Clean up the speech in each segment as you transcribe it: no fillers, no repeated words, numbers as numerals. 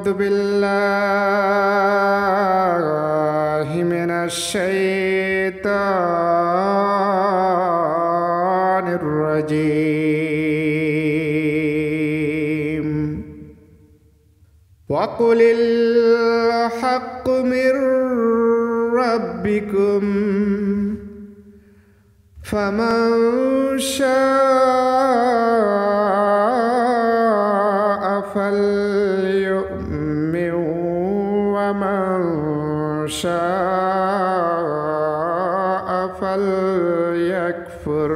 أعوذ بالله من الشيطان الرجيم وقل الحق من ربكم فمن شاء فليؤمن ومن شاء فليكفر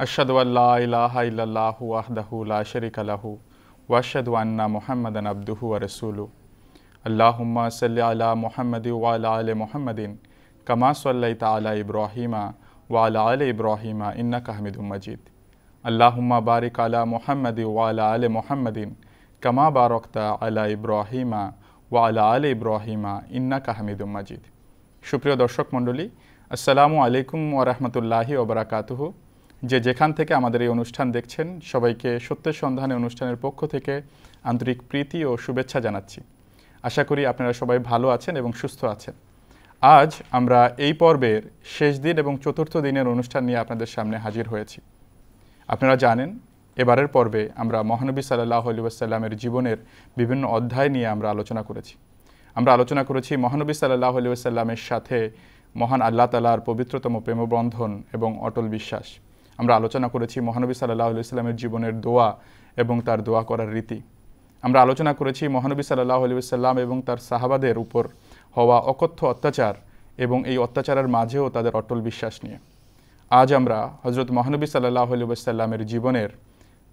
আশহাদু আল্লা ইলাহা ইল্লাল্লাহু ওয়াহদাহু লা শারীকা লাহু ওয়া আশহাদু আন্না মুহাম্মাদান আবদুহু ওয়া রাসূলুহু আল্লাহুম্মা সাল্লি আলা মুহাম্মাদি ওয়া আলা আলি মুহাম্মাদিন কামা সাল্লাইতা আলা ইব্রাহিমা ওয়া আলা আলি ইব্রাহিমা ইন্নাকা হামিদুম মাজিদ আল্লাহুম্মা বারিক আলা মুহাম্মাদি ওয়া আলা আলি মুহাম্মাদিন কামা বারাকতা আলা ইব্রাহিমা ওয়া আলা আলি ইব্রাহিমা ইন্নাকা হামিদুম মাজিদ। সুপ্রিয় দর্শক মণ্ডলী, আসসালামু আলাইকুম ওয়া রাহমাতুল্লাহি ওয়া বারাকাতুহু। যে যেখান থেকে আমাদের এই অনুষ্ঠান দেখছেন সবাইকে সত্যের সন্ধানে অনুষ্ঠানের পক্ষ থেকে আন্তরিক প্রীতি ও শুভেচ্ছা জানাচ্ছি। আশা করি আপনারা সবাই ভালো আছেন এবং সুস্থ আছেন। আজ আমরা এই পর্বের শেষ দিন এবং চতুর্থ দিনের অনুষ্ঠান নিয়ে আপনাদের সামনে হাজির হয়েছি। আপনারা জানেন, এবারের পর্বে আমরা মহানবী সাল্লাল্লাহু আলাইহি ওয়াসাল্লামের জীবনের বিভিন্ন অধ্যায় নিয়ে আমরা আলোচনা করেছি। মহানবী সাল্লাল্লাহু আলাইহি ওয়াসাল্লামের সাথে মহান আল্লাহ তাআলার পবিত্রতম প্রেমবন্ধন এবং অটল বিশ্বাস। আমরা আলোচনা করেছি মহানবী সাল্লাল্লাহু আলাইহি ওয়াসাল্লামের জীবনের দোয়া এবং তার দোয়া করার রীতি। আমরা আলোচনা করেছি মহানবী সাল্লাল্লাহু আলাইহি ওয়াসাল্লাম এবং তার সাহাবাদের উপর হওয়া অকথ্য অত্যাচার এবং এই অত্যাচারের মাঝেও তাদের অটল বিশ্বাস নিয়ে। আজ আমরা হযরত মহানবী সাল্লাল্লাহু আলাইহি ওয়াসাল্লামের জীবনের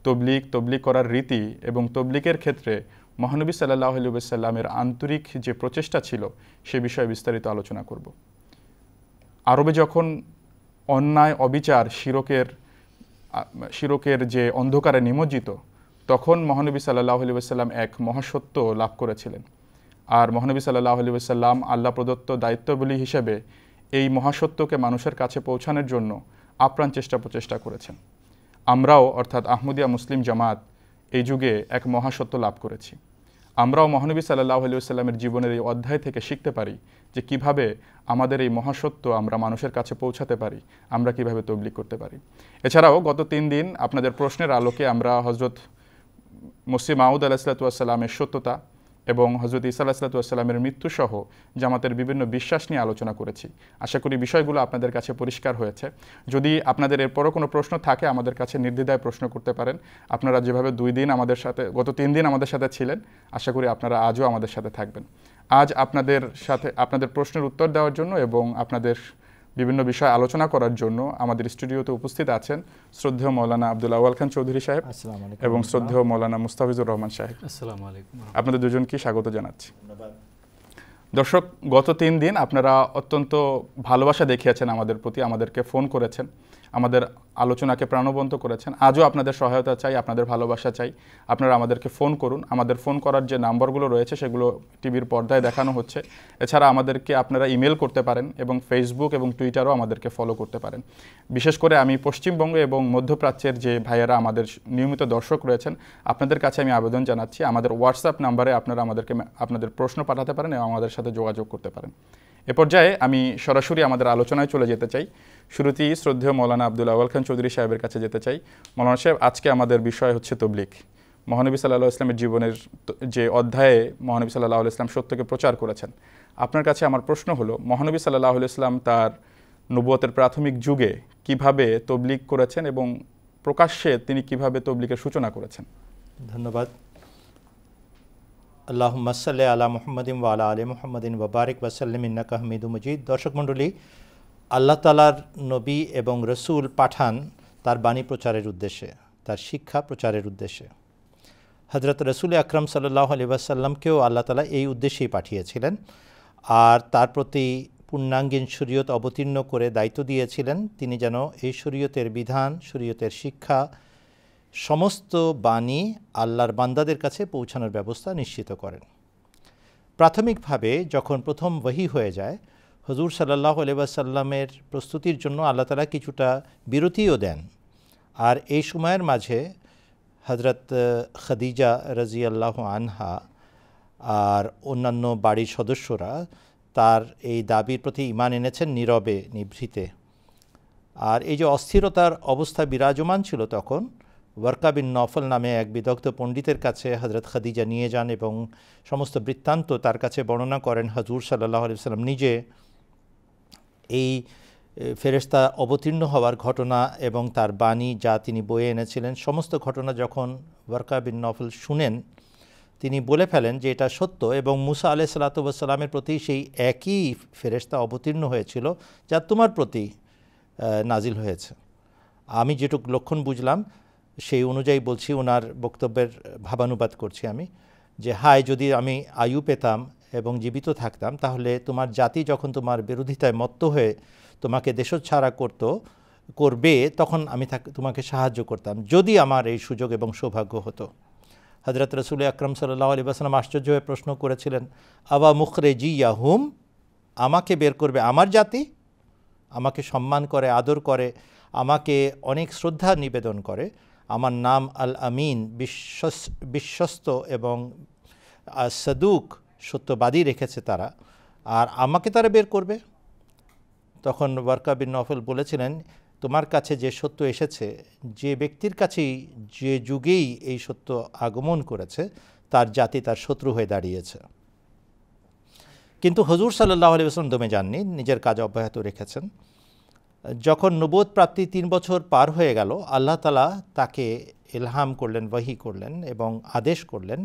তবলিগ করার রীতি এবং তবলিগের ক্ষেত্রে মহানবী সাল্লাল্লাহু আলাইহি ওয়াসাল্লামের আন্তরিক যে প্রচেষ্টা ছিল সে বিষয়ে বিস্তারিত আলোচনা করব। আরবে যখন অন্যায় অবিচার শিরকের যে অন্ধকারে নিমজ্জিত, তখন মহানবী সাল্লাল্লাহু আলাইহি ওয়াসাল্লাম এক মহাসত্য লাভ করেছিলেন। আর মহানবী সাল্লাল্লাহু আলাইহি ওয়াসাল্লাম আল্লাহ প্রদত্ত দায়িত্ববলী হিসেবে এই মহাসত্যকে মানুষের কাছে পৌঁছানোর জন্য আপ্রাণ প্রচেষ্টা করেছেন। আমরাও অর্থাৎ আহমদিয়া মুসলিম জামাত এই যুগে এক মহাসত্য লাভ করেছি। আমরাও মহানবী সাল্লাল্লাহু আলাইহি ওয়াসাল্লামের জীবনের এই অধ্যায় থেকে শিখতে পারি যে কিভাবে আমাদের এই মহাসত্য আমরা মানুষের কাছে পৌঁছাতে পারি, আমরা কিভাবে তবলিগ করতে পারি। এছাড়াও গত 3 দিন আপনাদের প্রশ্নের আলোকে আমরা হযরত মসিহ মাউদ আলাইহিসসালাতু ওয়াসসালামের সত্যতা এবং হযরত ঈসা আলাইহিসসালাতু ওয়াসসালামের মৃত্যুসহ জামাতের বিভিন্ন বিশ্বাস নিয়ে আলোচনা করেছি। আশা করি বিষয়গুলো আপনাদের কাছে পরিষ্কার হয়েছে। যদি আপনাদের এরপরও কোনো প্রশ্ন থাকে আমাদের কাছে নির্দ্বিধায় প্রশ্ন করতে পারেন। আপনারা যেভাবে 2 দিন আমাদের সাথে, গত 3 দিন আমাদের সাথে ছিলেন, আশা করি আপনারা আজও আমাদের সাথে থাকবেন। আজ আপনাদের প্রশ্নের উত্তর দেওয়ার জন্য এবং আপনাদের বিভিন্ন বিষয় আলোচনা করার জন্য আমাদের স্টুডিওতে উপস্থিত আছেন শ্রদ্ধেয় মৌলানা আব্দুল আউয়াল খান চৌধুরী সাহেব এবং শ্রদ্ধেয় মৌলানা মুস্তাফিজুর রহমান সাহেব। আসসালামু আলাইকুম। আপনাদের দুজনকে স্বাগত জানাচ্ছি। দর্শক, গত 3 দিন আপনারা অত্যন্ত ভালোবাসা দেখিয়েছেন আমাদের প্রতি, আমাদেরকে ফোন করেছেন, আমাদের আলোচনাকে প্রাণবন্ত করেছেন। আজও আপনাদের সহায়তা চাই, আপনাদের ভালোবাসা চাই। আপনারা আমাদেরকে ফোন করুন। আমাদের ফোন করার যে নাম্বারগুলো রয়েছে সেগুলো টিভির পর্দায় দেখানো হচ্ছে। এছাড়া আমাদেরকে আপনারা ইমেল করতে পারেন এবং ফেসবুক এবং টুইটারও আমাদেরকে ফলো করতে পারেন। বিশেষ করে আমি পশ্চিমবঙ্গ এবং মধ্যপ্রাচ্যের যে ভাইয়েরা আমাদের নিয়মিত দর্শক রয়েছেন, আপনাদের কাছে আমি আবেদন জানাচ্ছি আমাদের হোয়াটসঅ্যাপ নাম্বারে আপনারা আমাদেরকে আপনাদের প্রশ্ন পাঠাতে পারেন এবং আমাদের সাথে যোগাযোগ করতে পারেন। এ পর্যায়ে আমি সরাসরি আমাদের আলোচনায় চলে যেতে চাই। শুরুতেই শ্রদ্ধেয় মৌলানা আব্দুল আউয়াল খান চৌধুরী সাহেবের কাছে যেতে চাই। মৌলানা সাহেব, আজকে আমাদের বিষয় হচ্ছে তবলিগ। মহানবী সাল্লাল্লাহু আলাইহি ওয়াসাল্লামের জীবনের যে অধ্যায়ে মহানবী সাল্লাল্লাহু আলাইহি ওয়াসাল্লাম সত্যকে প্রচার করেছেন, আপনার কাছে আমার প্রশ্ন হলো মহানবী সাল্লাল্লাহু আলাইহি ওয়াসাল্লাম তার নবুয়তের প্রাথমিক যুগে কিভাবে তবলিগ করেছেন এবং প্রকাশ্যে তিনি কিভাবে তবলিগের সূচনা করেছেন? ধন্যবাদ। আল্লাহুম্মা সাল্লি আলা মুহাম্মাদিন ওয়া আলা আলি মুহাম্মাদিন ওয়া বারিক ওয়া সাল্লিম ইন্নাকা হামিদুম মাজিদ। দর্শক মণ্ডলী, আল্লাহ তাআলার নবী এবং রসুল পাঠান তার বাণী প্রচারের উদ্দেশ্যে, তার শিক্ষা প্রচারের উদ্দেশ্যে। হযরত রসুল আকরাম সাল্লাল্লাহু আলাইহি ওয়াসাল্লামকেও আল্লাহ তাআলা এই উদ্দেশ্যেই পাঠিয়েছিলেন আর তার প্রতি পূর্ণাঙ্গীন শরীয়ত অবতীর্ণ করে দায়িত্ব দিয়েছিলেন তিনি যেন এই শরীয়তের বিধান, শরীয়তের শিক্ষা, সমস্ত বাণী আল্লাহর বান্দাদের কাছে পৌঁছানোর ব্যবস্থা নিশ্চিত করেন। প্রাথমিকভাবে যখন প্রথম ওহী হয়ে যায়, হুজুর সাল্লাল্লাহু আলাইহি ওয়াসাল্লামের প্রস্তুতির জন্য আল্লাহ তাআলা কিছুটা বিরতিও দেন। আর এই সময়ের মাঝে হযরত খাদিজা রাদিয়াল্লাহু আনহা আর অন্যান্য বাড়ির সদস্যরা তার এই দাবির প্রতি ঈমান এনেছেন নীরবে নিভৃতে। আর এই যে অস্থিরতার অবস্থা বিরাজমান ছিল তখন, ওয়ারকা বিন নফল নামে এক বিদগ্ধ পণ্ডিতের কাছে হযরত খাদিজা নিয়ে যান এবং সমস্ত বৃত্তান্ত তার কাছে বর্ণনা করেন। হুজুর সাল্লাল্লাহু আলাইহি ওয়াসাল্লাম নিজে এই ফেরেশতা অবতীর্ণ হওয়ার ঘটনা এবং তার বাণী যা তিনি বয়ে এনেছিলেন সমস্ত ঘটনা যখন ওয়ারকা বিন নফল শুনেন, তিনি বলে ফেলেন যে এটা সত্য এবং মুসা আলাইহিস সালাতু ওয়াস সালামের প্রতি সেই একই ফেরেশতা অবতীর্ণ হয়েছিল যা তোমার প্রতি নাজিল হয়েছে। আমি যেটুকু লক্ষণ বুঝলাম সেই অনুযায়ী বলছি, ওনার বক্তব্যের ভাবানুবাদ করছি আমি, যে হায় যদি আমি আয়ু পেতাম এবং জীবিত থাকতাম তাহলে তোমার জাতি যখন তোমার বিরোধিতায় মত্ত হয়ে তোমাকে দেশছাড়া করবে তখন আমি তোমাকে সাহায্য করতাম, যদি আমার এই সুযোগ এবং সৌভাগ্য হতো। হযরত রাসূল আকরাম সাল্লাল্লাহু আলাইহি ওয়াসাল্লাম আশ্চর্য হয়ে প্রশ্ন করেছিলেন, আবা মুখরিজিয়াহুম, আমাকে বের করবে আমার জাতি? আমাকে সম্মান করে, আদর করে, আমাকে অনেক শ্রদ্ধা নিবেদন করে, আমার নাম আল আমিন, বিশ্বস্ত এবং সাদুক, সত্যবাদী রেখেছে তারা, আর আমাকে তারা বের করবে? তখন ওয়ারকা বিন নফল বলেছিলেন, তোমার কাছে যে সত্য এসেছে, যে ব্যক্তির কাছেই যে যুগেই এই সত্য আগমন করেছে তার জাতি তার শত্রু হয়ে দাঁড়িয়েছে। কিন্তু হুজুর সাল্লাল্লাহু আলাইহি ওয়াসাল্লাম দমে যাননি, নিজের কাজ অব্যাহত রেখেছেন। যখন নবুয়ত প্রাপ্তি 3 বছর পার হয়ে গেল, আল্লাহ তাআলা তাকে ইলহাম করলেন, ওয়াহি করলেন এবং আদেশ করলেন,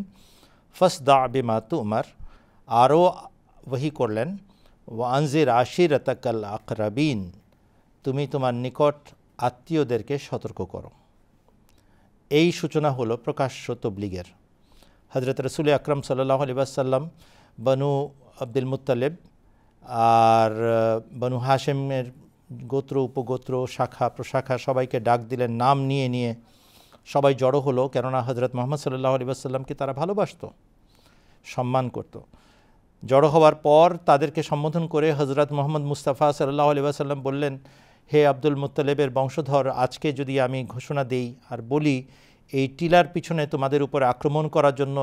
ফাসদা বিমা তুমার, আরও ওয়াহি করলেন, ওয়া আনজির আশিরাতাকাল আকরাবিন, তুমি তোমার নিকট আত্মীয়দেরকে সতর্ক করো। এই সূচনা হলো প্রকাশ্য তবলিগের। হযরত রাসূল আকরাম সাল্লাল্লাহু আলাইহি ওয়াসাল্লাম বনু আব্দুল মুত্তালিব আর বনু হাশেমের গোত্র উপগোত্র শাখা প্রশাখা সবাইকে ডাক দিলেন, নাম নিয়ে নিয়ে সবাই জড়ো হলো, কেননা হযরত মুহাম্মদ সাল্লাল্লাহু আলাইহি ওয়াসাল্লামকে তারা ভালোবাসত, সম্মান করত। জড়ো হওয়ার পর তাদেরকে সম্বোধন করে হযরত মুহাম্মদ মুস্তাফা সাল্লাল্লাহু আলাইহি ওয়াসাল্লাম বললেন, হে আব্দুল মুত্তালিবের বংশধর, আজকে যদি আমি ঘোষণা দেই আর বলি এই টিলার পিছনে তোমাদের উপরে আক্রমণ করার জন্য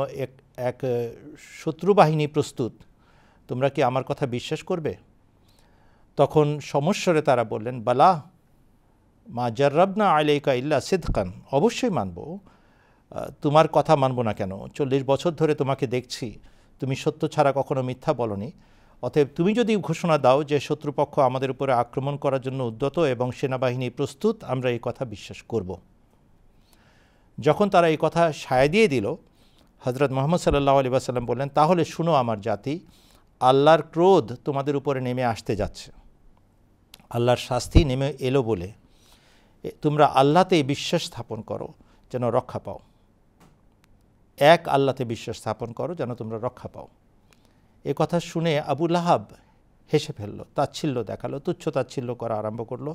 এক শত্রু বাহিনী প্রস্তুত, তোমরা কি আমার কথা বিশ্বাস করবে? তখন সমস্বরে তারা বললেন, বালা মা জাররাবনা আলাইকা ইল্লা সিদকান, অবশ্যই মানব, তোমার কথা মানব না কেন? 40 বছর ধরে তোমাকে দেখছি, তুমি সত্য ছাড়া কখনো মিথ্যা বলনি, অতএব তুমি যদি ঘোষণা দাও যে শত্রুপক্ষ আমাদের উপরে আক্রমণ করার জন্য উদ্যত এবং সেনাবাহিনী প্রস্তুত, আমরা এই কথা বিশ্বাস করব। যখন তারা এই কথা সায় দিয়ে দিল, হযরত মুহাম্মদ সাল্লাল্লাহু আলাইহি ওয়াসাল্লাম বললেন, তাহলে শুনো আমার জাতি, আল্লাহর ক্রোধ তোমাদের উপরে নেমে আসতে যাচ্ছে, আল্লাহর শাস্তি নেমে এলো বলে তোমরা আল্লাহতে বিশ্বাস স্থাপন করো যেন রক্ষা পাও। এক আল্লাহতে বিশ্বাস স্থাপন করো যেন তোমরা রক্ষা পাও। এ কথা শুনে আবু লাহাব হেসে ফেলল, তাচ্ছিল্য দেখালো, তুচ্ছ তাচ্ছিল্য করা আরম্ভ করলো,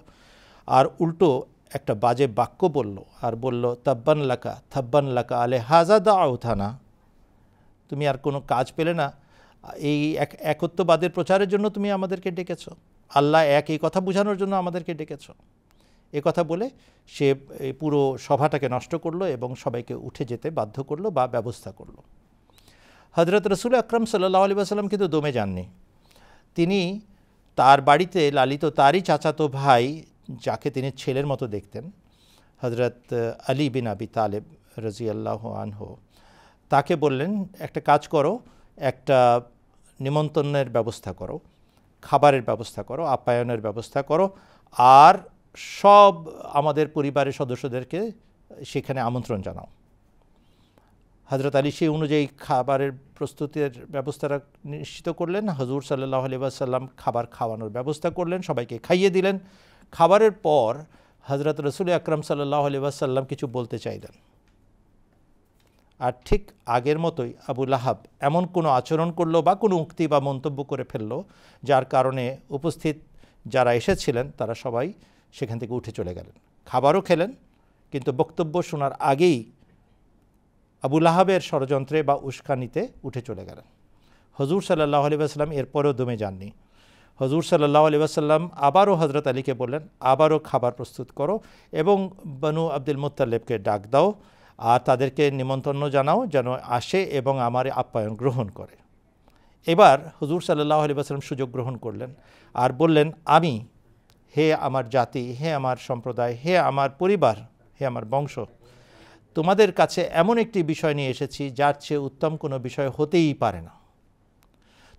আর উল্টো একটা বাজে বাক্য বলল আর বলল, তাব্বান লাকা আলে হাজা দাউতানা, তুমি আর কোনো কাজ পেলে না, এই একত্ববাদের প্রচারের জন্য তুমি আমাদেরকে ডেকেছ, আল্লাহ এক এই কথা বোঝানোর জন্য আমাদেরকে ডেকেছ। এ কথা বলে সে পুরো সভাটাকে নষ্ট করলো এবং সবাইকে উঠে যেতে বাধ্য করলো বা ব্যবস্থা করলো। হযরত রাসূল আকরাম সাল্লাল্লাহু আলাইহি ওয়াসাল্লাম কিন্তু দমে যাননি। তিনি তার বাড়িতে লালিত তারই চাচাতো ভাই, যাকে তিনি ছেলের মতো দেখতেন, হযরত আলী বিন আবি তালেব রাদিয়াল্লাহু আনহু, তাকে বললেন, একটা কাজ করো, একটা নিমন্ত্রণের ব্যবস্থা করো, খাবারের ব্যবস্থা করো, আপ্যায়নের ব্যবস্থা করো, আর সব আমাদের পরিবারের সদস্যদেরকে সেখানে আমন্ত্রণ জানাও। হযরত আলী সেই অনুযায়ী খাবারের প্রস্তুতির ব্যবস্থাটা নিশ্চিত করলেন। হুজুর সাল্লাল্লাহু আলাইহি ওয়াসাল্লাম খাবার খাওয়ানোর ব্যবস্থা করলেন, সবাইকে খাইয়ে দিলেন। খাবারের পর হযরত রাসূল আকরাম সাল্লাল্লাহু আলাইহি ওয়াসাল্লাম কিছু বলতে চাইলেন, আর ঠিক আগের মতোই আবু লাহাব এমন কোনো আচরণ করলো বা কোনো উক্তি বা মন্তব্য করে ফেললো যার কারণে উপস্থিত যারা এসেছিলেন তারা সবাই সেখান থেকে উঠে চলে গেলেন। খাবারও খেলেন, কিন্তু বক্তব্য শোনার আগেই আবু লাহাবের ষড়যন্ত্রে বা উস্কানিতে উঠে চলে গেলেন। হুজুর সাল্লাল্লাহু আলাইহি ওয়াসাল্লাম এরপরেও দমে যাননি। হজরত সাল্লাল্লাহু আলাইহি ওয়াসাল্লাম আবারও হজরত আলীকে বললেন, আবারও খাবার প্রস্তুত করো এবং বনু আব্দুল মুত্তালিবকে ডাক দাও আর তাদেরকে নিমন্ত্রণ জানাও যেন আসে এবং আমার আপ্যায়ন গ্রহণ করে। এবার হুজুর সাল্লাল্লাহু আলাইহি ওয়াসাল্লাম সুযোগ গ্রহণ করলেন আর বললেন, আমি, হে আমার জাতি, হে আমার সম্প্রদায়, হে আমার পরিবার, হে আমার বংশ, তোমাদের কাছে এমন একটি বিষয় নিয়ে এসেছি যার চেয়ে উত্তম কোনো বিষয় হতেই পারে না।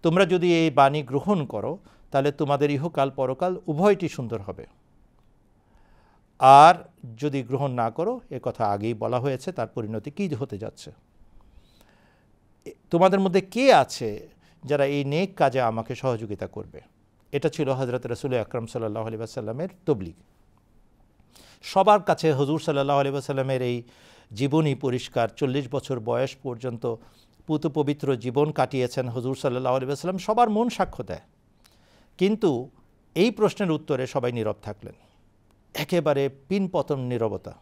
তোমরা যদি এই বাণী গ্রহণ করো তাহলে তোমাদের ইহকাল পরকাল উভয়টি সুন্দর হবে, আর যদি গ্রহণ না করো, এ কথা আগেই বলা হয়েছে তার পরিণতি কী হতে যাচ্ছে। তোমাদের মধ্যে কে আছে যারা এই নেক কাজে আমাকে সহযোগিতা করবে? এটা ছিল হযরত রাসূল আকরাম সাল্লাল্লাহু আলাইহি ওয়াসাল্লামের তবলিগ। সবার কাছে হুজুর সাল্লাল্লাহু আলাইহি ওয়াসাল্লামের এই জীবনী পরিষ্কার। 40 বছর বয়স পর্যন্ত পুত পবিত্র জীবন কাটিয়েছেন হুজুর সাল্লাল্লাহু আলাইহি ওয়াসাল্লাম, সবার মন সাক্ষ্য দেয়। কিন্তু এই প্রশ্নের উত্তরে সবাই নীরব থাকলেন, একেবারে পিনপতন নীরবতা,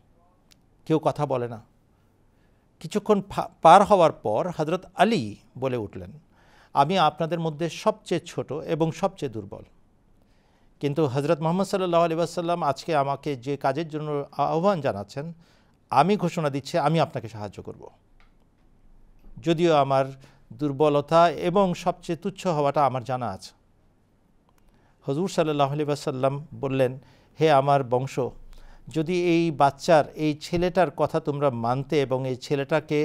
কেউ কথা বলে না। কিছুক্ষণ পার হওয়ার পর হযরত আলী বলে উঠলেন, আমি আপনাদের মধ্যে সবচেয়ে ছোট এবং সবচেয়ে দুর্বল, কিন্তু হযরত মুহাম্মদ সাল্লাল্লাহু আলাইহি ওয়াসাল্লাম আজকে আমাকে যে কাজের জন্য আহ্বান জানাচ্ছেন, আমি ঘোষণা দিচ্ছি আমি আপনাকে সাহায্য করব, যদিও আমার দুর্বলতা এবং সবচেয়ে তুচ্ছ হওয়াটা আমার জানা আছে। হুজুর সাল্লাল্লাহু আলাইহি ওয়াসাল্লাম বললেন, হে আমার বংশ, যদি এই বাচ্চার, এই ছেলেটার কথা তোমরা মানতে এবং এই ছেলেটাকে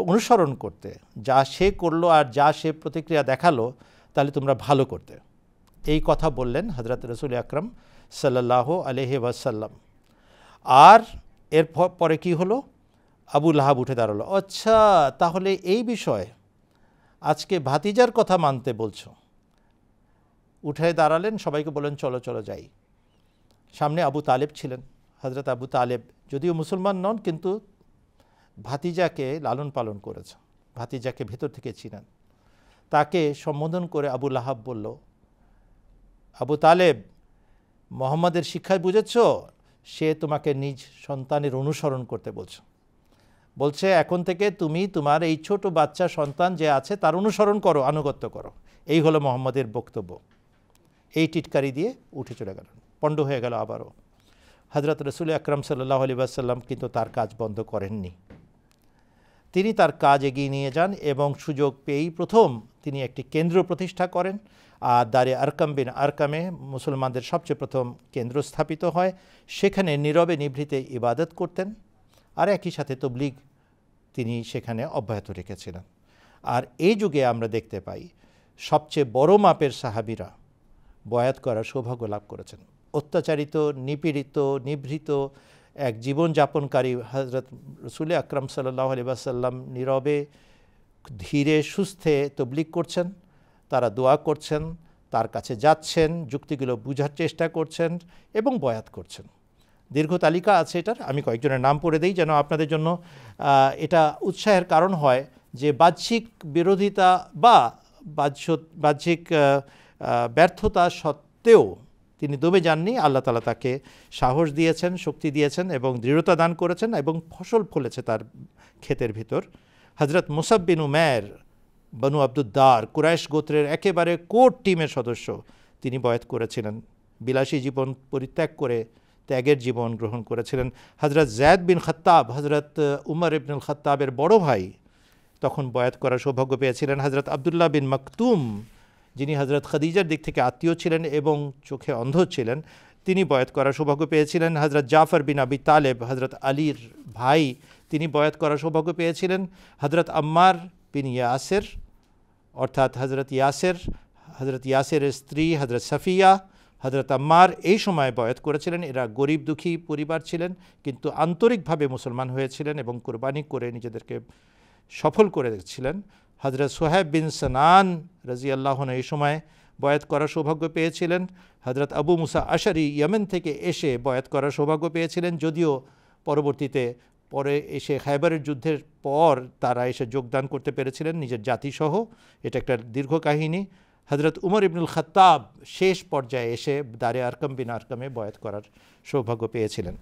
অনুসরণ করতে, যা সে করলো আর যা সে প্রতিক্রিয়া দেখালো, তাহলে তোমরা ভালো করতে। এই কথা বললেন হযরত রাসূল আকরাম সাল্লাল্লাহু আলাইহি ওয়াসাল্লাম। আর এর পরে কি হলো? আবু লাহাব উঠে দাঁড়ালো, আচ্ছা তাহলে এই বিষয় আজকে ভাতিজার কথা মানতে বলছো। উঠে দাঁড়ালেন, সবাইকে বললেন চলো চলো যাই। সামনে আবু তালেব ছিলেন। হযরত আবু তালেব যদিও মুসলমান নন, কিন্তু ভাতিজাকে লালন পালন করেছে, ভাতিজাকে ভেতর থেকে চিনেন। তাকে সম্বোধন করে আবু লাহাব বলল, আবু তালেব, মোহাম্মদের শিক্ষায় বুঝেছ, সে তোমাকে নিজ সন্তানের অনুসরণ করতে বলছে এখন থেকে তুমি তোমার এই ছোট বাচ্চা সন্তান যে আছে তার অনুসরণ করো, আনুগত্য করো। এই হলো মোহাম্মদের বক্তব্য। এই টিটকারি দিয়ে উঠে চলে গেলেন, পণ্ড হয়ে গেল আবারও। হযরত রাসূল আকরাম সাল্লাল্লাহু আলাইহি ওয়াসাল্লাম কিন্তু তার কাজ বন্ধ করেননি। তিনি তার কাজ এগিয়ে নিয়ে যান এবং সুযোগ পেয়েই প্রথম তিনি একটি কেন্দ্র প্রতিষ্ঠা করেন। আর দারে আরকাম বিন আরকামে মুসলমানদের সবচেয়ে প্রথম কেন্দ্র স্থাপিত হয়। সেখানে নীরবে নিভৃতে ইবাদত করতেন আর একই সাথে তবলিগ তিনি সেখানে অব্যাহত রেখেছিলেন। আর এই যুগে আমরা দেখতে পাই সবচেয়ে বড় মাপের সাহাবীরা বয়াত করার সৌভাগ্য লাভ করেছেন। অত্যাচারিত, নিপীড়িত, নিভৃত এক জীবনযাপনকারী হযরত রাসূল আকরাম সাল্লাল্লাহু আলাইহি ওয়াসাল্লাম নীরবে ধীরে সুস্থে তবলিগ করছেন, তারা দোয়া করছেন, তার কাছে যাচ্ছেন, যুক্তিগুলো বুঝার চেষ্টা করছেন এবং বয়াত করছেন। দীর্ঘ তালিকা আছে এটার, আমি কয়েকজনের নাম পড়ে দিই যেন আপনাদের জন্য এটা উৎসাহের কারণ হয় যে বাহ্যিক বিরোধিতা বা বাহ্যিক ব্যর্থতা সত্ত্বেও তিনি দমে যাননি। আল্লাহ তাআলা তাকে সাহস দিয়েছেন, শক্তি দিয়েছেন এবং দৃঢ়তা দান করেছেন এবং ফসল ফলেছে তার ক্ষেতের ভিতর। হযরত মুসাব বিন উমাইর বনু আব্দুদ্দার কুরাইশ গোত্রের একেবারে কোর টিমের সদস্য, তিনি বয়াত করেছিলেন, বিলাসী জীবন পরিত্যাগ করে ত্যাগের জীবন গ্রহণ করেছিলেন। হযরত যায়েদ বিন খাত্তাব, হযরত উমর ইবনুল খাত্তাবের বড় ভাই, তখন বয়াত করার সৌভাগ্য পেয়েছিলেন। হযরত আব্দুল্লাহ বিন মাকতুম, যিনি হযরত খাদিজার দিক থেকে আত্মীয় ছিলেন এবং চোখে অন্ধ ছিলেন, তিনি বয়াত করার সৌভাগ্য পেয়েছিলেন। হযরত জাফর বিন আবি তালেব, হযরত আলীর ভাই, তিনি বয়াত করার সৌভাগ্য পেয়েছিলেন। হযরত আম্মার বিন ইয়াসের অর্থাৎ হযরত ইয়াসেরের স্ত্রী হযরত সাফিয়া, হযরত আম্মার এই সময় বয়াত করেছিলেন। এরা গরিব দুঃখী পরিবার ছিলেন, কিন্তু আন্তরিকভাবে মুসলমান হয়েছিলেন এবং কোরবানি করে নিজেদেরকে সফল করেছিলেন। হযরত সোহেব বিন সানান রাদিয়াল্লাহু আনহু এই সময় বয়াত করার সৌভাগ্য পেয়েছিলেন। হযরত আবু মুসা আশারি ইয়েমেন থেকে এসে বয়াত করার সৌভাগ্য পেয়েছিলেন, যদিও পরবর্তীতে পরে এসে খায়বারের যুদ্ধের পর তারা এসে যোগদান করতে পেরেছিলেন নিজের জাতিসহ। এটা একটা দীর্ঘ কাহিনী। হযরত উমর ইবনুল খাত্তাব শেষ পর্যায়ে এসে দারে আরকাম বিন আরকামে বয়াত করার সৌভাগ্য পেয়েছিলেন।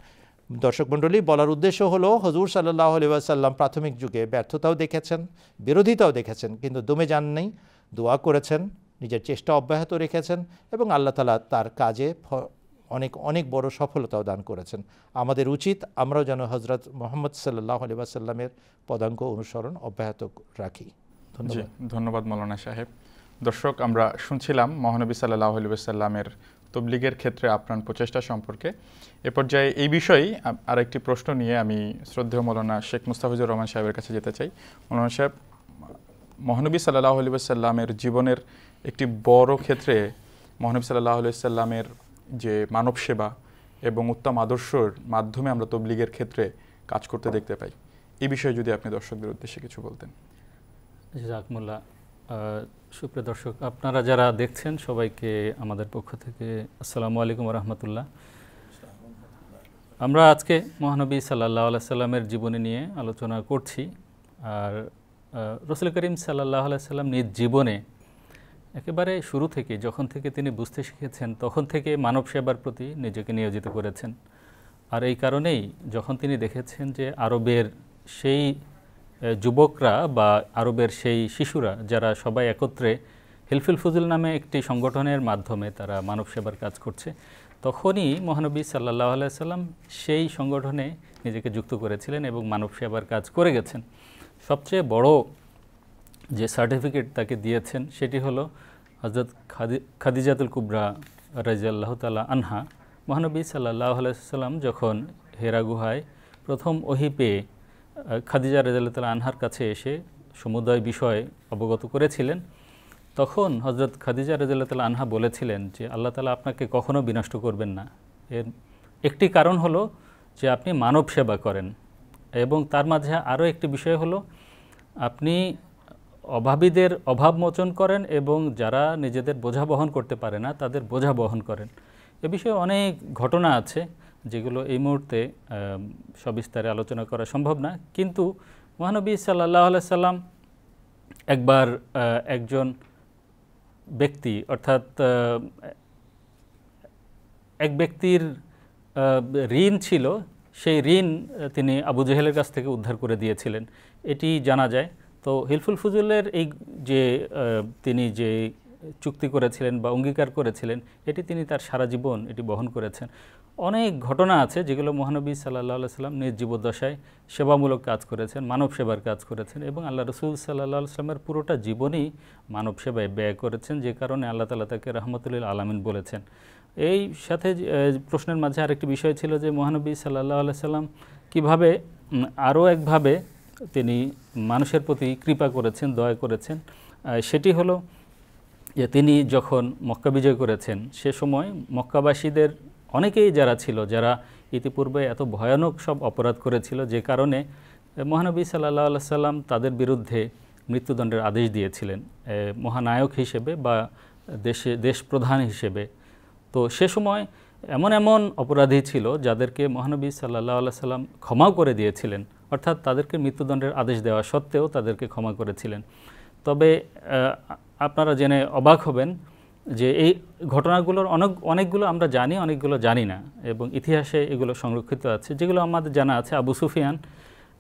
দর্শক মণ্ডলী, বলার উদ্দেশ্য হলো হুজুর সাল্লাল্লাহু আলাইহি ওয়াসাল্লাম প্রাথমিক যুগে ব্যর্থতাও দেখেছেন, বিরোধিতাও দেখেছেন, কিন্তু দমে যাননি, দোয়া করেছেন, নিজের চেষ্টা অব্যাহত রেখেছেন এবং আল্লাহ তাআলা তার কাজে অনেক অনেক বড় সফলতাও দান করেছেন। আমাদের উচিত আমরাও যেন হযরত মুহাম্মদ সাল্লাল্লাহু আলাইহি ওয়াসাল্লামের পদাঙ্ক অনুসরণ অব্যাহত রাখি। ধন্যবাদ। ধন্যবাদ মৌলানা সাহেব। দর্শক, আমরা শুনছিলাম মহানবী সাল্লাল্লাহু আলাইহি ওয়াসাল্লামের তবলিগের ক্ষেত্রে আপ্রাণ প্রচেষ্টা সম্পর্কে। এ পর্যায়ে এই বিষয়ে আরেকটি প্রশ্ন নিয়ে আমি শ্রদ্ধেয় মৌলানা শেখ মুস্তাফিজুর রহমান সাহেবের কাছে যেতে চাই। মৌলানা সাহেব, মহানবী সাল্লাল্লাহু আলাইহি ওয়াসাল্লামের জীবনের একটি বড় ক্ষেত্রে মহানবী সাল্লাল্লাহু আলাইহি ওয়াসাল্লামের যে মানব সেবা এবং উত্তম আদর্শের মাধ্যমে আমরা তবলিগের ক্ষেত্রে কাজ করতে দেখতে পাই, এই বিষয়ে যদি আপনি দর্শকদের উদ্দেশ্যে কিছু বলতেন। জাযাকুমুল্লাহ। সুপ্রিয় দর্শক, আপনারা যারা দেখছেন সবাইকে আমাদের পক্ষ থেকে আসসালামু আলাইকুম ওয়া রাহমাতুল্লাহ। আমরা আজকে মহানবী সাল্লাল্লাহু আলাইহি সাল্লামের জীবনী নিয়ে আলোচনা করছি। আর রাসূল করিম সাল্লাল্লাহু আলাইহি সাল্লাম নিজ জীবনে একেবারে শুরু থেকে, যখন থেকে তিনি বুঝতে শিখেছেন তখন থেকে মানব সেবার প্রতি নিজেকে নিয়োজিত করেছেন। আর এই কারণেই যখন তিনি দেখেছেন যে আরবের সেই যুবকরা বা আরবের সেই শিশুরা যারা সবাই একত্রে হিলফুল ফুজুল নামে একটি সংগঠনের মাধ্যমে তারা মানব সেবার কাজ করছে, তখনই মহানবী সাল্লাল্লাহু আলাইহি সাল্লাম সেই সংগঠনে নিজেকে যুক্ত করেছিলেন এবং মানব সেবার কাজ করে গেছেন। সবচেয়ে বড় যে সার্টিফিকেট তাকে দিয়েছেন সেটি হলো হযরত খাদিজাতুল কুবরা রাদিয়াল্লাহু তাআলা আনহা। মহানবী সাল্লাল্লাহু আলাইহি সাল্লাম যখন হেরা গুহায় প্রথম ওহী পেয়ে খাদিজা রাদিয়াল্লাহু তাআলা আনহার কাছে এসে সমুদয় বিষয় অবগত করেছিলেন, তখন হযরত খাদিজা রাদিয়াল্লাহু তাআলা আনহা বলেছিলেন যে আল্লাহ তাআলা আপনাকে কখনো বিনষ্ট করবেন না। এর একটি কারণ হলো যে আপনি মানব সেবা করেন, এবং তার মাঝে আরও একটি বিষয় হলো আপনি অভাবীদের অভাব মোচন করেন এবং যারা নিজেদের বোঝা বহন করতে পারে না তাদের বোঝা বহন করেন। এ বিষয়ে অনেক ঘটনা আছে যেগুলো এই মুহূর্তে সবিস্তারে আলোচনা করা সম্ভব না, কিন্তু মহানবী সাল্লাল্লাহু আলাইহি সাল্লাম একবার একজন ব্যক্তি, অর্থাৎ এক ব্যক্তির ঋণ ছিল, সেই ঋণ তিনি আবু জেহেলের কাছ থেকে উদ্ধার করে দিয়েছিলেন, এটি জানা যায়। তো হিলফুল ফুজুলের এই যে তিনি যে চুক্তি করেছিলেন বা অঙ্গীকার করেছিলেন, এটি তিনি তার সারা জীবন এটি বহন করেছেন। অনেক ঘটনা আছে যেগুলো মহানবী সাল্লাল্লাহু আলাইহি সাল্লাম নিজ জীবদ্দশায় সেবামূলক কাজ করেছেন, মানব সেবার কাজ করেছেন, এবং আল্লাহ রাসূল সাল্লাল্লাহু আলাইহি সাল্লামের পুরোটা জীবনই মানব সেবায় ব্যয় করেছেন, যে কারণে আল্লাহ তাআলা তাকে রাহমাতুল লিল আলামিন বলেছেন। এই সাথে প্রশ্নের মাঝে আরেকটি বিষয় ছিল যে মহানবী সাল্লাল্লাহু আলাইহি সাল্লাম কীভাবে আরও একভাবে তিনি মানুষের প্রতি কৃপা করেছেন, দয়া করেছেন। সেটি হলো যে তিনি যখন মক্কা বিজয় করেছেন সে সময় মক্কাবাসীদের অনেকেই যারা ছিল, যারা ইতিপূর্বে এত ভয়ানক সব অপরাধ করেছিল, যে কারণে মহানবী সাল্লাল্লাহু আলাইহি সাল্লাম তাদের বিরুদ্ধে মৃত্যুদণ্ডের আদেশ দিয়েছিলেন মহানায়ক হিসেবে বা দেশ প্রধান হিসেবে। তো সে সময় এমন এমন অপরাধী ছিল যাদেরকে মহানবী সাল্লাল্লাহু আলাইহি সাল্লাম ক্ষমাও করে দিয়েছিলেন, অর্থাৎ তাদেরকে মৃত্যুদণ্ডের আদেশ দেওয়া সত্ত্বেও তাদেরকে ক্ষমা করেছিলেন। তবে আপনারা জেনে অবাক হবেন যে এই ঘটনাগুলোর অনেকগুলো আমরা জানি, অনেকগুলো জানি না, এবং ইতিহাসে এগুলো সংরক্ষিত আছে। যেগুলো আমাদের জানা আছে, আবু সুফিয়ান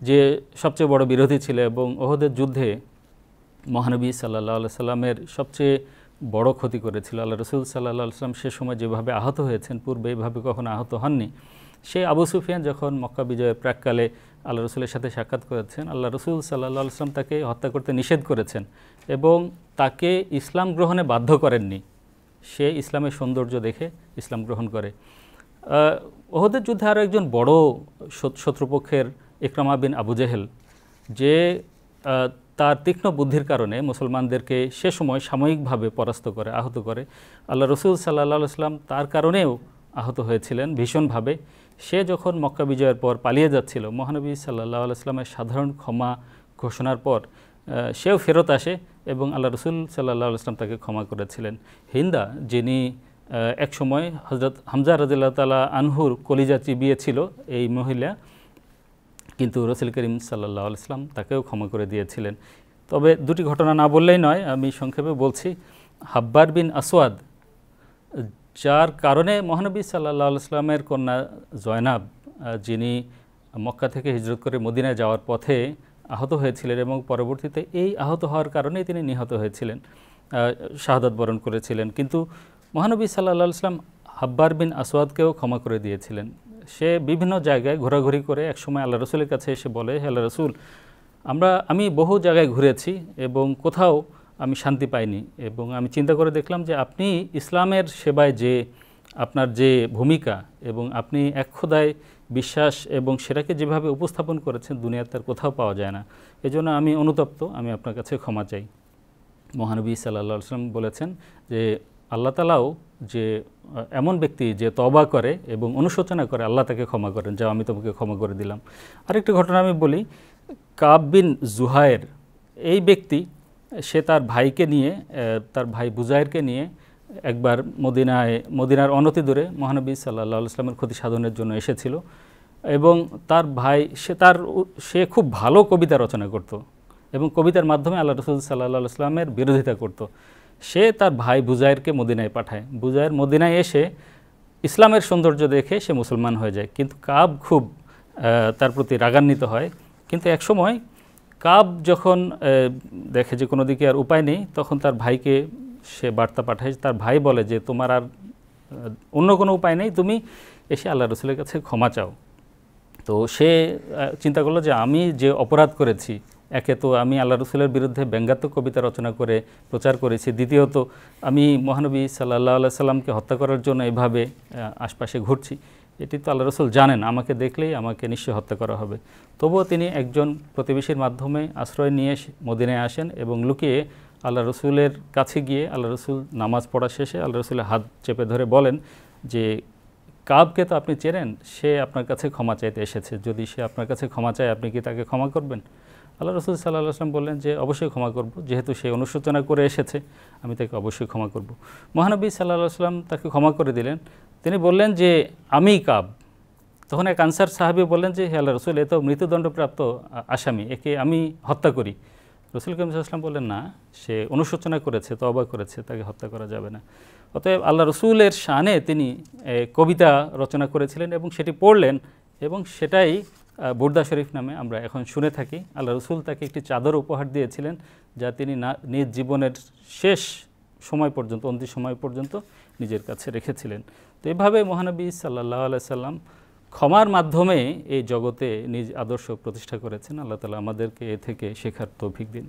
যে সবচেয়ে বড় বিরোধী ছিল এবং ওহদের যুদ্ধে মহানবী সাল্লাল্লাহু আলাইহি সাল্লামের সবচেয়ে বড় ক্ষতি করেছিল। আল্লাহ রাসূল সাল্লাল্লাহু আলাইহি সাল্লাম সে সময় যেভাবে আহত হয়েছেন, পূর্বে এইভাবে কখনো আহত হননি। সেই আবু সুফিয়ান যখন মক্কা বিজয়ের প্রাককালে আল্লাহ রসুলের সাথে সাক্ষাৎ করেছেন, আল্লাহ রসুল সাল্লাল্লাহু আলাইহি সাল্লাম তাকে হত্যা করতে নিষেধ করেছেন এবং তাকে ইসলাম গ্রহণে বাধ্য করেননি। সে ইসলামের সৌন্দর্য দেখে ইসলাম গ্রহণ করে। ওহদের যুদ্ধে আরও একজন বড় শত্রুপক্ষের ইকরামা বিন আবু জেহেল, যে তার তীক্ষ্ণ বুদ্ধির কারণে মুসলমানদেরকে সে সময় সাময়িকভাবে পরাস্ত করে, আহত করে। আল্লাহ রসুল সাল্লাল্লাহু আলাইহি সাল্লাম তার কারণেও আহত হয়েছিলেন ভীষণভাবে। সে যখন মক্কা বিজয়ের পর পালিয়ে যাচ্ছিল, মহানবী সাল্লাল্লাহু আলাইহি সাল্লামের সাধারণ ক্ষমা ঘোষণার পর সেও ফেরত আসে এবং আল্লাহ রসুল সাল্লাল্লাহু আলাইহি সাল্লাম তাকে ক্ষমা করেছিলেন। হিন্দা, যিনি একসময় হযরত হামজা রাদিয়াল্লাহু তাআলা আনহুর কলিজা চিবিয়েছিল এই মহিলা, কিন্তু রাসূল করিম সাল্লাল্লাহু আলাইহি সাল্লাম তাকেও ক্ষমা করে দিয়েছিলেন। তবে দুটি ঘটনা না বললেই নয়, আমি সংক্ষেপে বলছি। হাব্বার বিন আসওয়াদ, যার কারণে মহানবী সাল্লাল্লাহু আলাইহি সাল্লামের কন্যা জয়নাব, যিনি মক্কা থেকে হিজরত করে মদিনায় যাওয়ার পথে আহত হয়েছিলেন এবং পরবর্তীতে এই আহত হওয়ার কারণেই তিনি নিহত হয়েছিলেন। শাহাদাত বরণ করেছিলেন। কিন্তু মহানবী সাল্লাল্লাহু আলাইহি ওয়াসাল্লাম হাব্বার বিন আসওয়াদকেও ক্ষমা করে দিয়েছিলেন। সে বিভিন্ন জায়গায় ঘোরাঘুরি করে একসময় আল্লাহ রসুলের কাছে এসে বলে, হে আল্লাহ রসুল, আমি বহু জায়গায় ঘুরেছি এবং কোথাও আমি শান্তি পাইনি, এবং আমি চিন্তা করে দেখলাম যে আপনি ইসলামের সেবায় যে আপনার যে ভূমিকা এবং আপনি এক খোদায় বিশ্বাস এবং সেটাকে যেভাবে উপস্থাপন করেছেন দুনিয়াতে তার কোথাও পাওয়া যায় না। এজন্য আমি অনুতপ্ত, আমি আপনার কাছে ক্ষমা চাই। মহানবী সাল্লাল্লাহু আলাইহি ওয়াসাল্লাম বলেছেন যে আল্লাহ তাআলাও যে এমন ব্যক্তি যে তওবা করে এবং অনুশোচনা করে, আল্লাহ তাকে ক্ষমা করেন, যা আমি তোমাকে ক্ষমা করে দিলাম। আরেকটি ঘটনা আমি বলি, কাব বিন জুহায়ের এই ব্যক্তি, সে তার ভাইকে নিয়ে, তার ভাই বুজায়েরকে নিয়ে একবার মদিনার অনতি দূরে মহানবী সাল্লাল্লাহু আলাইহি ওয়াসাল্লামের ক্ষতি সাধনের জন্য এসেছিল, এবং তার ভাই সে খুব ভালো কবিতা রচনা করত এবং কবিতার মাধ্যমে আল্লাহ রাসূল সাল্লাল্লাহু আলাইহি ওয়াসাল্লামের বিরোধিতা করত। সে তার ভাই বুজায়েরকে মদিনায় পাঠায়। বুজায়ের মদিনায় এসে ইসলামের সৌন্দর্য দেখে সে মুসলমান হয়ে যায়, কিন্তু কাব খুব তার প্রতি রাগান্বিত হয়। কিন্তু একসময় কাব যখন দেখে যে কোনো দিকে আর উপায় নেই, তখন তার ভাইকে সে বার্তা পাঠায়। তার ভাই বলে যে তোমার আর অন্য কোনো উপায় নেই, তুমি এসে আল্লাহ রসুলের কাছে ক্ষমা চাও। তো সে চিন্তা করলো যে আমি যে অপরাধ করেছি, একে তো আমি আল্লাহ রসুলের বিরুদ্ধে ব্যঙ্গাত্মক কবিতা রচনা করে প্রচার করেছি, দ্বিতীয়ত আমি মহানবী সাল্লাল্লাহু আলাইহি সাল্লামকে হত্যা করার জন্য এভাবে আশপাশে ঘুরছি, এটি তো আল্লাহ রসুল জানেন, আমাকে দেখলেই আমাকে নিশ্চয় হত্যা করা হবে। তবুও তিনি একজন প্রতিবেশীর মাধ্যমে আশ্রয় নিয়ে মদিনায় আসেন এবং লুকিয়ে আল্লাহ রসুলের কাছে গিয়ে আল্লাহ রসুল নামাজ পড়া শেষে আল্লাহ রসুলের হাত চেপে ধরে বলেন যে কাবকে তো আপনি চেনেন, সে আপনার কাছে ক্ষমা চাইতে এসেছে, যদি সে আপনার কাছে ক্ষমা চায় আপনি কি তাকে ক্ষমা করবেন? আল্লাহ রসুল সাল্লাল্লাহু আলাইহি ওয়াসাল্লাম বললেন যে অবশ্যই ক্ষমা করব, যেহেতু সে অনুশোচনা করে এসেছে আমি তাকে অবশ্যই ক্ষমা করব। মহানবী সাল্লাল্লাহু আলাইহি ওয়াসাল্লাম তাকে ক্ষমা করে দিলেন। তিনি বললেন যে আমি কাব। তখন এক আনসার সাহাবী বললেন যে হে আল্লাহ রসুল, এ তো মৃত্যুদণ্ডপ্রাপ্ত আসামি, একে আমি হত্যা করি। রসুল করিম সাল্লাল্লাহু আলাইহি ওয়াসাল্লাম বললেন না, সে অনুশোচনা করেছে, তওবা করেছে, তাকে হত্যা করা যাবে না। অতএব আল্লাহ রসুলের শানে তিনি কবিতা রচনা করেছিলেন এবং সেটি পড়লেন, এবং সেটাই বুরদা শরীফ নামে আমরা এখন শুনে থাকি। আল্লাহ রসুল তাকে একটি চাদর উপহার দিয়েছিলেন, যা তিনি নিজ জীবনের শেষ সময় পর্যন্ত, অন্তিম সময় পর্যন্ত নিজের কাছে রেখেছিলেন। তো এভাবে মহানবী সাল্লাল্লাহু আলাইহি সাল্লাম ক্ষমার মাধ্যমে এই জগতে নিজ আদর্শ প্রতিষ্ঠা করেছেন। আল্লাহ তাআলা আমাদেরকে এ থেকে শেখার তৌফিক দিন।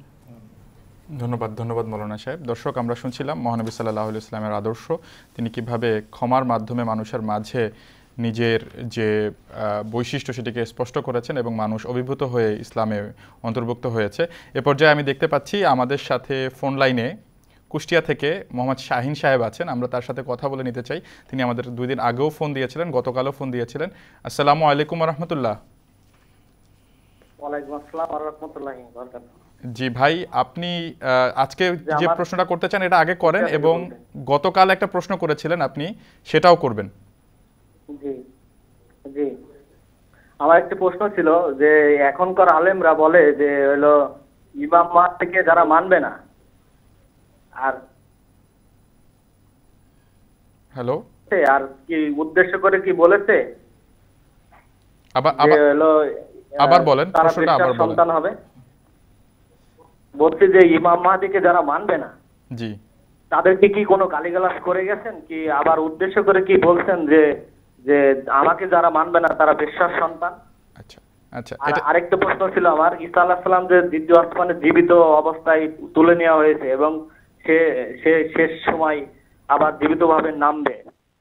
ধন্যবাদ মৌলানা সাহেব। দর্শক, আমরা শুনছিলাম মহানবী সাল্লাল্লাহু আলাইহি ওয়াসাল্লামের আদর্শ, তিনি কিভাবে ক্ষমার মাধ্যমে মানুষের মাঝে নিজের যে বৈশিষ্ট্য সেটিকে স্পষ্ট করেছেন এবং মানুষ অভিভূত হয়ে ইসলামে অন্তর্ভুক্ত হয়েছে। এ পর্যায়ে আমি দেখতে পাচ্ছি আমাদের সাথে ফোন লাইনে কুষ্টিয়া থেকে মোহাম্মদ শাহিন সাহেব আছেন, আমরা তার সাথে কথা বলে নিতে চাই। তিনি আমাদের 2 দিন আগেও ফোন দিয়েছিলেন, গতকালও ফোন দিয়েছিলেন। আসসালামু আলাইকুম ওয়া রাহমাতুল্লাহ। ওয়ালাইকুম আসসালাম ওয়া রাহমাতুল্লাহি ওয়া বারাকাতুহু। জি ভাই, আপনি আজকে যে প্রশ্নটা করতে চান এটা আগে করেন, এবং গতকাল একটা প্রশ্ন করেছিলেন আপনি সেটাও করবেন। জি জি, আমার একটা প্রশ্ন ছিল যে এখনকার আলেমরা বলে যে হলো ইমাম মাহদিকে যারা মানবে না, আর হ্যালো, আর কি উদ্দেশ্য করে কি বলেছে, আবার বলেন, তারা প্রশ্নটা আবার বলেন। সন্তান হবে। বলছি যে ইমাম মাহদিকে যারা মানবে না, জি, তাদেরকে কি কোনো গালিগালাজ করে গেছেন কি, আবার উদ্দেশ্য করে কি বলছেন যে যে আমাকে যারা মানবে না তারা বেশ্যার সন্তান? আচ্ছা আচ্ছা, আরেকটা প্রশ্ন ছিল আমার, ঈসা আলাইহিস সালাম যে দ্বিতীয় আসমানে জীবিত অবস্থায় তুলে নেওয়া হয়েছে এবং সে শেষ সময় আবার জীবিতভাবে নামবে,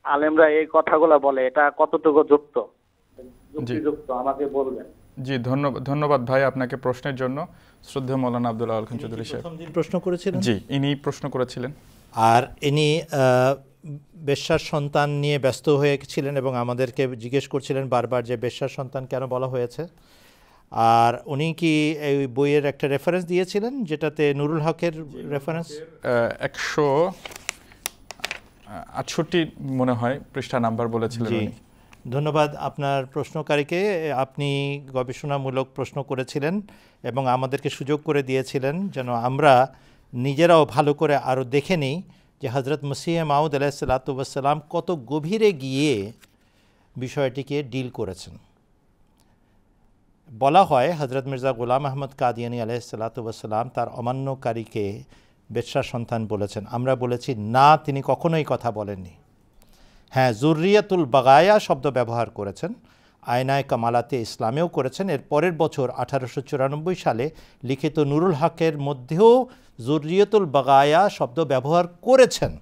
আলেমরা এই কথাগুলো বলে, এটা কতটুকু যুক্তিযুক্ত আমাকে বলবেন। জি, ধন্যবাদ ভাই আপনাকে প্রশ্নের জন্য। শ্রদ্ধেয় মৌলানা আব্দুল আওয়াল খান চৌধুরী সাহেব প্রশ্ন করেছিলেন। জি, ইনি প্রশ্ন করেছিলেন, আর ইনি বেশ্যার সন্তান নিয়ে ব্যস্ত হয়েছিলেন এবং আমাদেরকে জিজ্ঞেস করছিলেন বারবার যে বেশ্যার সন্তান কেন বলা হয়েছে। আর উনি কি এই বইয়ের একটা রেফারেন্স দিয়েছিলেন যেটাতে নুরুল হকের রেফারেন্স 168 মনে হয় পৃষ্ঠা নাম্বার বলেছিলেন। জি, ধন্যবাদ আপনার প্রশ্নকারীকে। আপনি গবেষণামূলক প্রশ্ন করেছিলেন এবং আমাদেরকে সুযোগ করে দিয়েছিলেন যেন আমরা নিজেরাও ভালো করে আরও দেখে নিই যে হজরত মসিহ মাউদ আলাইহিসসালাতু ওয়াসসালাম কত গভীরে গিয়ে বিষয়টিকে ডিল করেছেন। বলা হয় হজরত মির্জা গোলাম আহমদ কাদিয়ানী আলাইহিসসালাতু ওয়াসসালাম তার অমান্যকারীকে বেশ্যার সন্তান বলেছেন। আমরা বলেছি না, তিনি কখনোই কথা বলেননি। হ্যাঁ, জুররিয়াতুল বাগায়া শব্দ ব্যবহার করেছেন, আয়নায়ে কামালাতে ইসলামেও করেছেন। এর পরের বছর 1894 সালে লিখিত নুরুল হকের মধ্যেও জুররিয়াতুল বাগায়া শব্দ ব্যবহার করেছেন,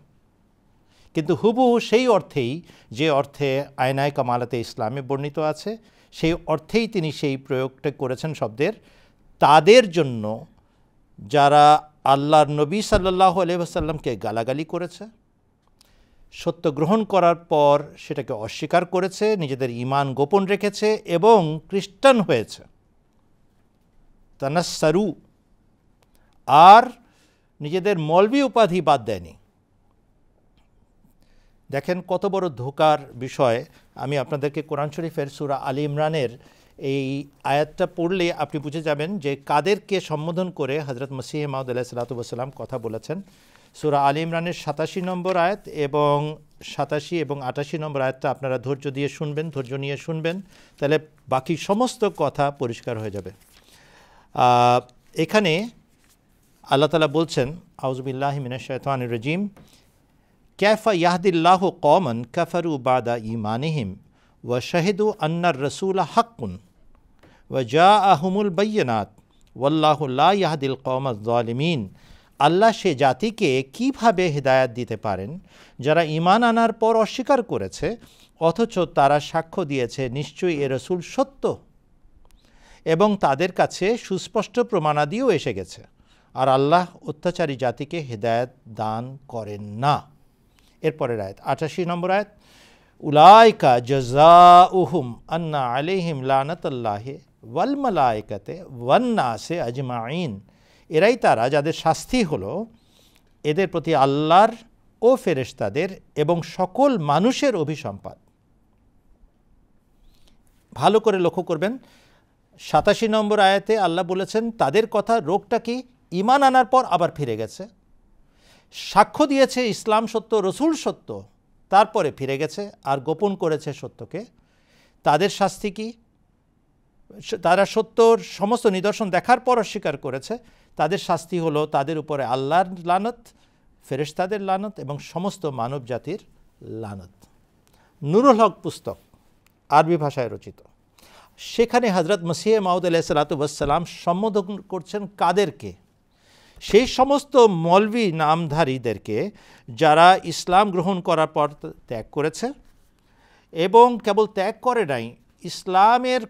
কিন্তু হুবহু সেই অর্থেই, যে অর্থে আয়নায়ে কামালাতে ইসলামে বর্ণিত আছে, সেই অর্থেই তিনি সেই প্রয়োগটা করেছেন শব্দের, তাদের জন্য যারা আল্লাহর নবী সাল্লাল্লাহু আলাইহি ওয়াসাল্লামকে গালাগালি করেছে, সত্য গ্রহণ করার পর সেটাকে অস্বীকার করেছে, নিজেদের ঈমান গোপন রেখেছে এবং খ্রিস্টান হয়েছে, তানাসসারু, আর নিজেদের মৌলভী উপাধি বাদ দেয়নি। দেখেন কত বড় ধোঁকার বিষয়। আমি আপনাদেরকে কোরআন শরীফের সূরা আলী ইমরানের এই আয়াতটা পড়লে আপনি বুঝে যাবেন যে কাদেরকে সম্বোধন করে হযরত মসিহ মাউদ আলাইহিস সালাতু ওয়াস সালাম কথা বলেছেন। সূরা আলী ইমরানের 87 নম্বর আয়াত এবং 87 এবং 88 নম্বর আয়াতটা আপনারা ধৈর্য নিয়ে শুনবেন, তাহলে বাকি সমস্ত কথা পরিষ্কার হয়ে যাবে। এখানে আল্লাহ তাআলা বলছেন, আউযু বিল্লাহি মিনাশ শাইতানির রাজিম, কাইফা ইয়াহদিল্লাহু কওমান কাফারু বাদা ঈমানিহিম ওয়া শাহিদু আন্নার রাসূলা হাক্কুন ওয়া জাআহুমুল বায়্যিনাত ওয়াল্লাহু লা ইয়াহদিল কওমাজ যালিমিন। আল্লাহ সে জাতিকে কিভাবে হিদায়াত দিতে পারেন যারা ঈমান আনার পর অস্বীকার করেছে, অথচ তারা সাক্ষ্য দিয়েছে নিশ্চয়ই এ রাসূল সত্য এবং তাদের কাছে সুস্পষ্ট প্রমাণাদিও এসে গেছে, আর আল্লাহ অত্যাচারী জাতিকে হিদায়াত দান করেন না। এরপরের আয়াত 88 নম্বর আয়াত, উলাইকা জাযাউহুম আন্না আলাইহিম লানাতুল্লাহি ওয়াল মালাইকাতি ওয়ান নাসি আজমাইন। এরাই তারা যাদের শাস্তি হলো এদের প্রতি আল্লাহর ও ফেরেশতাদের এবং সকল মানুষের অভিসম্পাদ। ভালো করে লক্ষ্য করবেন, 87 নম্বর আয়াতে আল্লাহ বলেছেন তাদের কথা, রোগটা কি? ঈমান আনার পর আবার ফিরে গেছে, সাক্ষ্য দিয়েছে ইসলাম সত্য, রসুল সত্য, তারপরে ফিরে গেছে আর গোপন করেছে সত্যকে। তাদের শাস্তি কি? তারা সত্যর সমস্ত নিদর্শন দেখার পর অস্বীকার করেছে, তাদের শাস্তি হলো তাদের উপরে আল্লাহর লানত, ফেরেশতাদের লানত এবং সমস্ত মানব জাতির লানত। নুরুল হক পুস্তক আরবি ভাষায় রচিত, সেখানে হযরত মসিহ মাউদ আলাইহিস সালাতু ওয়াস সালাম সম্বোধন করছেন কাদেরকে? সেই সমস্ত মৌলভী নামধারীদেরকে যারা ইসলাম গ্রহণ করার পর ত্যাগ করেছে এবং কেবল ত্যাগ করে নাই, ইসলামের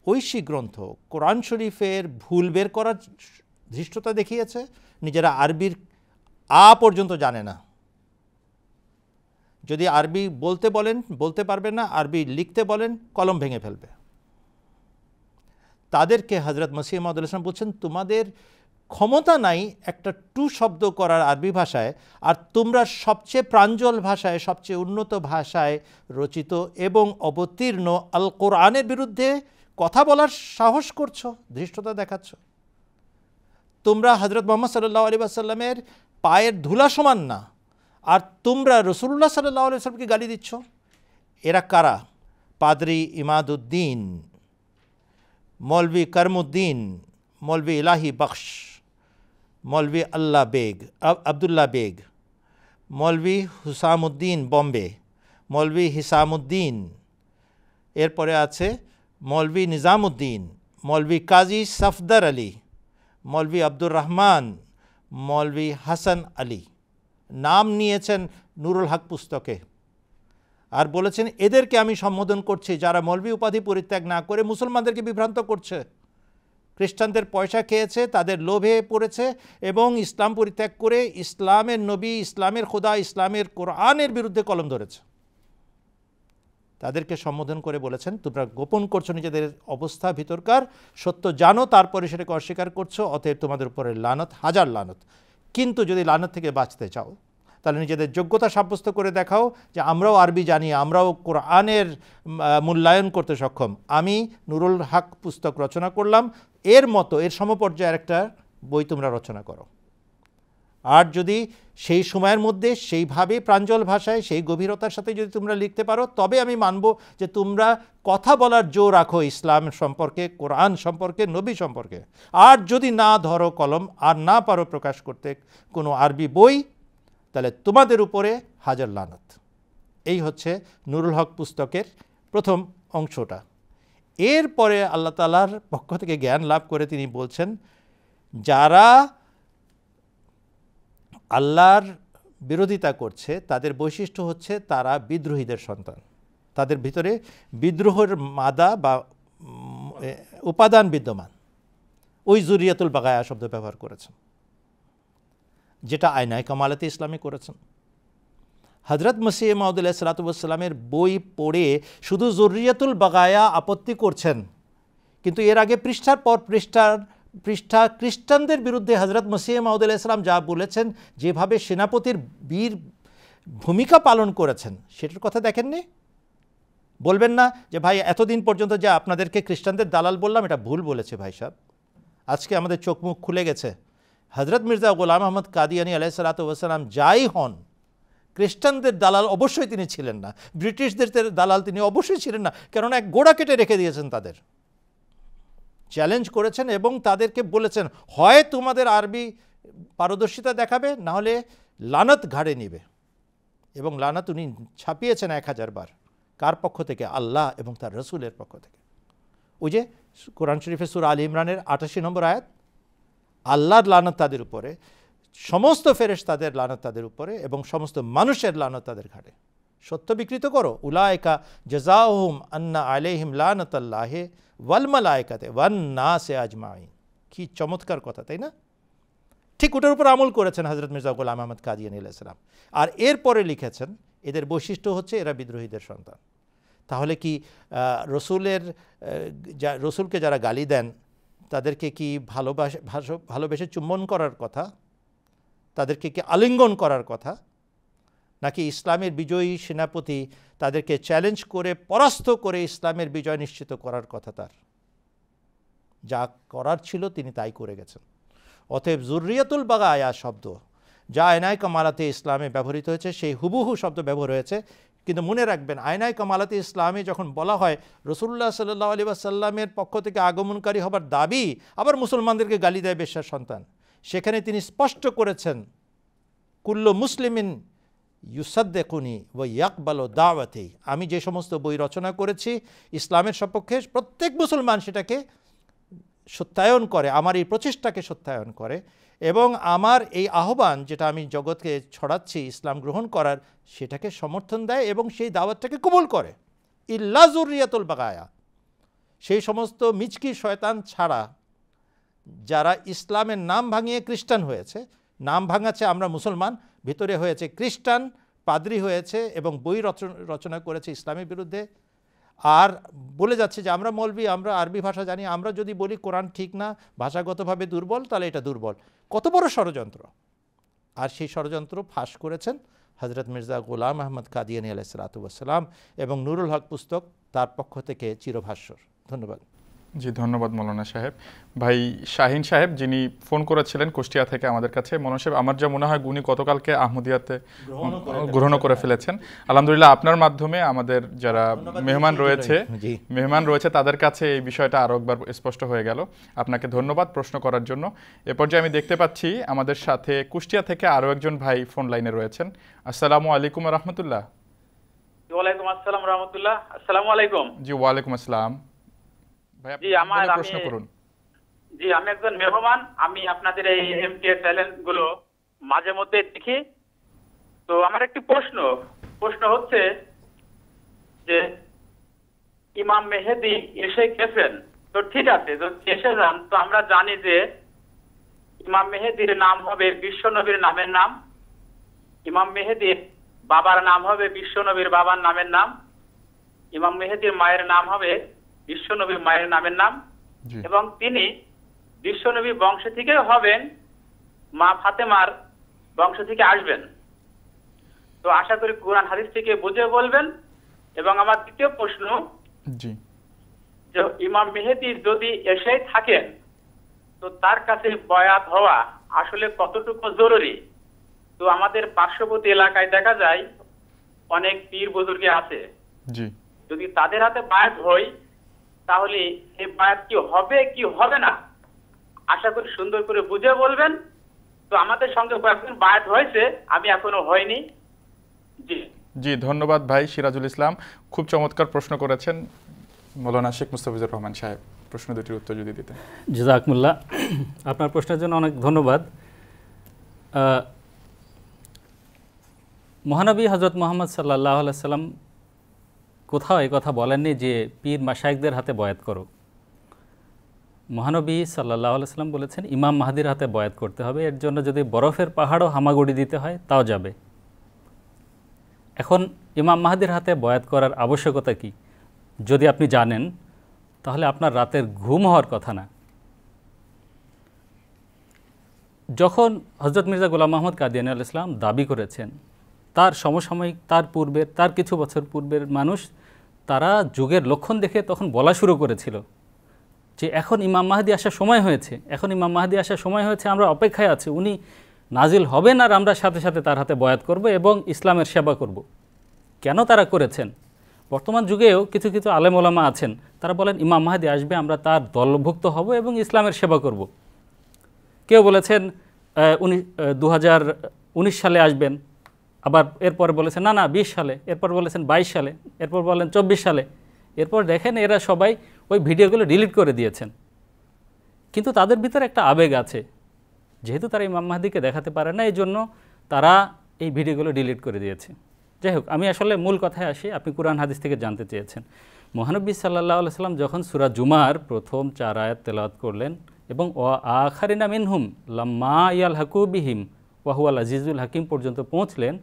ঐশী গ্রন্থ কোরআন শরীফের ভুল বের করার ধৃষ্টতা দেখিয়েছে, নিজেরা আরবির আ পর্যন্ত জানে না। যদি আরবি বলতে বলেন বলতে পারবে না, আরবি লিখতে বলেন কলম ভেঙে ফেলবে। তাদেরকে হযরত মসিহ মাউদ আলাইহিস সালাম বলছেন, তোমাদের ক্ষমতা নাই একটা টু শব্দ করার আরবি ভাষায়, আর তোমরা সবচেয়ে প্রাঞ্জল ভাষায়, সবচেয়ে উন্নত ভাষায় রচিত এবং অবতীর্ণ আল কোরআনের বিরুদ্ধে কথা বলার সাহস করছো, ধৃষ্টতা দেখাচ্ছ। তোমরা হযরত মুহাম্মদ সাল্লাল্লাহু আলাইহি ওয়াসাল্লামের পায়ের ধুলা সমান না, আর তোমরা রাসূলুল্লাহ সাল্লাল্লাহু আলাইহি ওয়াসাল্লামকে গালি দিচ্ছ। এরা কারা? পাদরি ইমাদউদ্দিন, মৌলভী করমুদ্দিন, মৌলভী ইলাহি বখশ, মৌলভী আবদুল্লাহ বেগ, মৌলভী হুসামুদ্দিন বম্বে, মৌলভী হিসামুদ্দিন, এরপরে আছে মৌলভী নিজামুদ্দিন, মৌলভী কাজী সফদর আলী, মৌলভী আব্দুর রহমান, মৌলভী হাসান আলী। নাম নিয়েছেন নুরুল হক পুস্তকে, আর বলেছেন এদেরকে আমি সম্বোধন করছি যারা মৌলভী উপাধি পরিত্যাগ না করে মুসলমানদেরকে বিভ্রান্ত করছে, খ্রিস্টানদের পয়সা খেয়েছে, তাদের লোভে পড়েছে এবং ইসলাম পরিত্যাগ করে ইসলামের নবী, ইসলামের খোদা, ইসলামের কোরআনের বিরুদ্ধে কলম ধরেছে। তাদেরকে সম্বোধন করে বলেছেন তোমরা গোপন করছো নিজেদের অবস্থা ভিতরকার, সত্য জানো তারপরে সেটাকে অস্বীকার করছো, অতএব তোমাদের উপরে লানত, হাজার লানত। কিন্তু যদি লানত থেকে বাঁচতে চাও তাহলে নিজেদের যোগ্যতা সাব্যস্ত করে দেখাও যে আমরাও আরবি জানি, আমরাও কোরআনের মূল্যায়ন করতে সক্ষম। আমি নুরুল হক পুস্তক রচনা করলাম, এর মতো এর সমপর্যায়ের একটা বই তোমরা রচনা করো। আর যদি সেই সময়ের মধ্যে সেইভাবে প্রাঞ্জল ভাষায় সেই গভীরতার সাথে যদি তোমরা লিখতে পারো, তবে আমি মানব যে তোমরা কথা বলার জো রাখো ইসলাম সম্পর্কে, কোরআন সম্পর্কে, নবী সম্পর্কে। আর যদি না ধরো কলম, আর না পারো প্রকাশ করতে কোনো আরবি বই, তাহলে তোমাদের উপরে হাজার লানত। এই হচ্ছে নুরুল হক পুস্তকের প্রথম অংশটা। এরপরে আল্লাহ তাআলার পক্ষ থেকে জ্ঞান লাভ করে তিনি বলছেন, যারা আল্লাহর বিরোধিতা করছে তাদের বৈশিষ্ট্য হচ্ছে তারা বিদ্রোহীদের সন্তান। তাদের ভিতরে বিদ্রোহের মাদা বা উপাদান বিদ্যমান। ওই জুরিয়াতুল বাগায়া শব্দ ব্যবহার করেছেন, যেটা আয়নায়ে কামালাতে ইসলামে করেছেন। হযরত মসিহ মাউদ আলাইহিস সালাতু ওয়াস সালামের বই পড়ে শুধু জুরিয়াতুল বাগায়া আপত্তি করছেন, কিন্তু এর আগে পৃষ্ঠার পর পৃষ্ঠা খ্রিস্টানদের বিরুদ্ধে হযরত মসিহ মাউদ আলাইহিস সালাম যা বলেছেন, যেভাবে সেনাপতির বীর ভূমিকা পালন করেছেন, সেটার কথা দেখেননি? বলবেন না যে ভাই এতদিন পর্যন্ত যে আপনাদেরকে খ্রিস্টানদের দালাল বললাম, এটা ভুল বলেছে ভাই সাহেব। আজকে আমাদের চোখ মুখ খুলে গেছে। হযরত মির্জা গোলাম আহমদ কাদিয়ানী আলাইহিস সালাতু ওয়াস সালাম যাই হন, খ্রিস্টানদের দালাল অবশ্যই তিনি ছিলেন না, ব্রিটিশদের দালাল তিনি অবশ্যই ছিলেন না, কেননা এক গোড়া কেটে রেখে দিয়েছেন। তাদের চ্যালেঞ্জ করেছেন এবং তাদেরকে বলেছেন, হয় তোমাদের আরবি পারদর্শিতা দেখাবে, না হলে লানত ঘাড়ে নিবে। এবং লানত উনি ছাপিয়েছেন 1000 বার। কার পক্ষ থেকে? আল্লাহ এবং তার রসুলের পক্ষ থেকে। ওই যে কোরআন শরীফে সূরা আল ইমরানের 88 নম্বর আয়াত, আল্লাহর লানত তাদের উপরে, সমস্ত ফেরেশতাদের লানত তাদের উপরে, এবং সমস্ত মানুষের লানত তাদের ঘাড়ে। সত্য বিকৃত করো, উলাইকা জাযাউহুম আন্না আলাইহিম লানাতুল্লাহি ওয়াল মালায়েকাতি ওয়ান নাসি আজমাইন। কি চমৎকার কথা, তাই না? ঠিক ওটার উপর আমল করেছেন হযরত মির্জা গোলাম আহমদ কাদিয়ানী আলাইহিস সালাম। আর এরপরে লিখেছেন এদের বৈশিষ্ট্য হচ্ছে এরা বিদ্রোহীদের সন্তান। তাহলে কি রসুলকে যারা গালি দেন তাদেরকে কি ভালোবেসে চুম্বন করার কথা? তাদেরকে কি আলিঙ্গন করার কথা? নাকি ইসলামের বিজয়ী সেনাপতি তাদেরকে চ্যালেঞ্জ করে পরাস্ত করে ইসলামের বিজয় নিশ্চিত করার কথা? তার যা করার ছিল তিনি তাই করে গেছেন। অতএব জুররিয়াতুল বাগায়া শব্দ যা আয়নায়ে কামালাতে ইসলামে ব্যবহৃত হয়েছে, সেই হুবহু শব্দ ব্যবহার হয়েছে। কিন্তু মনে রাখবেন, আয়নায়ে কামালাতে ইসলামে যখন বলা হয় রাসূলুল্লাহ সাল্লাল্লাহু আলাইহি ওয়াসাল্লামের পক্ষ থেকে আগমনকারী হবার দাবি, আবার মুসলমানদেরকে গালি দেয় বেশ্যার সন্তান, সেখানে তিনি স্পষ্ট করেছেন, কুল্লু মুসলিমিন ইউসাদ্দিকুনি ওয়া ইয়াকবালু দাওয়াতি। আমি যে সমস্ত বই রচনা করেছি ইসলামের সপক্ষে, প্রত্যেক মুসলমান সেটাকে সত্যায়ন করে, আমার এই প্রচেষ্টাকে সত্যায়ন করে, এবং আমার এই আহ্বান যেটা আমি জগৎকে ছড়াচ্ছি ইসলাম গ্রহণ করার, সেটাকে সমর্থন দেয় এবং সেই দাওয়াতটাকে কবুল করে। ইল্লা জুররিয়াতুল বাগায়া, সেই সমস্ত মিচকি শয়তান ছাড়া যারা ইসলামের নাম ভাঙিয়ে খ্রিস্টান হয়েছে, নাম ভাঙাচ্ছে আমরা মুসলমান, ভিতরে হয়েছে খ্রিস্টান, পাদ্রী হয়েছে এবং বই রচনা করেছে ইসলামের বিরুদ্ধে, আর বলে যাচ্ছে যে আমরা মৌলবি, আমরা আরবি ভাষা জানি, আমরা যদি বলি কোরআন ঠিক না, ভাষাগতভাবে দুর্বল, তাহলে এটা দুর্বল। কত বড় ষড়যন্ত্র! আর সেই ষড়যন্ত্র ফাঁস করেছেন হযরত মির্জা গোলাম আহমদ কাদিয়ানী আলাইহিস সালাতু ওয়াস সালাম, এবং নুরুল হক পুস্তক তার পক্ষ থেকে চিরভাস্বর। ধন্যবাদ। জি, ধন্যবাদ মৌলানা সাহেব। ভাই শাহিন সাহেব যিনি ফোন করেছিলেন কুষ্টিয়া থেকে আমাদের কাছে, মৌলানা সাহেব আমার যা মনে হয় উনি গতকালকে আহমদিয়াতে গ্রহণ করে ফেলেছেন। আলহামদুলিল্লাহ, আপনার মাধ্যমে আমাদের যারা মেহমান রয়েছে তাদের কাছে এই বিষয়টা আরও একবার স্পষ্ট হয়ে গেল। আপনাকে ধন্যবাদ প্রশ্ন করার জন্য। এ পর্যায়ে আমি দেখতে পাচ্ছি আমাদের সাথে কুষ্টিয়া থেকে আরও একজন ভাই ফোন লাইনে রয়েছেন। আসসালামু আলাইকুম রহমতুল্লাহ। ওয়ালাইকুম আসসালাম রহমতুল্লাহ। আসসালামু আলাইকুম। জি, ওয়ালাইকুম আসসালাম। জি, আমি একজন মেহমান। আমি আপনাদের এই এমটিএ চ্যানেলগুলো মাঝে মধ্যে দেখি। তো আমার একটি প্রশ্ন হচ্ছে যে ইমাম মেহেদী এসে গেছেন, তো ঠিক আছে, যদি এসে যান তো আমরা জানি যে ইমাম মেহেদীর নাম হবে বিশ্বনবীর নামের নাম, ইমাম মেহেদীর বাবার নাম হবে বিশ্বনবীর বাবার নামের নাম, ইমাম মেহেদীর মায়ের নাম হবে বিশ্বনবীর মায়ের নামের নাম, এবং তিনি বিশ্বনবীর বংশ থেকে হবেন, মা ফাতেমার বংশ থেকে আসবেন। তো আশা করি কুরআন হাদিস থেকে বুঝে বলবেন। এবং আমার দ্বিতীয় প্রশ্ন, যে ইমাম মেহেদী যদি এসেই থাকেন তো তার কাছে বয়াত হওয়া আসলে কতটুকু জরুরি, তো আমাদের পার্শ্ববর্তী এলাকায় দেখা যায় অনেক পীর বুজুর্গে আছে, জি যদি তাদের হাতে বায়াত হই তাহলে এই বায়াত কি হবে কি হবে না, আশা করি সুন্দর করে বুঝে বলবেন। তো আমাদের সঙ্গে কয়েকজন বায়াত হয়েছে, আমি এখনো হয়নি। জি জি, ধন্যবাদ ভাই সিরাজুল ইসলাম, খুব চমৎকার প্রশ্ন করেছেন। মৌলানা শেখ মুস্তাফিজুর রহমান সাহেব প্রশ্ন দুটির উত্তর যদি দিতেন। জাযাকুমুল্লাহ, আপনার প্রশ্নের জন্য অনেক ধন্যবাদ। মহানবী হযরত মুহাম্মদ সাল্লাল্লাহু আলাইহি সাল্লাম কোথাও এই কথা বলেননি যে পীর মাশায়েখদের হাতে বয়াত করো। মহানবী সাল্লাল্লাহু আলাইহি সাল্লাম বলেছেন ইমাম মাহদির হাতে বয়াত করতে হবে, এর জন্য যদি বরফের পাহাড়ও হামাগুড়ি দিতে হয় তাও যাবে। এখন ইমাম মাহদির হাতে বয়াত করার আবশ্যকতা কি যদি আপনি জানেন, তাহলে আপনার রাতের ঘুম হওয়ার কথা না। যখন হযরত মির্জা গোলাম মোহাম্মদ কাদিয়ানী আলাইহিস সালাম দাবি করেছেন, তার সমসাময়িক, তার পূর্বের, তার কিছু বছর পূর্বের মানুষ তারা যুগের লক্ষণ দেখে তখন বলা শুরু করেছিল যে এখন ইমাম মাহদি আসার সময় হয়েছে, এখন ইমাম মাহদি আসার সময় হয়েছে, আমরা অপেক্ষায় আছি, উনি নাজিল হবেন আর আমরা সাথে সাথে তার হাতে বয়াত করব এবং ইসলামের সেবা করব। কেন তারা করেছেন? বর্তমান যুগেও কিছু কিছু আলেম ওলামা আছেন, তারা বলেন ইমাম মাহদি আসবে, আমরা তার দলভুক্ত হব এবং ইসলামের সেবা করব। কেউ বলেছেন উনি 2019 সালে আসবেন, আবার এরপর বলেছেন না না 20 সালে, এরপর বলেছেন 22 সালে, এরপর বলেন 24 সালে। এরপর দেখেন এরা সবাই ওই ভিডিওগুলো ডিলিট করে দিয়েছেন। কিন্তু তাদের ভিতরে একটা আবেগ আছে, যেহেতু তারা ইমাম মাহদিকে দেখাতে পারে না, এই জন্য তারা এই ভিডিওগুলো ডিলিট করে দিয়েছে। যাই হোক, আমি আসলে মূল কথায় আসি। আপনি কুরআন হাদিস থেকে জানতে চেয়েছেন। মহানবী সাল্লাল্লাহু আলাইহি সাল্লাম যখন সূরা জুমার প্রথম 4 আয়াত তেলাওয়াত করলেন এবং ওয়া আখারিনা মিনহুম লাম্মা ইয়ালহাকু বিহিম ওয়া হুয়াল আজিজুল হাকিম পর্যন্ত পৌঁছলেন,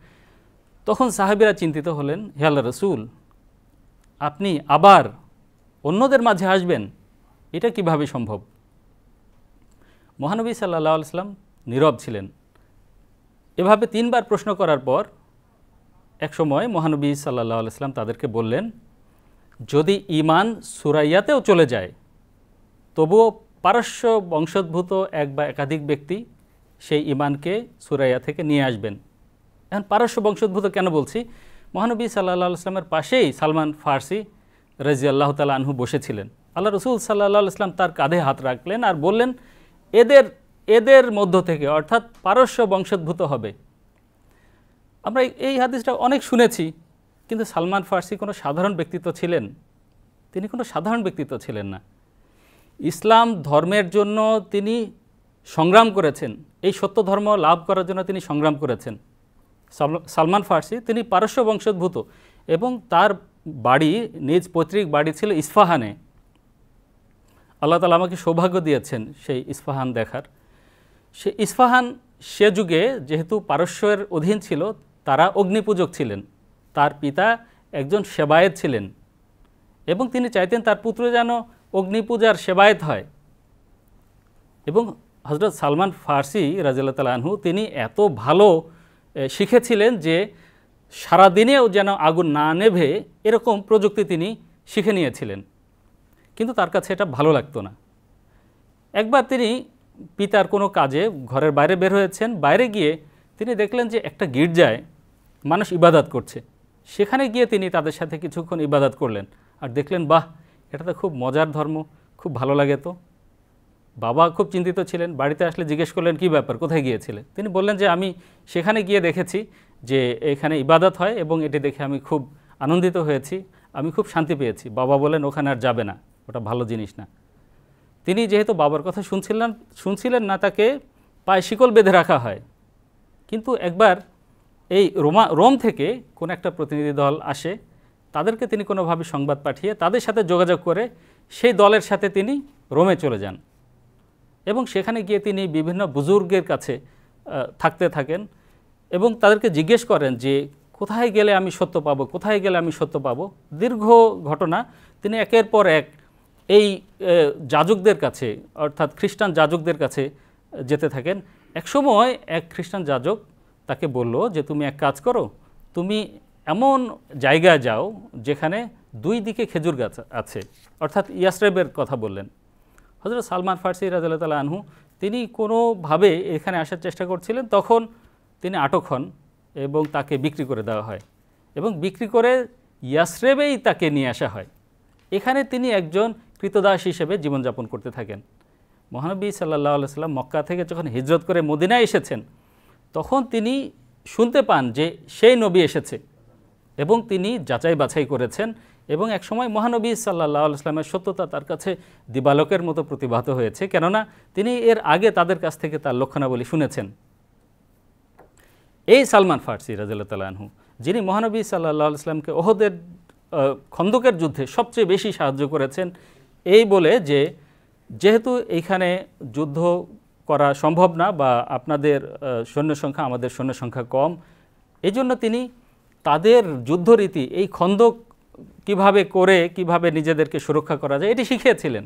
তখন সাহাবীরা চিন্তিত হলেন, হে আল্লাহর রাসূল, আপনি আবার অন্যদের মাঝে আসবেন, এটা কিভাবে সম্ভব? মহানবী সাল্লাল্লাহু আলাইহি সাল্লাম নীরব ছিলেন। এভাবে 3 বার প্রশ্ন করার পর এক সময় মহানবী সাল্লাল্লাহু আলাইহি সাল্লাম তাদেরকে বললেন, যদি ঈমান সুরাইয়াতেও চলে যায় তবুও পারস্য বংশোদ্ভূত এক বা একাধিক ব্যক্তি সেই ঈমানকে সুরাইয়া থেকে নিয়ে আসবেন। এখন পারস্য বংশোদ্ভূত কেন বলছি? মহানবী সাল্লাল্লাহু আলাইহি সাল্লামের পাশেই সালমান ফার্সি রাদিয়াল্লাহু তাআলা আনহু বসেছিলেন। আল্লাহ রাসূল সাল্লাল্লাহু আলাইহি সাল্লাম তার কাঁধে হাত রাখলেন আর বললেন, এদের মধ্য থেকে, অর্থাৎ পারস্য বংশোদ্ভূত হবে। আমরা এই হাদিসটা অনেক শুনেছি, কিন্তু সালমান ফার্সি কোনো সাধারণ ব্যক্তিত্ব ছিলেন? তিনি কোনো সাধারণ ব্যক্তিত্ব ছিলেন না। ইসলাম ধর্মের জন্য তিনি সংগ্রাম করেছেন, এই সত্য ধর্ম লাভ করার জন্য তিনি সংগ্রাম করেছেন। সালমান ফার্সি তিনি পারস্য বংশোদ্ভূত এবং তার বাড়ি, নিজ পৈতৃক বাড়ি ছিল ইস্পাহানে। আল্লাহ তাআলা আমাকে সৌভাগ্য দিয়েছেন সেই ইস্পাহান দেখার। সে ইস্পাহান সে যুগে যেহেতু পারস্যের অধীন ছিল, তারা অগ্নিপূজক ছিলেন। তার পিতা একজন সেবায়েত ছিলেন এবং তিনি চাইতেন তার পুত্র যেন অগ্নিপূজার সেবায়েত হয়। এবং হযরত সালমান ফার্সি রাদিয়াল্লাহু তাআলা আনহু তিনি এত ভালো শিখেছিলেন যে সারাদিনেও যেন আগুন না নেভে এরকম প্রযুক্তি তিনি শিখে নিয়েছিলেন, কিন্তু তার কাছে এটা ভালো লাগতো না। একবার তিনি পিতার কোনো কাজে ঘরের বাইরে বের হয়েছেন, বাইরে গিয়ে তিনি দেখলেন যে একটা গির্জায় মানুষ ইবাদত করছে। সেখানে গিয়ে তিনি তাদের সাথে কিছুক্ষণ ইবাদত করলেন আর দেখলেন, বাহ, এটা তো খুব মজার ধর্ম, খুব ভালো লাগে। তো বাবা খুব চিন্তিত ছিলেন, বাড়িতে আসলে জিজ্ঞেস করলেন, কি ব্যাপার, কোথায় গিয়েছিলেন? তিনি বললেন যে আমি সেখানে গিয়ে দেখেছি যে এখানে ইবাদত হয় এবং এটি দেখে আমি খুব আনন্দিত হয়েছি, আমি খুব শান্তি পেয়েছি। বাবা বলেন, ওখানে আর যাবে না, ওটা ভালো জিনিস না। তিনি যেহেতু বাবার কথা শুনছিলেন না, তাকে পায়ে শিকল বেঁধে রাখা হয়। কিন্তু একবার এই রোম থেকে কোনো একটা প্রতিনিধি দল আসে, তাদেরকে তিনি কোনোভাবে সংবাদ পাঠিয়ে তাদের সাথে যোগাযোগ করে সেই দলের সাথে তিনি রোমে চলে যান এবং সেখানে গিয়ে তিনি বিভিন্ন বুজুর্গের কাছে থাকতে থাকেন এবং তাদেরকে জিজ্ঞেস করেন যে কোথায় গেলে আমি সত্য পাবো, কোথায় গেলে আমি সত্য পাবো। দীর্ঘ ঘটনা। তিনি একের পর এক এই যাজকদের কাছে, অর্থাৎ খ্রিস্টান যাজকদের কাছে যেতে থাকেন। একসময় এক খ্রিস্টান যাজক তাকে বলল যে তুমি এক কাজ করো, তুমি এমন জায়গায় যাও যেখানে 2 দিকে খেজুর গাছ আছে, অর্থাৎ ইয়াসরেবের কথা বললেন। হযরত সালমান ফার্সি রাদিয়াল্লাহু তাআলা আনহু তিনি কোনোভাবে এখানে আসার চেষ্টা করছিলেন, তখন তিনি আটক হন এবং তাকে বিক্রি করে দেওয়া হয় এবং বিক্রি করে ইয়াসরেবেই তাকে নিয়ে আসা হয়। এখানে তিনি একজন কৃতদাস হিসেবে জীবনযাপন করতে থাকেন। মহানবী সাল্লাল্লাহু আলাইহি সাল্লাম মক্কা থেকে যখন হিজরত করে মদিনায় এসেছেন তখন তিনি শুনতে পান যে সেই নবী এসেছে এবং তিনি যাচাই বাছাই করেছেন এবং একসময় মহানবী সাল্লাল্লাহু আলাইহি সাল্লামের সত্যতা তার কাছে দিবালোকের মতো প্রতিভাত হয়েছে, কেননা তিনি এর আগে তাদের কাছ থেকে তার লক্ষণাবলী শুনেছেন। এই সালমান ফার্সি রাদিয়াল্লাহু তাআলা আনহু, যিনি মহানবী সাল্লাল্লাহু আলাইহি সাল্লামকে ওহদের খন্দকের যুদ্ধে সবচেয়ে বেশি সাহায্য করেছেন, এই বলে যে যেহেতু এইখানে যুদ্ধ করা সম্ভব না বা আপনাদের সৈন্য সংখ্যা আমাদের সৈন্য সংখ্যা কম, এই জন্য তিনি তাদের যুদ্ধরীতি এই খন্দক কিভাবে করে কিভাবে নিজেদেরকে সুরক্ষা করা যায় এটি শিখিয়েছিলেন।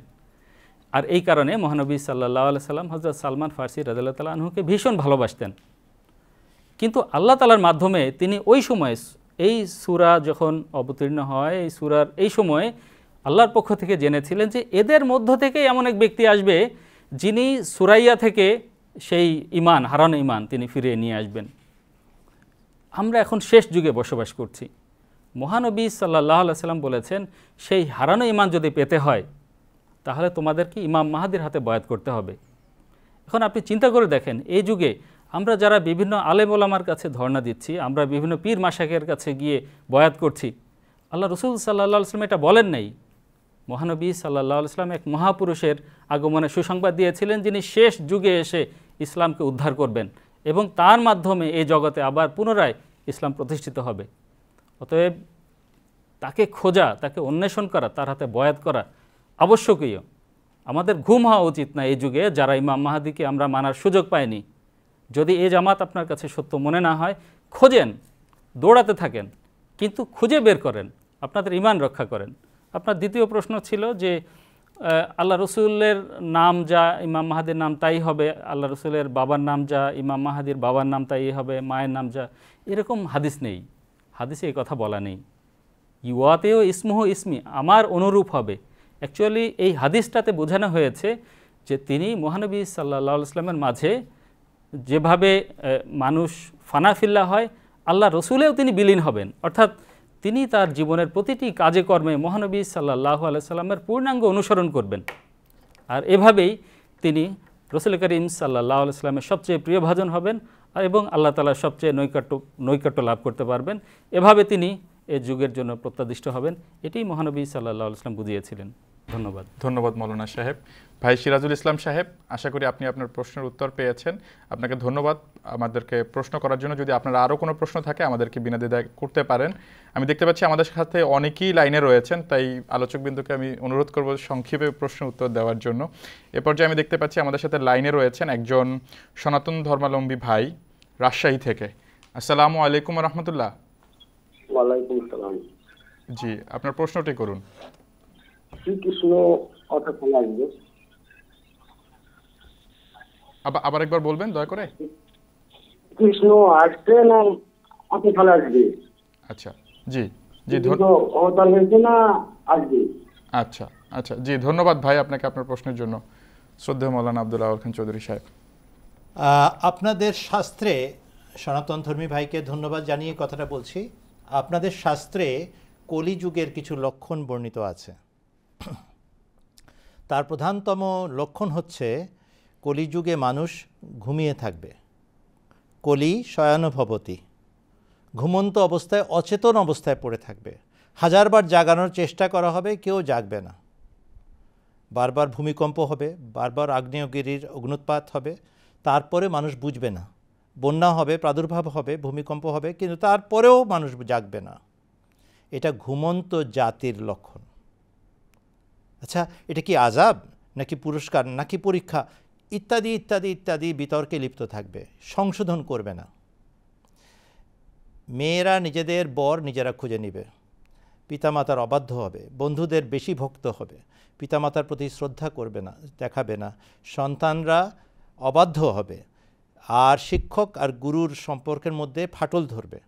আর এই কারণে মহানবী সাল্লাল্লাহু আলাইহি সাল্লাম হযরত সালমান ফার্সি রাদিয়াল্লাহু তাআলা আনহুকে ভীষণ ভালোবাসতেন। কিন্তু আল্লাহ তাআলার মাধ্যমে তিনি ওই সময় এই সূরা যখন অবতীর্ণ হয়, এই সূরার এই সময়ে আল্লাহর পক্ষ থেকে জেনেছিলেন যে এদের মধ্য থেকে এমন এক ব্যক্তি আসবে যিনি সুরাইয়া থেকে সেই ঈমান, হারানো ঈমান তিনি ফিরিয়ে নিয়ে আসবেন। আমরা এখন শেষ যুগে বসবাস করছি। মহানবী সাল্লাল্লাহু আলাইহি সাল্লাম বলেছেন সেই হারানো ঈমান যদি পেতে হয় তাহলে তোমাদেরকে ইমাম মাহাদির হাতে বয়াত করতে হবে। এখন আপনি চিন্তা করে দেখেন, এই যুগে আমরা যারা বিভিন্ন আলেম ওলামার কাছে ধর্ণা দিচ্ছি, আমরা বিভিন্ন পীর মাশায়েখের কাছে গিয়ে বয়াত করছি, আল্লাহ রাসূল সাল্লাল্লাহু আলাইহি সাল্লাম এটা বলেন নাই। মহানবী সাল্লাল্লাহু আলাইহি সাল্লাম এক মহাপুরুষের আগমনে সুসংবাদ দিয়েছিলেন যিনি শেষ যুগে এসে ইসলামকে উদ্ধার করবেন এবং তার মাধ্যমে এই জগতে আবার পুনরায় ইসলাম প্রতিষ্ঠিত হবে। অতএব তাকে খোঁজা, তাকে অন্বেষণ করা, তার হাতে বয়াত করা আবশ্যকীয়। আমাদের ঘুম হওয়া উচিত না এই যুগে যারা ইমাম মাহাদিকে আমরা মানার সুযোগ পাইনি। যদি এই জামাত আপনার কাছে সত্য মনে না হয়, খোঁজেন, দৌড়াতে থাকেন, কিন্তু খুঁজে বের করেন, আপনাদের ঈমান রক্ষা করেন। আপনার দ্বিতীয় প্রশ্ন ছিল যে আল্লাহ রসুলের নাম যা ইমাম মাহাদির নাম তাই হবে, আল্লাহ রসুলের বাবার নাম যা ইমাম মাহাদির বাবার নাম তাই হবে, মায়ের নাম যা, এরকম হাদিস নেই। হাদিসে এই কথা বলা নেই। ইউয়াতেও ইসমুহ ইসমি, আমার অনুরূপ হবে। অ্যাকচুয়ালি এই হাদিসটাতে বোঝানো হয়েছে যে তিনি মহানবী সাল্লাল্লাহু আলাইহি সাল্লামের মাঝে যেভাবে মানুষ ফানাফিল্লা হয়, আল্লাহ রসুলেও তিনি বিলীন হবেন। অর্থাৎ তিনি তার জীবনের প্রতিটি কাজে কর্মে মহানবী সাল্লাল্লাহু আলাইহি সাল্লামের পূর্ণাঙ্গ অনুসরণ করবেন। আর এভাবেই তিনি রসুল করিম সাল্লাল্লাহু আলাইহি সাল্লামের সবচেয়ে প্রিয়ভাজন হবেন এবং আল্লাহ তাআলার সবচেয়ে নৈকট্য লাভ করতে পারবেন। এভাবে তিনি এই যুগের জন্য প্রত্যাদিষ্ট হবেন। এটাই মহানবী সাল্লাল্লাহু আলাইহি সাল্লাম বুঝিয়েছিলেন। ধন্যবাদ। ধন্যবাদ মৌলানা সাহেব। ভাই সিরাজুল ইসলাম সাহেব, আশা করি আপনি আপনার প্রশ্নের উত্তর পেয়েছেন। আপনাকে ধন্যবাদ আমাদেরকে প্রশ্ন করার জন্য। যদি আপনার আরও কোনো প্রশ্ন থাকে আমাদেরকে বিনা দ্বিধায় করতে পারেন। আমি দেখতে পাচ্ছি আমাদের সাথে অনেকেই লাইনে রয়েছেন, তাই আলোচকবৃন্দকে আমি অনুরোধ করব সংক্ষেপে প্রশ্নের উত্তর দেওয়ার জন্য। এ পর্যায়ে আমি দেখতে পাচ্ছি আমাদের সাথে লাইনে রয়েছেন একজন সনাতন ধর্মাবলম্বী ভাই রাজশাহী থেকে। আসসালামু আলাইকুম রহমতুল্লাহ। ওয়ালাইকুম আসসালাম। জি, আপনার প্রশ্নটি করুন। শ্রীকৃষ্ণ অর্থাৎ আসবে, আবার একবার বলবেন দয়া করে। কৃষ্ণ আসছে না অত ফলে আসবে? আচ্ছা, জি জি, অবতার হয়েছে না আসবে? আচ্ছা আচ্ছা, জি ধন্যবাদ ভাই আপনাকে আপনার প্রশ্নের জন্য। শ্রদ্ধেয় মৌলানা আব্দুল আউয়াল খান চৌধুরী সাহেব। আপনাদের শাস্ত্রে, সনাতন ধর্মী ভাইকে ধন্যবাদ জানিয়ে কথাটা বলছি, আপনাদের শাস্ত্রে কলিযুগের কিছু লক্ষণ বর্ণিত আছে। তার প্রধানতম লক্ষণ হচ্ছে কলিযুগে মানুষ ঘুমিয়ে থাকবে। কলি শয়ানুভবতী, ঘুমন্ত অবস্থায় অচেতন অবস্থায় পড়ে থাকবে। হাজারবার জাগানোর চেষ্টা করা হবে, কেউ জাগবে না। বারবার ভূমিকম্প হবে, বারবার আগ্নেয়গিরির অগ্নুৎপাত হবে, তারপরে মানুষ বুঝবে না। বন্যা হবে, প্রাদুর্ভাব হবে, ভূমিকম্প হবে, কিন্তু তারপরেও মানুষ জাগবে না। এটা ঘুমন্ত জাতির লক্ষণ। আচ্ছা, এটা কি আযাব নাকি পুরস্কার নাকি পরীক্ষা ইত্যাদি ইত্যাদি ইত্যাদি বিতর্কে লিপ্ত থাকবে, সংশোধন করবে না। মেয়েরা নিজেদের বর নিজেরা খুঁজে নেবে, পিতামাতার অবাধ্য হবে, বন্ধুদের বেশি ভক্ত হবে, পিতামাতার প্রতি শ্রদ্ধা করবে না, দেখাবে না, সন্তানরা অবাধ্য হবে, আর শিক্ষক আর গুরুর সম্পর্কের মধ্যে ফাটল ধরবে,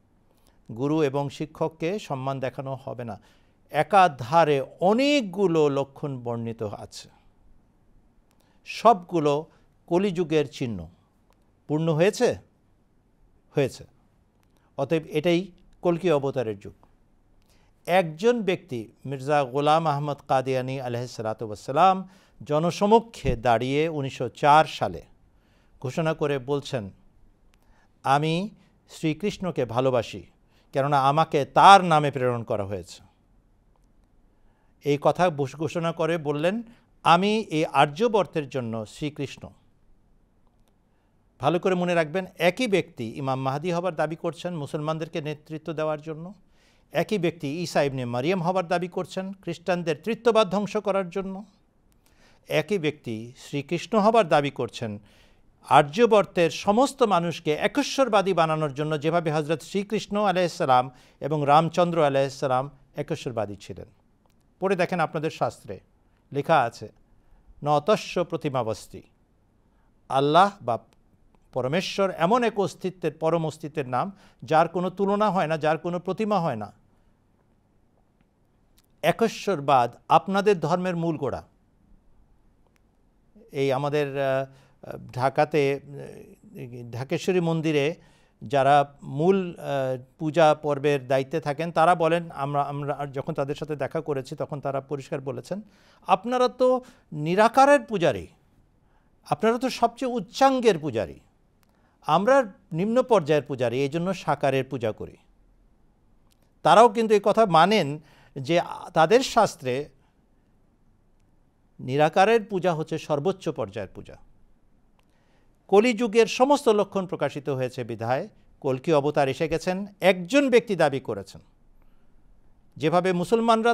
গুরু এবং শিক্ষককে সম্মান দেখানো হবে না। একাধারে অনেকগুলো লক্ষণ বর্ণিত আছে, সবগুলো কলিযুগের চিহ্ন। পূর্ণ হয়েছে? হয়েছে। অতএব এটাই কল্কি অবতারের যুগ। একজন ব্যক্তি মির্জা গোলাম আহমদ কাদিয়ানি আলাইহিসসালাতু ওয়াসসালাম জনসমক্ষে দাঁড়িয়ে 1904 সালে ঘোষণা করে বলছেন, আমি শ্রীকৃষ্ণকে ভালোবাসি, কেননা আমাকে তার নামে প্রেরণ করা হয়েছে। এই কথা ঘোষণা করে বললেন, আমি এই আর্যবর্তের জন্য শ্রীকৃষ্ণ। ভালো করে মনে রাখবেন, একই ব্যক্তি ইমাম মাহদী হবার দাবি করছেন মুসলমানদেরকে নেতৃত্ব দেওয়ার জন্য, একই ব্যক্তি ঈসা ইবনে মারিয়াম হবার দাবি করছেন খ্রিস্টানদের তৃত্ববাদ ধ্বংস করার জন্য, একই ব্যক্তি শ্রীকৃষ্ণ হবার দাবি করছেন আর্যবর্তের সমস্ত মানুষকে একশ্বরবাদী বানানোর জন্য, যেভাবে হজরত শ্রীকৃষ্ণ আলাইহিসসালাম এবং রামচন্দ্র আলাইহিসসালাম একশ্বরবাদী ছিলেন। পড়ে দেখেন, আপনাদের শাস্ত্রে লেখা আছে নতস্য প্রতিমাবস্তি, আল্লাহ বা পরমেশ্বর এমন এক অস্তিত্বের, পরম অস্তিত্বের নাম যার কোনো তুলনা হয় না, যার কোনো প্রতিমা হয় না। একশ্বরবাদ আপনাদের ধর্মের মূল গোড়া। এই আমাদের ঢাকাতে ঢাকেশ্বরী মন্দিরে যারা মূল পূজা পর্বের দায়িত্বে থাকেন তারা বলেন, আমরা যখন তাদের সাথে দেখা করেছি তখন তারা পরিষ্কার বলেছেন, আপনারা তো নিরাকারের পূজারী, আপনারা তো সবচেয়ে উচ্চাঙ্গের পূজারী, আমরা নিম্ন পর্যায়ের পূজারী, এই জন্য সাকারের পূজা করি। তারাও কিন্তু এই কথা মানেন যে তাদের শাস্ত্রে নিরাকারের পূজা হচ্ছে সর্বোচ্চ পর্যায়ের পূজা। কলিযুগের সমস্ত লক্ষণ প্রকাশিত হয়েছে বিধায় কল্কি অবতার এসে গেছেন। একজন ব্যক্তি দাবি করেছেন, যেভাবে মুসলমানরা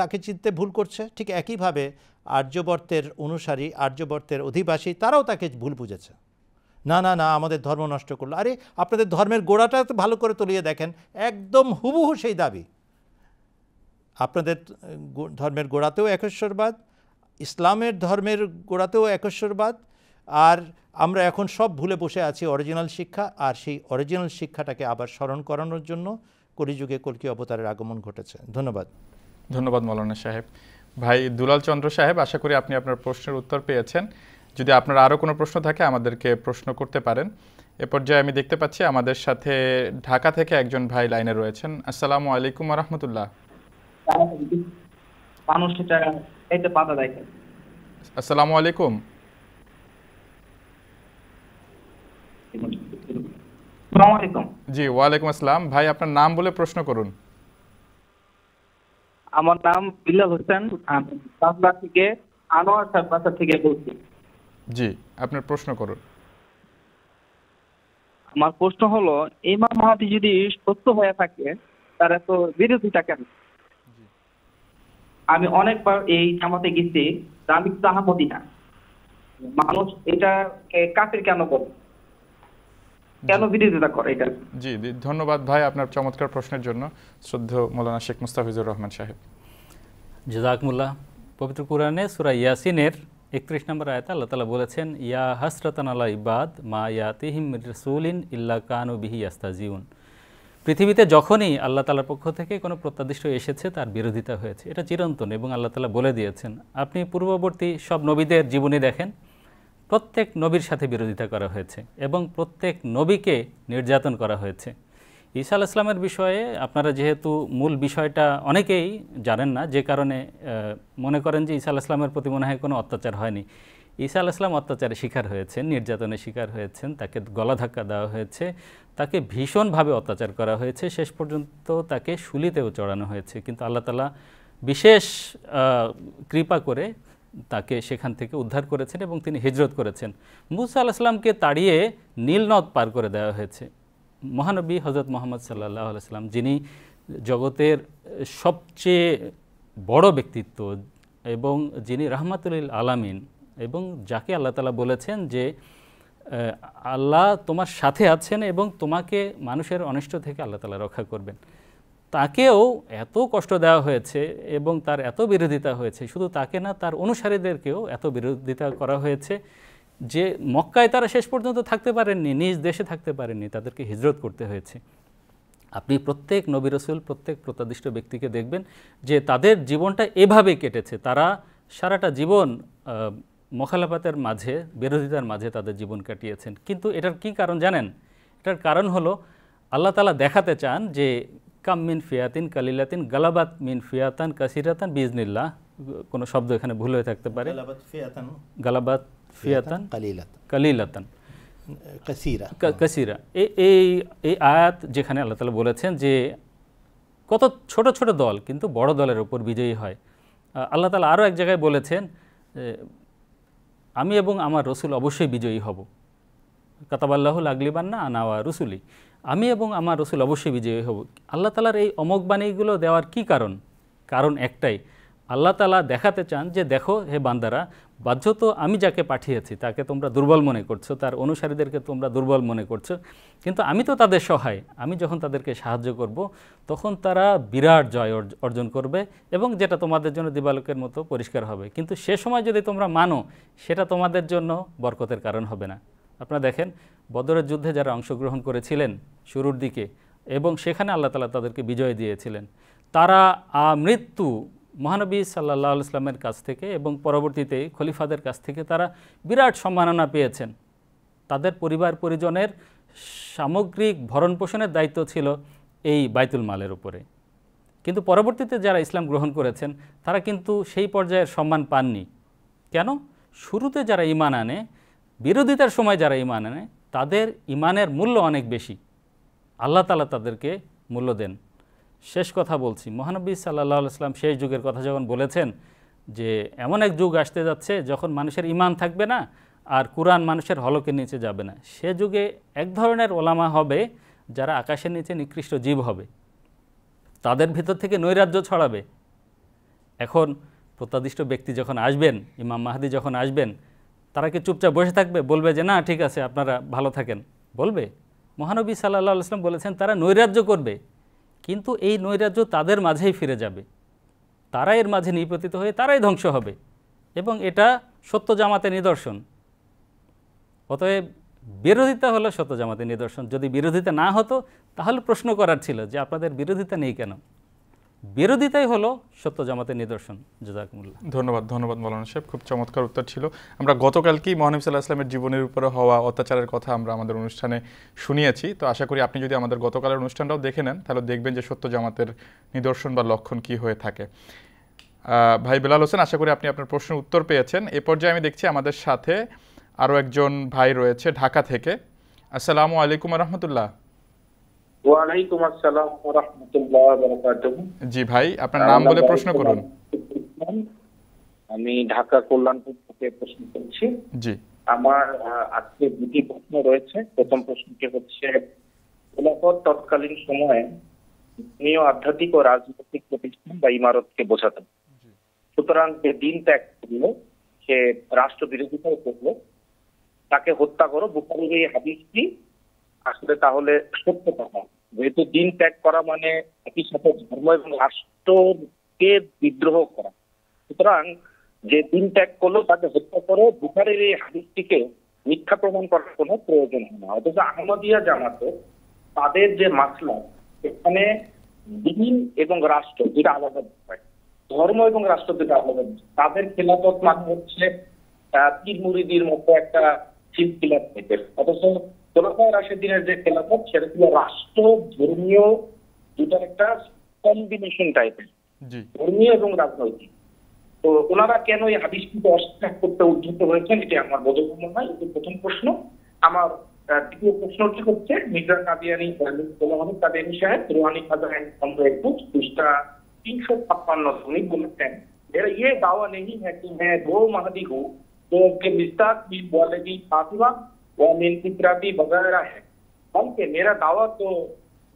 তাকে চিনতে ভুল করছে, ঠিক একইভাবে আর্যবর্তের অনুসারী, আর্যবর্তের অধিবাসী, তারাও তাকে ভুল বুঝেছে। না না না, আমাদের ধর্ম নষ্ট করলো। আরে আপনাদের ধর্মের গোড়াটা তো ভালো করে তলিয়ে দেখেন, একদম হুবহু সেই দাবি। আপনাদের ধর্মের গোড়াতেও একশ্বরবাদ, ইসলামের ধর্মের গোড়াতেও একশ্বরবাদ, আর আমরা এখন সব ভুলে বসে আছি অরিজিনাল শিক্ষা। আর সেই অরিজিনাল শিক্ষাটাকে আবার স্মরণ করানোর জন্য কলিযুগে কল্কি অবতারের আগমন ঘটেছে। ধন্যবাদ। ধন্যবাদ মৌলানা সাহেব। ভাই দুলাল চন্দ্র সাহেব, আশা করি আপনি আপনার প্রশ্নের উত্তর পেয়েছেন। যদি আপনার আরও কোনো প্রশ্ন থাকে আমাদেরকে প্রশ্ন করতে পারেন। এ পর্যায়ে আমি দেখতে পাচ্ছি আমাদের সাথে ঢাকা থেকে একজন ভাই লাইনে রয়েছেন। আসসালামু আলাইকুম রহমতুল্লাহ। আসসালামু আলাইকুম। জি ওয়ালাইকুম আসসালাম। ভাই আপনার নাম বলে প্রশ্ন করুন। আমার নাম বিল্লাল হোসেন, থেকে আনোয়ার বাসা থেকে বলছি। জি আপনার প্রশ্ন করুন। আমার প্রশ্ন হলো, ইমাম মাহদী যদি সত্য হয়ে থাকে তার এত বিরোধিতা কেন? আমি অনেকবার এই জামাতে গেছি, আমি আহমদী না, মানুষ এটাকে কাফির কেন বলে, কেন বিরোধিতা করে এটা? জি ধন্যবাদ ভাই আপনার চমৎকার প্রশ্নের জন্য। শ্রদ্ধেয় মৌলানা শেখ মুস্তাফিজুর রহমান সাহেব। জাযাকুমুল্লাহ। পবিত্র কোরআনে সূরা ইয়াসিনের 31 নম্বর আয়াতে আল্লাহ তাআলা বলেছেন, ইয়া হাসরাতান আলা ইবাদ মা ইয়াতিহিম মির রাসূলিন ইল্লা কানু বিহি ইয়াস্তাজিউন। পৃথিবীতে যখনই আল্লাহ তাআলার পক্ষ থেকে কোনো প্রত্যাদিষ্ট এসেছে তার বিরোধিতা হয়েছে, এটা চিরন্তন। এবং আল্লাহ তাআলা বলে দিয়েছেন, আপনি পূর্ববর্তী সব নবীদের জীবনী দেখেন, প্রত্যেক নবীর সাথে বিরোধিতা করা হয়েছে এবং প্রত্যেক নবীকে নির্যাতন করা হয়েছে। ঈসা আলাইহিস সালামের বিষয়ে আপনারা যেহেতু মূল বিষয়টা অনেকেই জানেন না, যে কারণে মনে করেন যে ঈসা আলাইহিস সালামের প্রতি মনে হয় কোনো অত্যাচার হয়নি। ঈসা আলাইহিস সালাম অত্যাচারের শিকার হয়েছেন, নির্যাতনের শিকার হয়েছেন, তাকে গলা ধাক্কা দেওয়া হয়েছে, তাকে ভীষণভাবে অত্যাচার করা হয়েছে, শেষ পর্যন্ত তাকে শুলিতেও চড়ানো হয়েছে। কিন্তু আল্লাহ তাআলা বিশেষ কৃপা করে তাকে সেখান থেকে উদ্ধার করেছেন এবং তিনি হিজরত করেছেন। মুসা আলাইহিস সালামকে তাড়িয়ে নীল নদ পার করে দেওয়া হয়েছে। মহানবী হযরত মুহাম্মদ সাল্লাল্লাহু আলাইহি সাল্লাম, যিনি জগতের সবচেয়ে বড় ব্যক্তিত্ব এবং যিনি রাহমাতুল লিল আলামিন, এবং যাকে আল্লাহ তাআলা বলেছেন যে আল্লাহ তোমার সাথে আছেন এবং তোমাকে মানুষের অনিষ্ট থেকে আল্লাহ তাআলা রক্ষা করবেন, তাকেও এত কষ্ট দেওয়া হয়েছে এবং তার এত বিরোধিতা হয়েছে। শুধু তাকে না, তার অনুসারীদেরকেও এত বিরোধিতা করা হয়েছে যে মক্কায় তারা শেষ পর্যন্ত থাকতে পারেননি, নিজ দেশে থাকতে পারেননি, তাদেরকে হিজরত করতে হয়েছে। আপনি প্রত্যেক নবী রাসূল, প্রত্যেক প্রত্যাদিষ্ট ব্যক্তিকে দেখবেন যে তাদের জীবনটা এভাবেই কেটেছে। তারা সারাটা জীবন মুখালাফাতের মাঝে, বিরোধিতার মাঝে তাদের জীবন কাটিয়েছেন। কিন্তু এটার কি কারণ জানেন? এটার কারণ হলো আল্লাহ তাআলা দেখাতে চান যে কাম মিন ফিয়াতিন কালিলাতিন গালাবাত মিন ফিয়াতান কাসিরাতান বিইজনিল্লাহ, কোনো শব্দ এখানে ভুল হয়ে থাকতে পারে, গালাবাত ফিয়াতান কালিলাতান কাসিরা। এই আয়াত যেখানে আল্লাহ তাআলা বলেছেন যে কত ছোট ছোট দল কিন্তু বড় দলের উপর বিজয়ী হয়। আল্লাহ তাআলা আরও এক জায়গায় বলেছেন আমি এবং আমার রসুল অবশ্যই বিজয়ী হব, কাতাবাল্লাহুল আগলিবান্না আনা ওয়া রুসুলি, আমি এবং আমার রসুল অবশ্যই বিজয়ী হব। আল্লাহ তাআলার এই অমোঘ বাণীগুলো দেওয়ার কি কারণ একটাই, আল্লাহ তাআলা দেখাতে চান যে দেখো হে বান্দারা, বাহ্যত আমি যাকে পাঠিয়েছি তাকে তোমরা দুর্বল মনে করছো, তার অনুসারীদেরকে তোমরা দুর্বল মনে করছো, কিন্তু আমি তো তাদের সহায়, আমি যখন তাদেরকে সাহায্য করব তখন তারা বিরাট জয় অর্জন করবে এবং যেটা তোমাদের জন্য দিবালোকের মতো পরিষ্কার হবে। কিন্তু সে সময় যদি তোমরা মানো সেটা তোমাদের জন্য বরকতের কারণ হবে না। আপনারা দেখেন বদরের যুদ্ধে যারা অংশগ্রহণ করেছিলেন শুরুর দিকে এবং সেখানে আল্লাহ তাআলা তাদেরকে বিজয় দিয়েছিলেন, তারা মৃত্যু মহানবী সাল্লাল্লাহু আলাইহি ওয়াসাল্লামের কাছ থেকে এবং পরবর্তীতে খলিফাদের কাছ থেকে তারা বিরাট সম্মাননা পেয়েছেন। তাদের পরিবার পরিজনের সামগ্রিক ভরণ পোষণের দায়িত্ব ছিল এই বাইতুল মালের উপরে। কিন্তু পরবর্তীতে যারা ইসলাম গ্রহণ করেছেন তারা কিন্তু সেই পর্যায়ের সম্মান পাননি। কেন? শুরুতে যারা ঈমান আনে, বিরোধিতার সময় যারা ঈমান আনে, তাদের ঈমানের মূল্য অনেক বেশি, আল্লাহ তাআলা তাদেরকে মূল্য দেন। শেষ কথা বলছি, মহানবী সাল্লাল্লাহু আলাইহি ওয়াসাল্লাম শেষ যুগের কথা যখন বলেছেন যে এমন এক যুগ আসতে যাচ্ছে যখন মানুষের ঈমান থাকবে না আর কুরআন মানুষের হলকের নিচে যাবে না, সে যুগে এক ধরনের ওলামা হবে যারা আকাশের নিচে নিকৃষ্ট জীব হবে, তাদের ভিতর থেকে নৈরাজ্য ছড়াবে। এখন প্রত্যাদিষ্ট ব্যক্তি যখন আসবেন, ইমাম মাহদী যখন আসবেন, তারা কি চুপচাপ বসে থাকবে? বলবে যে না ঠিক আছে আপনারা ভালো থাকেন? বলবে? মহানবী সাল্লাল্লাহু আলাইহি ওয়াসাল্লাম বলেছেন তারা নৈরাজ্য করবে, কিন্তু এই নৈরাজ্য তাদের মাঝেই ফিরে যাবে, তারা এর মাঝে নিপতিত হয়ে তারাই ধ্বংস হবে এবং এটা সত্য জামাতের নিদর্শন। অতএব বিরোধিতা হলো সত্য জামাতের নিদর্শন। যদি বিরোধিতা না হতো তাহলে প্রশ্ন করার ছিল যে আপনাদের বিরোধিতা নেই কেন? বিরোধিতাই হলো সত্য জামাতের নিদর্শন। জাযাকুমুল্লাহ। ধন্যবাদ মাওলানা সাহেব, খুব চমৎকার উত্তর ছিল। আমরা গতকালকেই মহানবী সাল্লাল্লাহু আলাইহি ওয়াসাল্লামের জীবনের উপরে হওয়া অত্যাচারের কথা আমরা আমাদের অনুষ্ঠানে শুনিয়েছি। তো আশা করি আপনি যদি আমাদের গতকালের অনুষ্ঠানটাও দেখে নেন তাহলে দেখবেন যে সত্য জামাতের নিদর্শন বা লক্ষণ কি হয়ে থাকে। ভাই বেলাল হোসেন, আশা করি আপনি আপনার প্রশ্নের উত্তর পেয়েছেন। এ পর্যায়ে আমি দেখছি আমাদের সাথে আরও একজন ভাই রয়েছে ঢাকা থেকে। আসসালামু আলাইকুম ওয়া রাহমাতুল্লাহ। ওয়ালাইকুম আসসালাম ওয়া রাহমাতুল্লাহি ওয়া বারাকাতুহু। জি ভাই, আপনার নাম বলে প্রশ্ন করুন। আমি ঢাকা কল্যাণপুর থেকে প্রশ্ন করছি। জি, আমার আজকে দুটি প্রশ্ন রয়েছে। প্রথম প্রশ্নটি হচ্ছে, খেলাফত তৎকালীন সময়ে ধর্মীয়, আধ্যাত্মিক ও রাজনৈতিক প্রতিষ্ঠান বা ইমারতকে বোঝাতেন। সুতরাং যে দিন ত্যাগ করলো, সে রাষ্ট্র বিরোধিতাও করলো, তাকে হত্যা করো। বুখারীর এই হাদিসটি আসলে তাহলে সত্য কথা, যেহেতু দিন ত্যাগ করা মানে একই সাথে ধর্ম এবং রাষ্ট্রকে বিদ্রোহ করা, সুতরাং যে দিন ত্যাগ করলো তাকে হত্যা করো। বুখারীর এই হাদিসটিকে মিথ্যা প্রমাণ করার কোনো প্রয়োজন হয় না। অথচ আহমদিয়া জামাতে তাদের যে মাসলা, এখানে দিন এবং রাষ্ট্র দুটা আলাদা হয়, ধর্ম এবং রাষ্ট্র দুটা আলাদা। তাদের খেলাফত মানে হচ্ছে পীর মুরিদির মতো একটা সিলসিলা টাইপের, অথচ খোলাফায়ে রাশিদিনের যে খেলাফত সেটা ছিল রাষ্ট্র ধর্মীয় দুটার একটা কম্বিনেশন টাইপের, ধর্মীয় এবং রাজনৈতিক। তো ওনারা কেন এই হাদিসটিকে অস্বীকার করতে উদ্যত হয়েছেন এটি আমার বোধগম্য নয়। এটি প্রথম প্রশ্ন। আমার দ্বিতীয় প্রশ্নটি হচ্ছে, মির্জা কাদিয়ানী কাদিয়ানী সাহেব রুহানি খাজানায় 21 পৃষ্ঠা 356 উনি বলেছেন, मेरा ये दावा नहीं है कि मैं वो महदी हूँ जो उनके मिस्ताक की वालगी फातिमा व मिन फितराती वगैरह है, बल्कि मेरा दावा तो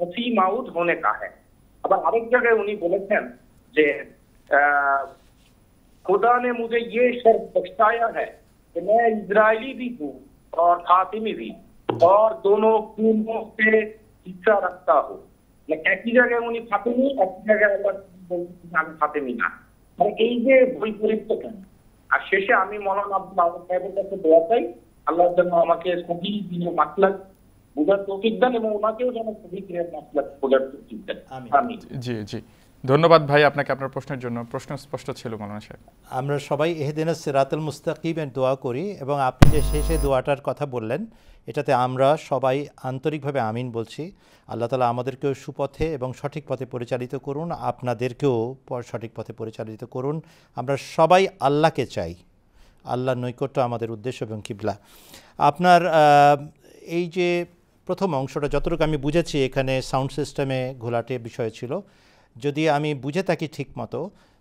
मसीह माऊद होने का है। अब आरेक जगह उन्हीं বলেছেন যে खुदा ने मुझे ये शर्त बख्शाया है कि मैं इजरायली भी हूँ और फातिमी भी, और दोनों कौमों से हिस्सा रखता हूँ। एक ही जगह उन्हीं फातिमी, एक जगह আমি ফাতিমি না। মানে এই যে বৈপরীত্য কেন? আর শেষে আমি মৌলানা আব্দুল আওয়াজ সাহেবের কাছে দোয়া চাই, আল্লাহ যেন আমাকে সহি দিনের মাসলাক বোঝার তৌফিক দেন এবং ওনাকেও যেন সহি দিনের মাসলাক বোঝার তৌফিক দেন। আমিন। জি জি, ধন্যবাদ ভাই আপনাকে আপনার প্রশ্নের জন্য। প্রশ্ন স্পষ্ট ছিল মৌলানা সাহেব। আমরা সবাই ইহদিনাস সিরাতাল মুস্তাকিমের দোয়া করি, এবং আপনি যে শেষে দোয়াটার কথা বললেন এটাতে আমরা সবাই আন্তরিকভাবে আমিন বলছি। আল্লাহ তাআলা আমাদেরকেও সুপথে এবং সঠিক পথে পরিচালিত করুন, আপনাদেরকেও সঠিক পথে পরিচালিত করুন। আমরা সবাই আল্লাহকে চাই, আল্লাহর নৈকট্য আমাদের উদ্দেশ্য এবং কিবলা। আপনার এই যে প্রথম অংশটা যতটুকু আমি বুঝেছি, এখানে সাউন্ড সিস্টেমে ঘোলাটে বিষয় ছিল। যদি আমি বুঝে থাকি ঠিক মতো,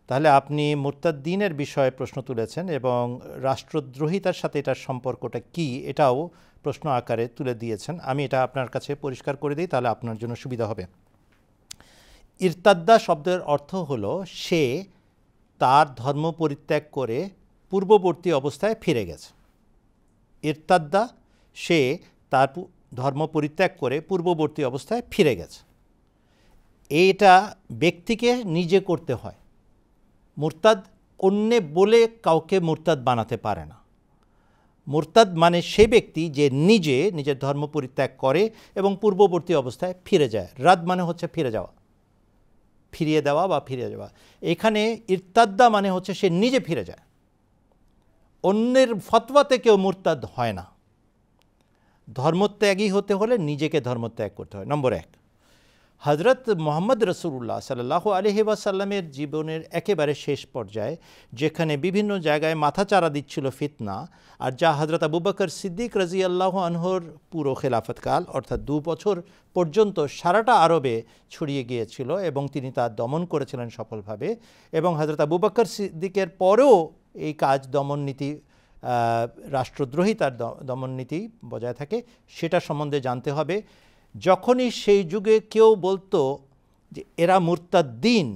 তাহলে আপনি মুরতাদ্দিনের বিষয়ে প্রশ্ন তুলেছেন এবং রাষ্ট্রদ্রোহিতার সাথে এটার সম্পর্কটা কি এটাও প্রশ্ন আকারে তুলে দিয়েছেন। আমি এটা আপনার কাছে পরিষ্কার করে দিই, তাহলে আপনার জন্য সুবিধা হবে। ইরতাদ্দা শব্দের অর্থ হলো সে তার ধর্ম পরিত্যাগ করে পূর্ববর্তী অবস্থায় ফিরে গেছে। ইরতাদ্দা, সে তার ধর্ম পরিত্যাগ করে পূর্ববর্তী অবস্থায় ফিরে গেছে। এইটা ব্যক্তিকে নিজে করতে হয়। মুরতাদ অন্যে বলে কাউকে মুরতাদ বানাতে পারে না। মুরতাদ মানে সে ব্যক্তি যে নিজে নিজের ধর্ম পরিত্যাগ করে এবং পূর্ববর্তী অবস্থায় ফিরে যায়। রাদ মানে হচ্ছে ফিরে যাওয়া, ফিরিয়ে দেওয়া বা ফিরে যাওয়া। এখানে ইরতাদ্দা মানে হচ্ছে সে নিজে ফিরে যায়। অন্যের ফতোয়াতে কেউ মুরতাদ হয় না। ধর্মত্যাগী হতে হলে নিজেকে ধর্মত্যাগ করতে হয়। নম্বর এক, হজরত মোহাম্মদ রসুল্লাহ সাল্লাল্লাহু আলাইহি ওয়াসাল্লামের জীবনের একেবারে শেষ পর্যায়ে, যেখানে বিভিন্ন জায়গায় মাথাচাড়া দিচ্ছিল ফিতনা, আর যা হজরত আবু বকর সিদ্দিক রাদিয়াল্লাহু আনহুর পুরো খেলাফতকাল অর্থাৎ 2 বছর পর্যন্ত সারাটা আরবে ছড়িয়ে গিয়েছিল এবং তিনি তা দমন করেছিলেন সফলভাবে। এবং হজরত আবু বকর সিদ্দিকের পরেও এই কাজ দমন নীতি, রাষ্ট্রদ্রোহিতার দমন নীতি বজায় থাকে, সেটা সম্বন্ধে জানতে হবে। যখনই সেই যুগে কেউ বলতো যে এরা মুরতাদ্দিন,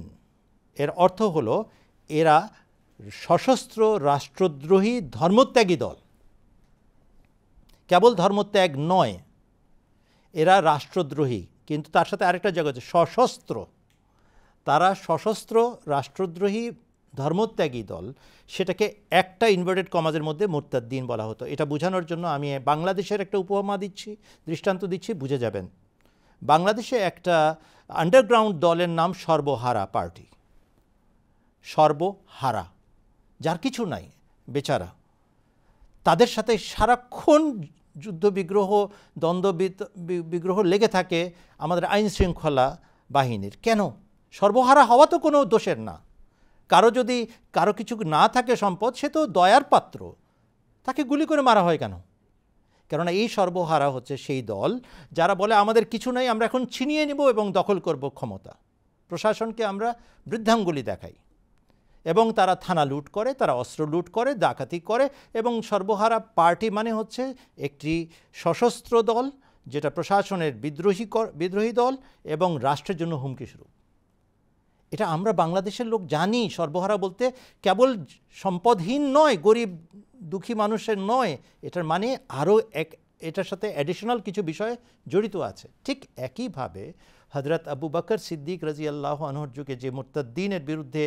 এর অর্থ হলো এরা সশস্ত্র রাষ্ট্রদ্রোহী ধর্মত্যাগী দল। কেবল ধর্মত্যাগ নয়, এরা রাষ্ট্রদ্রোহী, কিন্তু তার সাথে আরেকটা জায়গা আছে সশস্ত্র। তারা সশস্ত্র রাষ্ট্রদ্রোহী ধর্মত্যাগী দল, সেটাকে একটা ইনভার্টেড কমাজের মধ্যে মুরতাদ্দিন বলা হতো। এটা বোঝানোর জন্য আমি বাংলাদেশের একটা উপমা দিচ্ছি, দৃষ্টান্ত দিচ্ছি, বুঝে যাবেন। বাংলাদেশে একটা আন্ডারগ্রাউন্ড দলের নাম সর্বহারা পার্টি। সর্বহারা, যার কিছু নাই, বেচারা। তাদের সাথে সারাক্ষণ যুদ্ধ বিগ্রহ, দ্বন্দ্ব বিগ্রহ লেগে থাকে আমাদের আইন শৃঙ্খলা বাহিনীর। কেন? সর্বহারা হওয়া তো কোনো দোষের না। যদি কারো কিছু না থাকে সম্পদ, সে তো দয়ার পাত্র, তাকে গুলি করে মারা হয় কেন? কেননা এই সর্বহারা হচ্ছে সেই দল যারা বলে আমাদের কিছু নাই, আমরা এখন ছিনিয়ে নেব এবং দখল করব ক্ষমতা। প্রশাসনকে আমরা বৃদ্ধাঙ্গুলি দেখাই এবং তারা থানা লুট করে, তারা অস্ত্র লুট করে, ডাকাতি করে। এবং সর্বহারা পার্টি মানে হচ্ছে একটি সশস্ত্র দল যেটা প্রশাসনের বিদ্রোহী দল এবং রাষ্ট্রের জন্য হুমকি স্বরূপ। এটা আমরা বাংলাদেশের লোক জানি। সর্বহারা বলতে কেবল সম্পদহীন নয়, গরিব দুঃখী মানুষের নয়, এটার মানে আরও এটার সাথে অ্যাডিশনাল কিছু বিষয় জড়িত আছে। ঠিক একইভাবে হজরত আবু বকর সিদ্দিক রাদিয়াল্লাহু আনহুর যুগে যে মুরতাদ্দিনের বিরুদ্ধে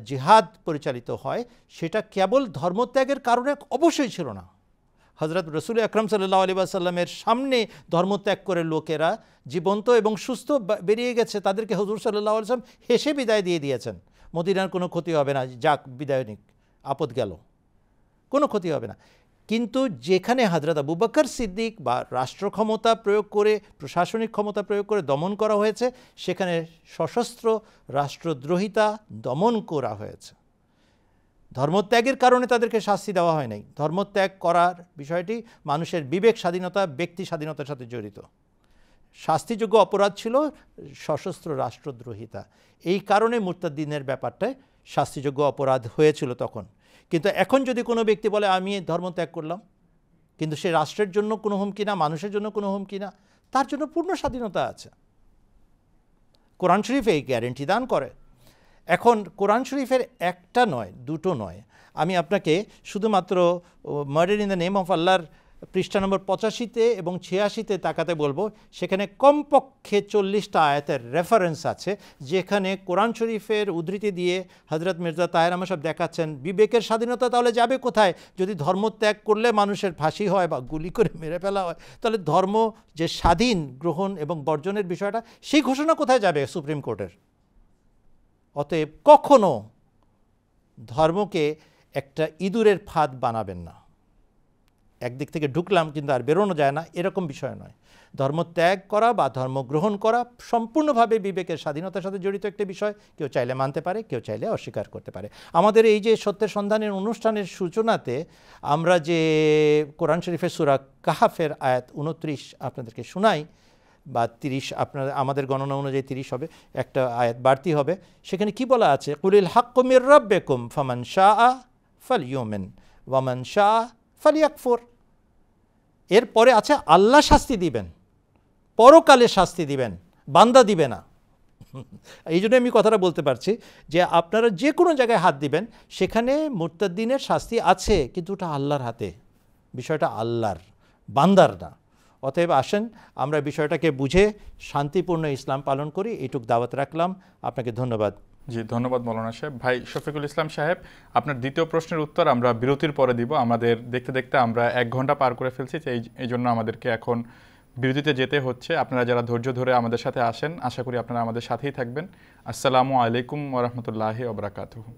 জিহাদ পরিচালিত হয়, সেটা কেবল ধর্মত্যাগের কারণে অবশ্যই ছিল না। হজরত রসুল আকরাম সাল্লাল্লাহু আলাইহি ওয়াসাল্লামের সামনে ধর্মত্যাগ করে লোকেরা জীবন্ত এবং সুস্থ বেরিয়ে গেছে, তাদেরকে হুজুর সাল্লাল্লাহু আলাইহি ওয়াসাল্লাম হেসে বিদায় দিয়ে দিয়েছেন। মদিনার কোনো ক্ষতি হবে না, যাক বিদায় নিক, আপদ গেল, কোনো ক্ষতি হবে না। কিন্তু যেখানে হজরত আবু বকর সিদ্দিক বা রাষ্ট্র ক্ষমতা প্রয়োগ করে, প্রশাসনিক ক্ষমতা প্রয়োগ করে দমন করা হয়েছে, সেখানে সশস্ত্র রাষ্ট্রদ্রোহিতা দমন করা হয়েছে। ধর্মত্যাগের কারণে তাদেরকে শাস্তি দেওয়া হয় নাই। ধর্মত্যাগ করার বিষয়টি মানুষের বিবেক স্বাধীনতা, ব্যক্তি স্বাধীনতার সাথে জড়িত। শাস্তিযোগ্য অপরাধ ছিল সশস্ত্র রাষ্ট্রদ্রোহিতা। এই কারণে মুরতাদ্দিনের ব্যাপারটায় শাস্তিযোগ্য অপরাধ হয়েছিল তখন। কিন্তু এখন যদি কোনো ব্যক্তি বলে আমি ধর্মত্যাগ করলাম, কিন্তু সে রাষ্ট্রের জন্য কোনো হুমকি না, মানুষের জন্য কোনো হুমকি না, তার জন্য পূর্ণ স্বাধীনতা আছে। কোরআন শরীফ এই গ্যারেন্টি দান করে। এখন কোরআন শরীফের একটা নয়, দুটো নয়, আমি আপনাকে শুধুমাত্র murder in the name of আল্লাহর পৃষ্ঠা নম্বর 85 এবং 86 তাকাতে বলবো। সেখানে কমপক্ষে 40টা আয়াতের রেফারেন্স আছে, যেখানে কোরআন শরীফের উদ্ধৃতি দিয়ে হজরত মির্জা তাহের আহমদ সাহেব দেখাচ্ছেন বিবেকের স্বাধীনতা তাহলে যাবে কোথায়? যদি ধর্মত্যাগ করলে মানুষের ফাঁসি হয় বা গুলি করে মেরে ফেলা হয়, তাহলে ধর্ম যে স্বাধীন গ্রহণ এবং বর্জনের বিষয়টা, সেই ঘোষণা কোথায় যাবে সুপ্রিম কোর্টের? অতএব কখনো ধর্মকে একটা ইঁদুরের ফাঁদ বানাবেন না। একদিক থেকে ঢুকলাম কিন্তু আর বেরোনো যায় না, এরকম বিষয় নয়। ধর্ম ত্যাগ করা বা ধর্ম গ্রহণ করা সম্পূর্ণভাবে বিবেকের স্বাধীনতার সাথে জড়িত একটা বিষয়। কেউ চাইলে মানতে পারে, কেউ চাইলে অস্বীকার করতে পারে। আমাদের এই যে সত্যের সন্ধানের অনুষ্ঠানের সূচনাতে আমরা যে কোরআন শরীফের সূরা কাহাফের আয়াত 29 আপনাদেরকে শোনাই, বা 30, আমাদের গণনা অনুযায়ী 30 হবে, একটা আয়াত বাড়তি হবে। সেখানে কি বলা আছে? কুলিল হাক্কু মির রাব্বিকুম ফামান শাআ ফালইউমিন ওয়া মান শাআ ফালিয়াকফুর। এরপরে আছে আল্লাহ শাস্তি দিবেন, পরকালে শাস্তি দিবেন, বান্দা দিবে না। এই জন্য আমি কথাটা বলতে পারছি যে আপনারা যে কোনো জায়গায় হাত দিবেন সেখানে মুরতাদ্দিনের শাস্তি আছে, কিন্তু ওটা আল্লাহর হাতে, বিষয়টা আল্লাহর, বান্দার না। অতএব আসেন আমরা বিষয়টাকে বুঝে শান্তিপূর্ণ ইসলাম পালন করি। এইটুক দাওয়াত রাখলাম। আপনাকে ধন্যবাদ। জি, ধন্যবাদ মৌলানা সাহেব। ভাই শফিকুল ইসলাম সাহেব, আপনার দ্বিতীয় প্রশ্নের উত্তর আমরা বিরতির পরে দিব। আমাদের দেখতে দেখতে আমরা 1 ঘন্টা পার করে ফেলছি, এই জন্য আমাদেরকে এখন বিরতিতে যেতে হচ্ছে। আপনারা যারা ধৈর্য ধরে আমাদের সাথে আসেন, আশা করি আপনারা আমাদের সাথেই থাকবেন। আসসালামু আলাইকুম ওয়া রাহমাতুল্লাহি ওয়া বারাকাতুহু।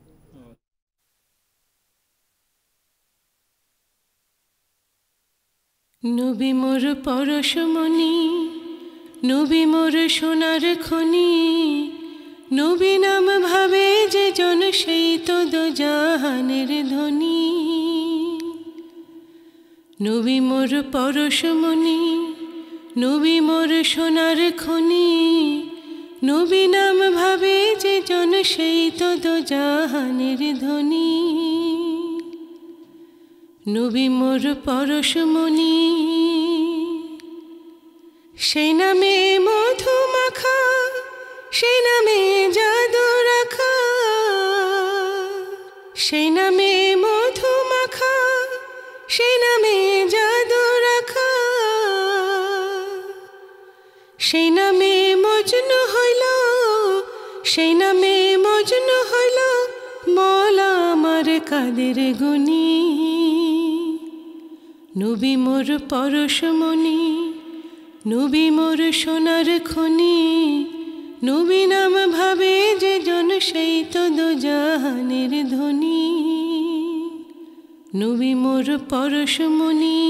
নবী মোর পরশমণি, নবী মোর সোনার খনি, নবী নাম ভাবে যে জন সেই তো দোজাহানের ধ্বনি। নবী মোর পরশমণি, নবী মোর সোনার খনি, নবী নাম ভাবে যে জন সেই তো দোজাহানের ধ্বনি। নবী মোর পরশমণি, সেই নামে মধু মাখা, সেই নামে জাদু রাখা, সেই নামে মধু মাখা, সেই নামে জাদু রাখা, সেই নামে মজনু হইল, সেই নামে মজনু হইল মওলা আমার কাদের গুনি। নবী মোর পরশমণি, নবী মোর সোনার খনি, নবী নাম ভাবে যে জন সেই তো দোজাহানের ধ্বনি। নবী মোর পরশমণি,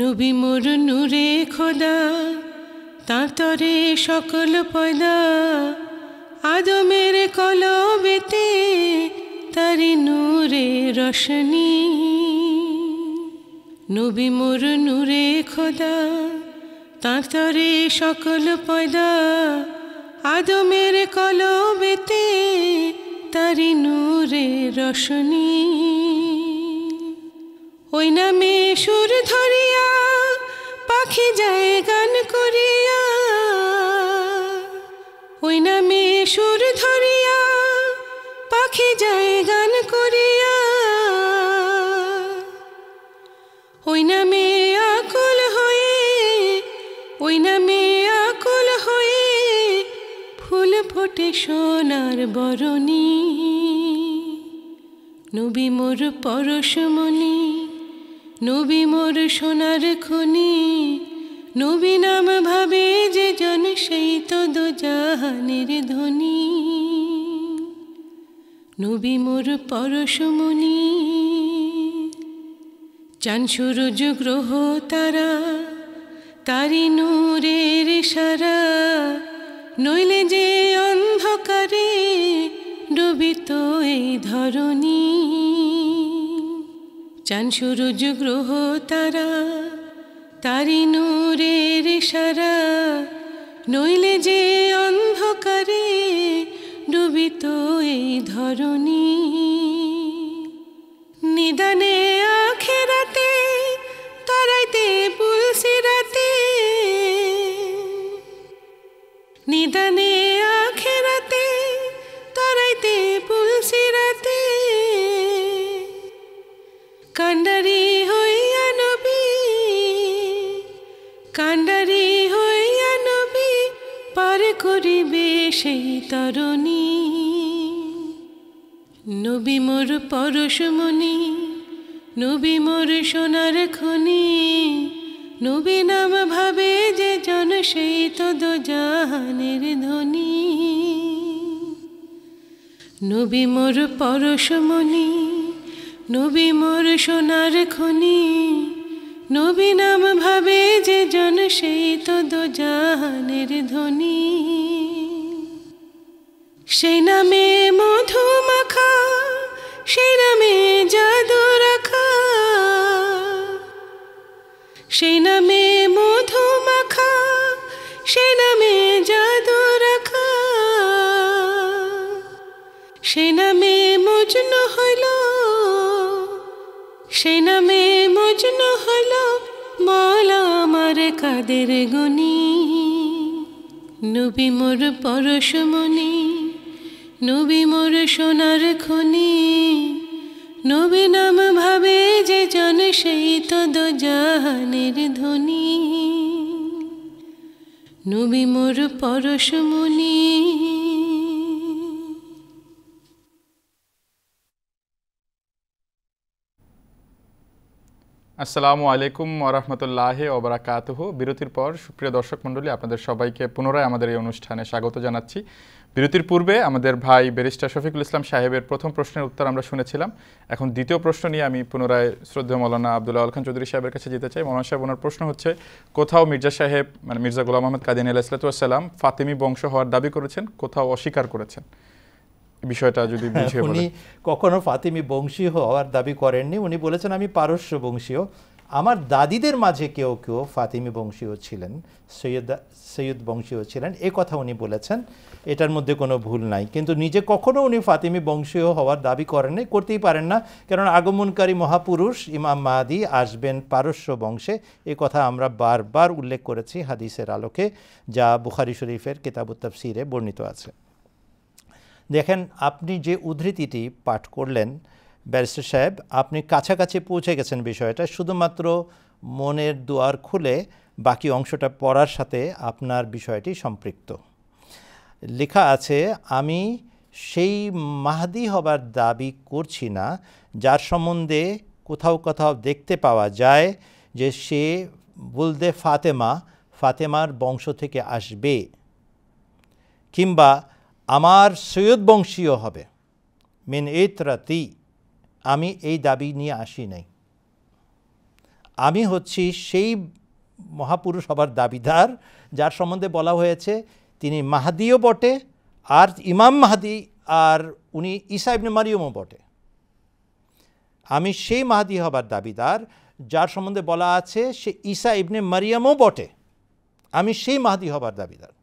নবী মোর নূরে খোদা, তার তরে সকল পয়দা, আদমের কলবেতে তারি নূরে রশনি। নবী মোর নূরে খোদা, তার তরে সকল পয়দা, আদমের কলবেতে তারি নূরে রশনি। ওই নামে সুর ধরিয়া পাখি যায় গান করিয়া, ওই নামে সুর ধরিয়া পাখি যায় গান করিয়া, ওই নামে আকুল হয়ে, ওই নামে আকুল হয়ে ফুল ফোটে সোনার বরণী। নবী মোর পরশমণি, নবী মোর সোনার খনি, নবী নাম ভাবে যে জন সেই তো দোজাহানের ধ্বনি। নবী মোর পরশমণি, চাঁদ সূরজ গ্রহ তারা, তারি নূরের সারা, নইলে যে অন্ধকারে ডুবিত এই ধরণী। চাঁদ সূরজ গ্রহ তারা, তারি নূরের সারা, নইলে যে অন্ধকারে ডুবিত এই ধরণী। নিদানে আখেরাতে তারাইতে পুলসিরাতে, নিদানে আখেরাতে তারাইতে পুলসিরাতে, কান্ডারি হইয়া নবী, কান্ডারি হইয়া নবী পার করিবে সেই তরণী। নবী মোর পরশমণি, নবী মোর সোনার খনি, নবী নাম ভাবে যে জন সেই তো দোজাহানের ধ্বনি। নবী মোর পরশমণি, নবী মোর সোনার খনি, নবী নাম ভাবে যে জন সেই তো দোজাহানের ধ্বনি। সেই নামে মধু মাখা, সেই নামে জাদু রাখা, সেই নামে মধু মাখা, সেই নামে জাদু রাখা। সেই নামে মজনু হইল, সেই নামে মজনু হইল মওলা আমার কাদের গনি। নবী মোর পরশমণি, নবী মোর সোনার খনি, নবী নাম ভাবে যে জন সেই তো দোজাহানের ধ্বনি। নবী মোর পরশমণি। আসসালামু আলাইকুম ওরহমতুল্লাহি ওবারাকাতুহু। বিরতির পর সুপ্রিয় দর্শক মণ্ডলী, আপনাদের সবাইকে পুনরায় আমাদের এই অনুষ্ঠানে স্বাগত জানাচ্ছি। বিরতির পূর্বে আমাদের ভাই ব্যারিস্টার শফিকুল ইসলাম সাহেবের প্রথম প্রশ্নের উত্তর আমরা শুনেছিলাম। এখন দ্বিতীয় প্রশ্ন নিয়ে আমি পুনরায় শ্রদ্ধেয় মৌলানা আব্দুল্লাহ আল খান চৌধুরী সাহেবের কাছে যেতে চাই। মৌলানা সাহেব, ওনার প্রশ্ন হচ্ছে, কোথাও মির্জা সাহেব মানে মির্জা গোলাম আহমদ কাদিয়ানী আলাইহিসসালাম ফাতেমি বংশ হওয়ার দাবি করেছেন, কোথাও অস্বীকার করেছেন। বিষয়টা যদি বুঝিয়ে বলেন। উনি কখনো ফাতেমি বংশী হওয়ার দাবি করেননি, উনি বলেছেন আমি পারস্য বংশীয়। আমার দাদিদের মাঝে কেউ কেউ ফাতেমি বংশীয় ছিলেন, সৈয়দ বংশীয় ছিলেন, এ কথা উনি বলেছেন, এটার মধ্যে কোনো ভুল নাই। কিন্তু নিজে কখনো উনি ফাতেমি বংশীয় হওয়ার দাবি করেননি, করতেই পারেন না, কারণ আগমনকারী মহাপুরুষ ইমাম মাহদী আসবেন পারস্য বংশে। এ কথা আমরা বারবার উল্লেখ করেছি হাদিসের আলোকে, যা বুখারী শরীফের কিতাবুত তাফসীরে বর্ণিত আছে। দেখেন, আপনি যে উদ্ধৃতিটি পাঠ করলেন ব্যারিস্টার সাহেব, আপনি কাছাকাছি পৌঁছে গেছেন বিষয়টা। শুধুমাত্র মনের দুয়ার খুলে বাকি অংশটা পড়ার সাথে আপনার বিষয়টি সম্পৃক্ত। লেখা আছে, আমি সেই মাহদী হবার দাবি করছি না যার সম্বন্ধে কোথাও কোথাও দেখতে পাওয়া যায় যে সে বলদে ফাতেমার বংশ থেকে আসবে, কিংবা আমার সৈয়দ বংশীয় হবে মিন ইতরাতি। আমি এই দাবি নিয়ে আসি নাই। আমি হচ্ছি সেই মহাপুরুষ হবার দাবিদার যার সম্বন্ধে বলা হয়েছে তিনি মাহদীও বটে, আর ইমাম মাহদী, আর উনি ঈসা ইবনে মারিয়মও বটে। আমি সেই মাহদী হবার দাবিদার যার সম্বন্ধে বলা আছে সে ঈসা ইবনে মারিয়ামও বটে। আমি সেই মাহদী হবার দাবিদার।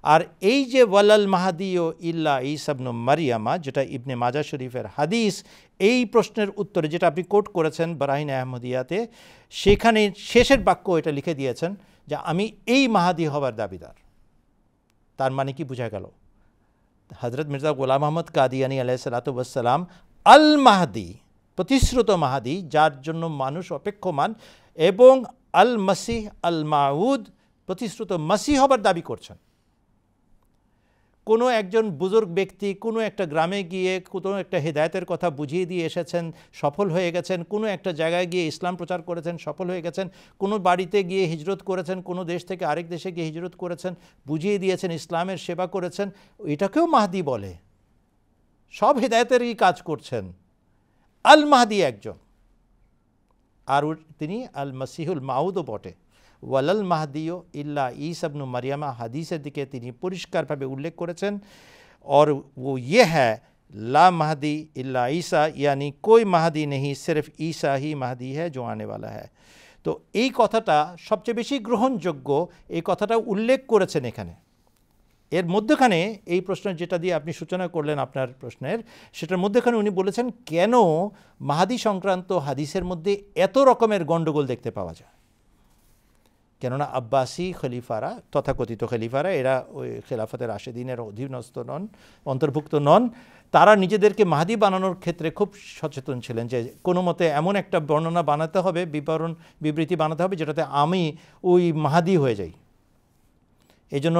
আর এই যে ওয়ালাল মাহদিও ইল্লা ঈসা ইবনে মারিয়ামা, যেটা ইবনে মাজা শরীফের হাদিস, এই প্রশ্নের উত্তরে যেটা আপনি কোট করেছেন বারাহিন আহমদিয়াতে, সেখানে শেষের বাক্য এটা লিখে দিয়েছেন যে আমি এই মাহদী হবার দাবিদার। তার মানে কি বোঝা গেল? হযরত মির্জা গোলাম আহমদ কাদিয়ানী আলাইহিসসালাম আল মাহদী, প্রতিশ্রুত মাহদী, যার জন্য মানুষ অপেক্ষমান, এবং আল মসিহ আল মাউদ, প্রতিশ্রুত মসিহ হবার দাবি করছেন। কোনো একজন বুজুর্গ ব্যক্তি কোনো একটা গ্রামে গিয়ে কোনো একটা হেদায়েতের কথা বুঝিয়ে দিয়ে এসেছেন, সফল হয়ে গেছেন। কোনো একটা জায়গায় গিয়ে ইসলাম প্রচার করেছেন, সফল হয়ে গেছেন। কোনো বাড়িতে গিয়ে হিজরত করেছেন, কোনো দেশ থেকে আরেক দেশে গিয়ে হিজরত করেছেন, বুঝিয়ে দিয়েছেন, ইসলামের সেবা করেছেন। এটাকেও মাহদী বলে। সব হেদায়েতেরই কাজ করছেন। আল মাহদী একজন, আর তিনি আল মসিহুল মাউদও বটে। ওয়ালাল মাহদিও ইল্লা ঈসা ইবনে মারিয়ামা হাদিসের দিকে তিনি পরিষ্কারভাবে উল্লেখ করেছেন। और वो ये है ला महदी इल्ला ईसा, यानी कोई महदी नहीं, सिर्फ ईसा ही महदी है जो आने वाला है। তো এই কথাটা সবচেয়ে বেশি গ্রহণযোগ্য, এই কথাটা উল্লেখ করেছেন এখানে। এর মধ্যখানে এই প্রশ্ন যেটা দিয়ে আপনি সূচনা করলেন আপনার প্রশ্নের, সেটার মধ্যখানে উনি বলেছেন কেন মাহদী সংক্রান্ত হাদিসের মধ্যে এত রকমের গণ্ডগোল দেখতে পাওয়া যায়। কেননা আব্বাসী খলিফারা, তথাকথিত খলিফারা, এরা ওই খেলাফতের রাশেদিনের অধীনস্থ নন, অন্তর্ভুক্ত নন। তারা নিজেদেরকে মাহদী বানানোর ক্ষেত্রে খুব সচেতন ছিলেন যে কোনো মতে এমন একটা বর্ণনা বানাতে হবে, বিবৃতি বানাতে হবে যেটাতে আমি ওই মাহদী হয়ে যাই। এই জন্য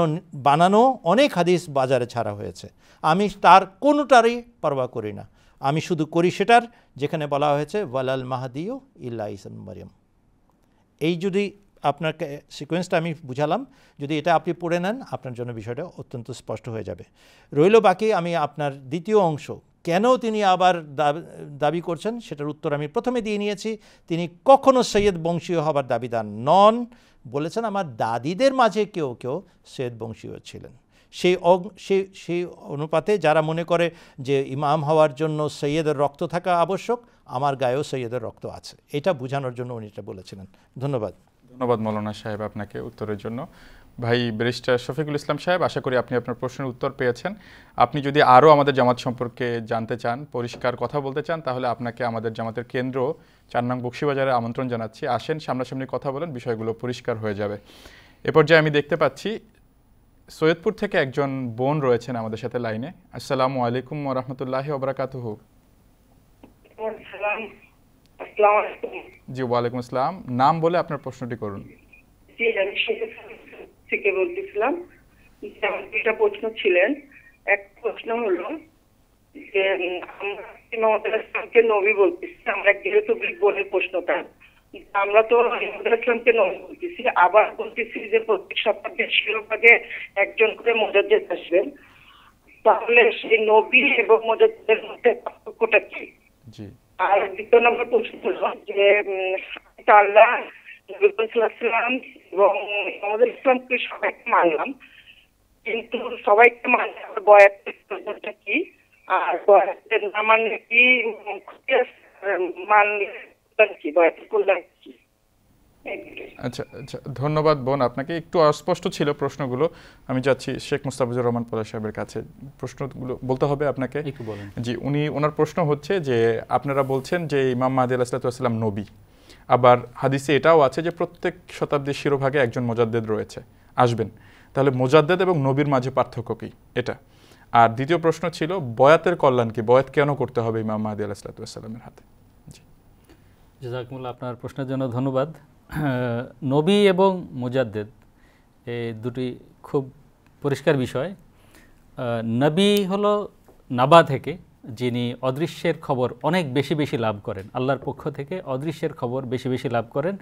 বানানো অনেক হাদিস বাজারে ছাড়া হয়েছে। আমি তার কোনোটারই পরোয়া করি না, আমি শুধু করি সেটার যেখানে বলা হয়েছে ওয়ালাল মাহদিও ইল্লা ঈসা ইবনে মারিয়াম। এই যদি আপনাকে সিকোয়েন্সটা আমি বুঝালাম, যদি এটা আপনি পড়ে নেন আপনার জন্য বিষয়টা অত্যন্ত স্পষ্ট হয়ে যাবে। রইল বাকি আমি আপনার দ্বিতীয় অংশ, কেন তিনি আবার দাবি করছেন সেটার উত্তর আমি প্রথমে দিয়ে নিয়েছি। তিনি কখনো সৈয়দ বংশীয় হবার দাবিদার নন, বলেছেন আমার দাদিদের মাঝে কেউ কেউ সৈয়দ বংশীয় ছিলেন। সেই অনুপাতে যারা মনে করে যে ইমাম হওয়ার জন্য সৈয়দের রক্ত থাকা আবশ্যক, আমার গায়েও সৈয়দের রক্ত আছে, এটা বোঝানোর জন্য উনি এটা বলেছিলেন। ধন্যবাদ। ধন্যবাদ মৌলানা সাহেব আপনাকে উত্তরের জন্য। ভাই ব্যারিস্টার শফিকুল ইসলাম সাহেব, আশা করি আপনি আপনার প্রশ্নের উত্তর পেয়েছেন। আপনি যদি আরও আমাদের জামাত সম্পর্কে জানতে চান, পরিষ্কার কথা বলতে চান, তাহলে আপনাকে আমাদের জামাতের কেন্দ্র 4 নং বকশীবাজারে আমন্ত্রণ জানাচ্ছি। আসেন, সামনাসামনি কথা বলেন, বিষয়গুলো পরিষ্কার হয়ে যাবে। এ পর্যায়ে আমি দেখতে পাচ্ছি সৈয়দপুর থেকে একজন বোন রয়েছেন আমাদের সাথে লাইনে। আসসালামু আলাইকুম ওয়া রাহমাতুল্লাহি ওয়া বারাকাতুহু। জি ওয়ালাইকুম আসসালাম। নাম বলে আপনার প্রশ্নটি করুন। জি, আমি থেকে বলতেছিলাম। আমার দুইটা প্রশ্ন ছিলেন। এক প্রশ্ন হলো যে আমরা ইমামুল ইসলামকে নবী বলতেছি, আমরা যেহেতু বোনের প্রশ্নটা, আমরা তো ইমামুল ইসলামকে নবী বলতেছি, আবার বলতেছি যে প্রত্যেক শতাব্দীর শিরোভাগে একজন করে মুজাদ্দিদ আসবেন, তাহলে সেই নবী এবং মুজাদ্দিদের মধ্যে পার্থক্যটা কি? জি। আর দ্বিতীয় নম্বর প্রশ্ন হলো যে আল্লাহ নবীলাম এবং আমাদের ইসলামকে সবাইকে মানলাম, কিন্তু সবাইকে মানলে বয়াতের কি, আর বয়াতের না মানলে কি মানলে কি বয়াতের কল্যাণ কি? আচ্ছা আচ্ছা, ধন্যবাদ বোন আপনাকে। একটু অস্পষ্ট ছিল প্রশ্নগুলো, আমি যাচ্ছি শেখ মুস্তাফিজুর রহমান পলাশ সাহেবের কাছে। প্রশ্নগুলো বলতে হবে আপনাকে। জি, ওনার প্রশ্ন হচ্ছে যে আপনারা বলছেন যে ইমাম মাহদী আলাইহিসসালাম নবী, আবার হাদিসে এটাও আছে যে প্রত্যেক শতাব্দীর শিরোভাগে একজন মুজাদ্দিদ রয়েছে, আসবেন, তাহলে মুজাদ্দিদ এবং নবীর মাঝে পার্থক্য কি এটা? আর দ্বিতীয় প্রশ্ন ছিল বয়াতের কল্যাণ কি, বয়াত কেন করতে হবে ইমাম মাহদী আলাইহিসসালামের হাতে? জি, জাযাকুমুল্লাহ, আপনার প্রশ্নের জন্য ধন্যবাদ। নবী এবং মুজাদ্দিদ এই দুটি খুব পরিষ্কার বিষয়। নবী হলো নাবা থেকে, যিনি অদৃশ্যের খবর অনেক বেশি বেশি লাভ করেন, আল্লাহর পক্ষ থেকে অদৃশ্যের খবর বেশি বেশি লাভ করেন।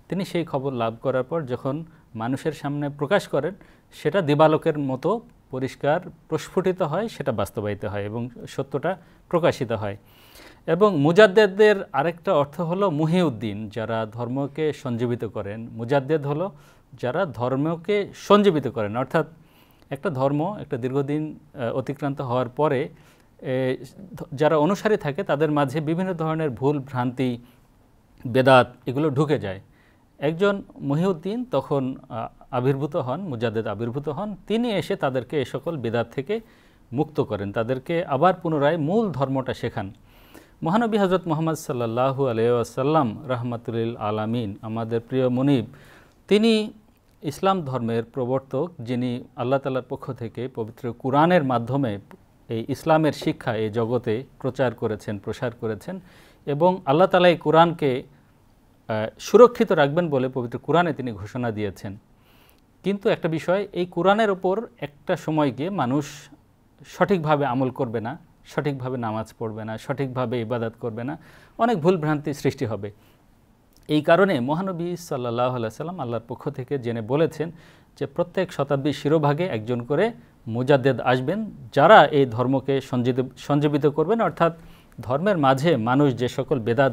তিনি সেই খবর লাভ করার পর যখন মানুষের সামনে প্রকাশ করেন, সেটা দিবালোকের মতো পরিষ্কার প্রস্ফুটিত হয়, সেটা বাস্তবায়িত হয় এবং সত্যটা প্রকাশিত হয়। এবং মুজাদ্দিদের আরেকটা অর্থ হলো মুহিউদ্দিন, যারা ধর্মকে সঞ্জীবিত করেন। মুজাদ্দিদ হলো যারা ধর্মকে সঞ্জীবিত করেন, অর্থাৎ একটা ধর্ম একটা দীর্ঘদিন অতিক্রান্ত হওয়ার পরে যারা অনুসারী থাকে তাদের মাঝে বিভিন্ন ধরনের ভুল ভ্রান্তি, বেদাত এগুলো ঢুকে যায়। একজন মুহিউদ্দিন তখন আবির্ভূত হন, মুজাদ্দিদ আবির্ভূত হন, তিনি এসে তাদেরকে এ সকল বেদাত থেকে মুক্ত করেন, তাদেরকে আবার পুনরায় মূল ধর্মটা শেখান। মহানবী হযরত মুহাম্মদ সাল্লাল্লাহু আলাইহি ওয়াসাল্লাম রাহমাতুল আলামিন, আমাদের প্রিয় মুনিব, তিনি ইসলাম ধর্মের প্রবর্তক, যিনি আল্লাহ তাআলার পক্ষ থেকে পবিত্র কুরআনের মাধ্যমে এই ইসলামের শিক্ষা এই জগতে প্রচার করেছেন, প্রসার করেছেন এবং আল্লাহ তাআলা এই কুরআনকে সুরক্ষিত রাখবেন বলে পবিত্র কুরআনে তিনি ঘোষণা দিয়েছেন। কিন্তু একটা বিষয়, এই কুরআনের ওপর একটা সময় গিয়ে মানুষ সঠিকভাবে আমল করবে না, সঠিকভাবে নামাজ পড়বে না, সঠিকভাবে ইবাদত করবে না, অনেক ভুল ভ্রান্তি সৃষ্টি হবে। এই কারণে মহানবী সাল্লাল্লাহু আলাইহি ওয়াসাল্লাম আল্লাহর পক্ষ থেকে জেনে বলেছেন যে প্রত্যেক শতাব্দীর শিরোভাগে একজন করে মুজাদ্দিদ আসবেন, যারা এই ধর্মকে সঞ্জীবিত করবেন, অর্থাৎ ধর্মের মাঝে মানুষ যে সকল বেদাত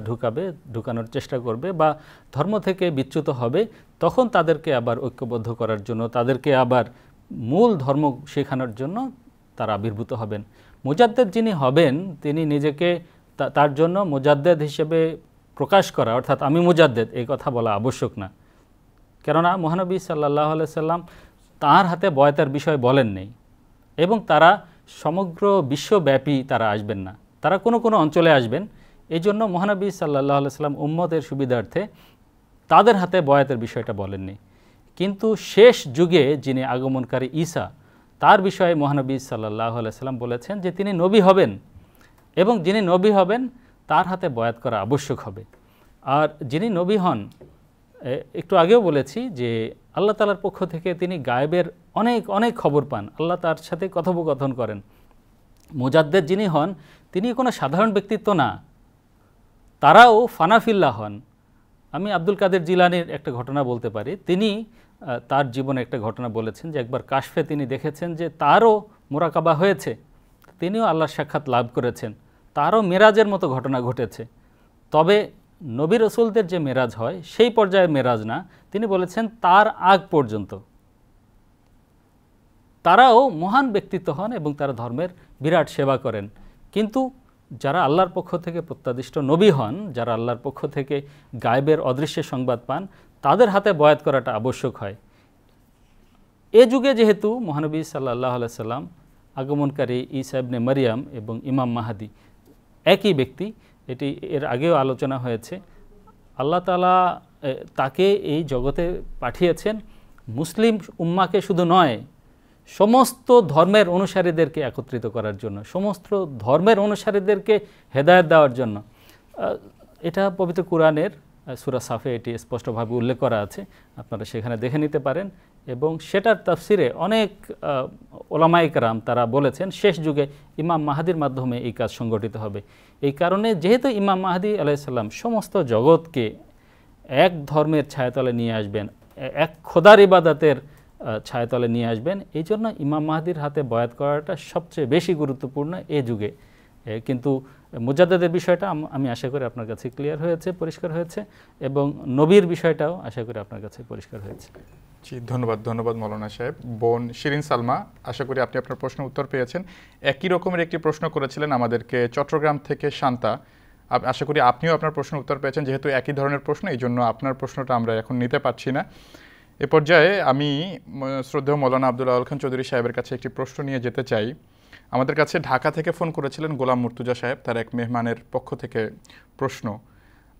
ঢুকানোর চেষ্টা করবে বা ধর্ম থেকে বিচ্যুত হবে, তখন তাদেরকে আবার ঐক্যবদ্ধ করার জন্য, তাদেরকে আবার মূল ধর্ম শেখানোর জন্য তারা আবির্ভূত হবেন। মুজাদ্দিদ যিনি হবেন, তিনি নিজেকে তার জন্য মুজাদ্দিদ হিসেবে প্রকাশ করা, অর্থাৎ আমি মুজাদ্দিদ এই কথা বলা আবশ্যক না। কেননা মহানবী সাল্লাল্লাহু আলাইহি সাল্লাম তাঁর হাতে বয়াতের বিষয় বলেন নেই এবং তারা সমগ্র বিশ্বব্যাপী তারা আসবেন না, তারা কোনো কোনো অঞ্চলে আসবেন। এই জন্য মহানবী সাল্লাল্লাহু আলাইহি সাল্লাম উম্মতের সুবিধার্থে তাদের হাতে বয়াতের বিষয়টা বলেননি। কিন্তু শেষ যুগে যিনি আগমনকারী ঈসা, তার বিষয়ে মহানবী সাল্লাল্লাহু আলাইহি সাল্লাম বলেছেন যে তিনি নবী হবেন এবং যিনি নবী হবেন তার হাতে বয়াত করা আবশ্যক হবে। আর যিনি নবী হন, একটু আগেও বলেছি যে আল্লাহ তাআলার পক্ষ থেকে তিনি গায়েবের অনেক অনেক খবর পান, আল্লাহ তার সাথে কথোপকথন করেন। মুজাদ্দিদ যিনি হন, তিনি কোনো সাধারণ ব্যক্তিত্ব না, তারাও ফানাফিল্লাহ হন, আমি আব্দুল কাদের জিলানির একটা ঘটনা বলতে পারি। তিনি তার জীবনে একটা ঘটনা বলেছেন যে একবার কাশফে তিনি দেখেছেন যে তারও মোরাকাবা হয়েছে, তিনিও আল্লাহর সাক্ষাৎ লাভ করেছেন, তারও মেরাজের মতো ঘটনা ঘটেছে। তবে নবী রসুলদের যে মেরাজ হয় সেই পর্যায়ের মেরাজ না, তিনি বলেছেন তার আগ পর্যন্ত তারাও মহান ব্যক্তিত্ব হন এবং তারা ধর্মের বিরাট সেবা করেন। কিন্তু যারা আল্লাহর পক্ষ থেকে প্রত্যাদিষ্ট নবী হন, যারা আল্লাহর পক্ষ থেকে গায়েবের অদৃশ্যের সংবাদ পান, তাদের হাতে বয়াত করাটা আবশ্যক হয়। এ যুগে যেহেতু মহানবী সাল্লাল্লাহু আলাইহি সাল্লাম, আগমনকারী ঈসা ইবনে মারিয়াম এবং ইমাম মাহাদি একই ব্যক্তি, এটি এর আগেও আলোচনা হয়েছে। আল্লাহ তাআলা তাকে এই জগতে পাঠিয়েছেন মুসলিম উম্মাকে শুধু নয়, সমস্ত ধর্মের অনুসারীদেরকে একত্রিত করার জন্য, সমস্ত ধর্মের অনুসারীদেরকে হেদায়েত দেওয়ার জন্য। এটা পবিত্র কুরআনের সূরা সাফে এটি স্পষ্টভাবে উল্লেখ করা আছে, আপনারা সেখানে দেখে নিতে পারেন। এবং সেটার তাফসিরে অনেক ওলামায়ে কেরাম তারা বলেছেন শেষ যুগে ইমাম মাহাদির মাধ্যমে এই কাজ সংগঠিত হবে। এই কারণে যেহেতু ইমাম মাহাদি আলাইহিস সালাম সমস্ত জগৎকে এক ধর্মের ছায়াতলে নিয়ে আসবেন, এক খোদার ইবাদতের ছায়াতলে নিয়ে আসবেন, এই জন্য ইমাম মাহাদির হাতে বয়াত করাটা সবচেয়ে বেশি গুরুত্বপূর্ণ এই যুগে। কিন্তু মুজাদ্দেদের বিষয়টা আমি আশা করি আপনার কাছে ক্লিয়ার হয়েছে, পরিষ্কার হয়েছে, এবং নবীর বিষয়টাও আশা করি আপনার কাছে পরিষ্কার হয়েছে। জি, ধন্যবাদ মৌলানা সাহেব। বোন শিরিন সালমা, আশা করি আপনি আপনার প্রশ্নের উত্তর পেয়েছেন। একই রকমের একটি প্রশ্ন করেছিলেন আমাদেরকে চট্টগ্রাম থেকে শান্তা, আশা করি আপনিও আপনার প্রশ্নের উত্তর পেয়েছেন। যেহেতু একই ধরনের প্রশ্ন, এই জন্য আপনার প্রশ্নটা আমরা এখন নিতে পারছি না। এ পর্যায়ে আমি শ্রদ্ধেয় মৌলানা আব্দুল আউয়াল খান চৌধুরী সাহেবের কাছে একটি প্রশ্ন নিয়ে যেতে চাই। আমাদের কাছে ঢাকা থেকে ফোন করেছিলেন গোলাম মুর্তুজা সাহেব, তার এক মেহমানের পক্ষ থেকে প্রশ্ন,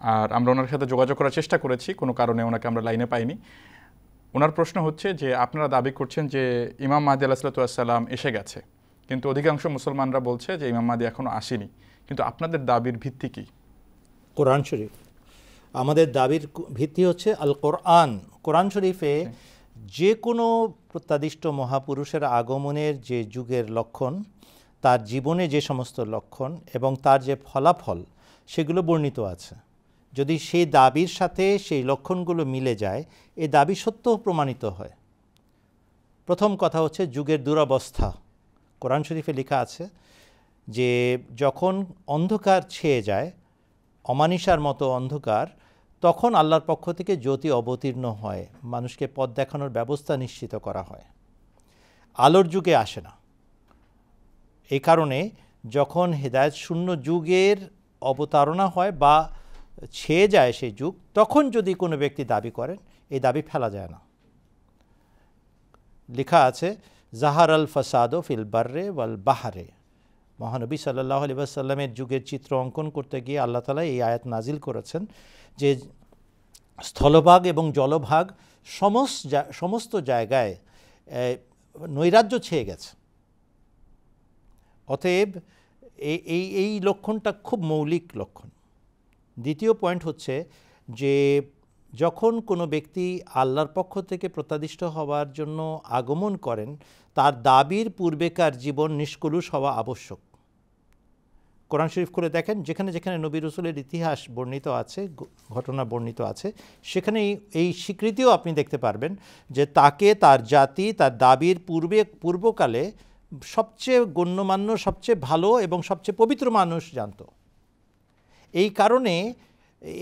আর আমরা ওনার সাথে যোগাযোগ করার চেষ্টা করেছি, কোনো কারণে ওনাকে আমরা লাইনে পাইনি। ওনার প্রশ্ন হচ্ছে যে আপনারা দাবি করছেন যে ইমাম মাহদী আলাইহিসসালাম এসে গেছে, কিন্তু অধিকাংশ মুসলমানরা বলছে যে ইমাম মাহদী এখনও আসেনি, কিন্তু আপনাদের দাবির ভিত্তি কি? কোরআন শরীফ। আমাদের দাবির ভিত্তি হচ্ছে আল কোরআন। কোরআন শরীফে যে কোনো প্রত্যাদিষ্ট মহাপুরুষের আগমনের যে যুগের লক্ষণ, তার জীবনে যে সমস্ত লক্ষণ এবং তার যে ফলাফল, সেগুলো বর্ণিত আছে। যদি সেই দাবির সাথে সেই লক্ষণগুলো মিলে যায়, এই দাবি সত্য প্রমাণিত হয়। প্রথম কথা হচ্ছে যুগের দুরবস্থা। কোরআন শরীফে লেখা আছে যে যখন অন্ধকার ছেয়ে যায়, অমানিসার মতো অন্ধকার, তখন আল্লাহর পক্ষ থেকে জ্যোতি অবতীর্ণ হয়, মানুষকে পথ দেখানোর ব্যবস্থা নিশ্চিত করা হয়। আলোর যুগে আসে না। এই কারণে যখন হেদায়েত শূন্য যুগের অবতারণা হয় বা ছেয়ে যায় সেই যুগ, তখন যদি কোনো ব্যক্তি দাবি করেন, এই দাবি ফেলা যায় না। লেখা আছে জাহার আল ফাসাদো ফিল বাররে ওয়াল বাহারে। মহানবী সাল্লাল্লাহু আলাইহি ওয়াসাল্লামের যুগের চিত্র অঙ্কন করতে গিয়ে আল্লাহ তাআলা এই আয়াত নাজিল করেছেন যে স্থলভাগ এবং জলভাগ সমস্ত জায়গায় নৈরাজ্য ছেয়ে গেছে। অতএব এই লক্ষণটা খুব মৌলিক লক্ষণ। দ্বিতীয় পয়েন্ট হচ্ছে যে যখন কোনো ব্যক্তি আল্লাহর পক্ষ থেকে প্রত্যাদিষ্ট হওয়ার জন্য আগমন করেন, তার দাবির পূর্বেকার জীবন নিষ্কলুষ হওয়া আবশ্যক। কোরআন শরীফ করে দেখেন, যেখানে যেখানে নবী রাসূলের ইতিহাস বর্ণিত আছে, ঘটনা বর্ণিত আছে, সেখানে এই স্বীকৃতিও আপনি দেখতে পারবেন যে তাকে তার জাতি তার দাবির পূর্বকালে সবচেয়ে গণ্যমান্য, সবচেয়ে ভালো এবং সবচেয়ে পবিত্র মানুষ জানত। এই কারণে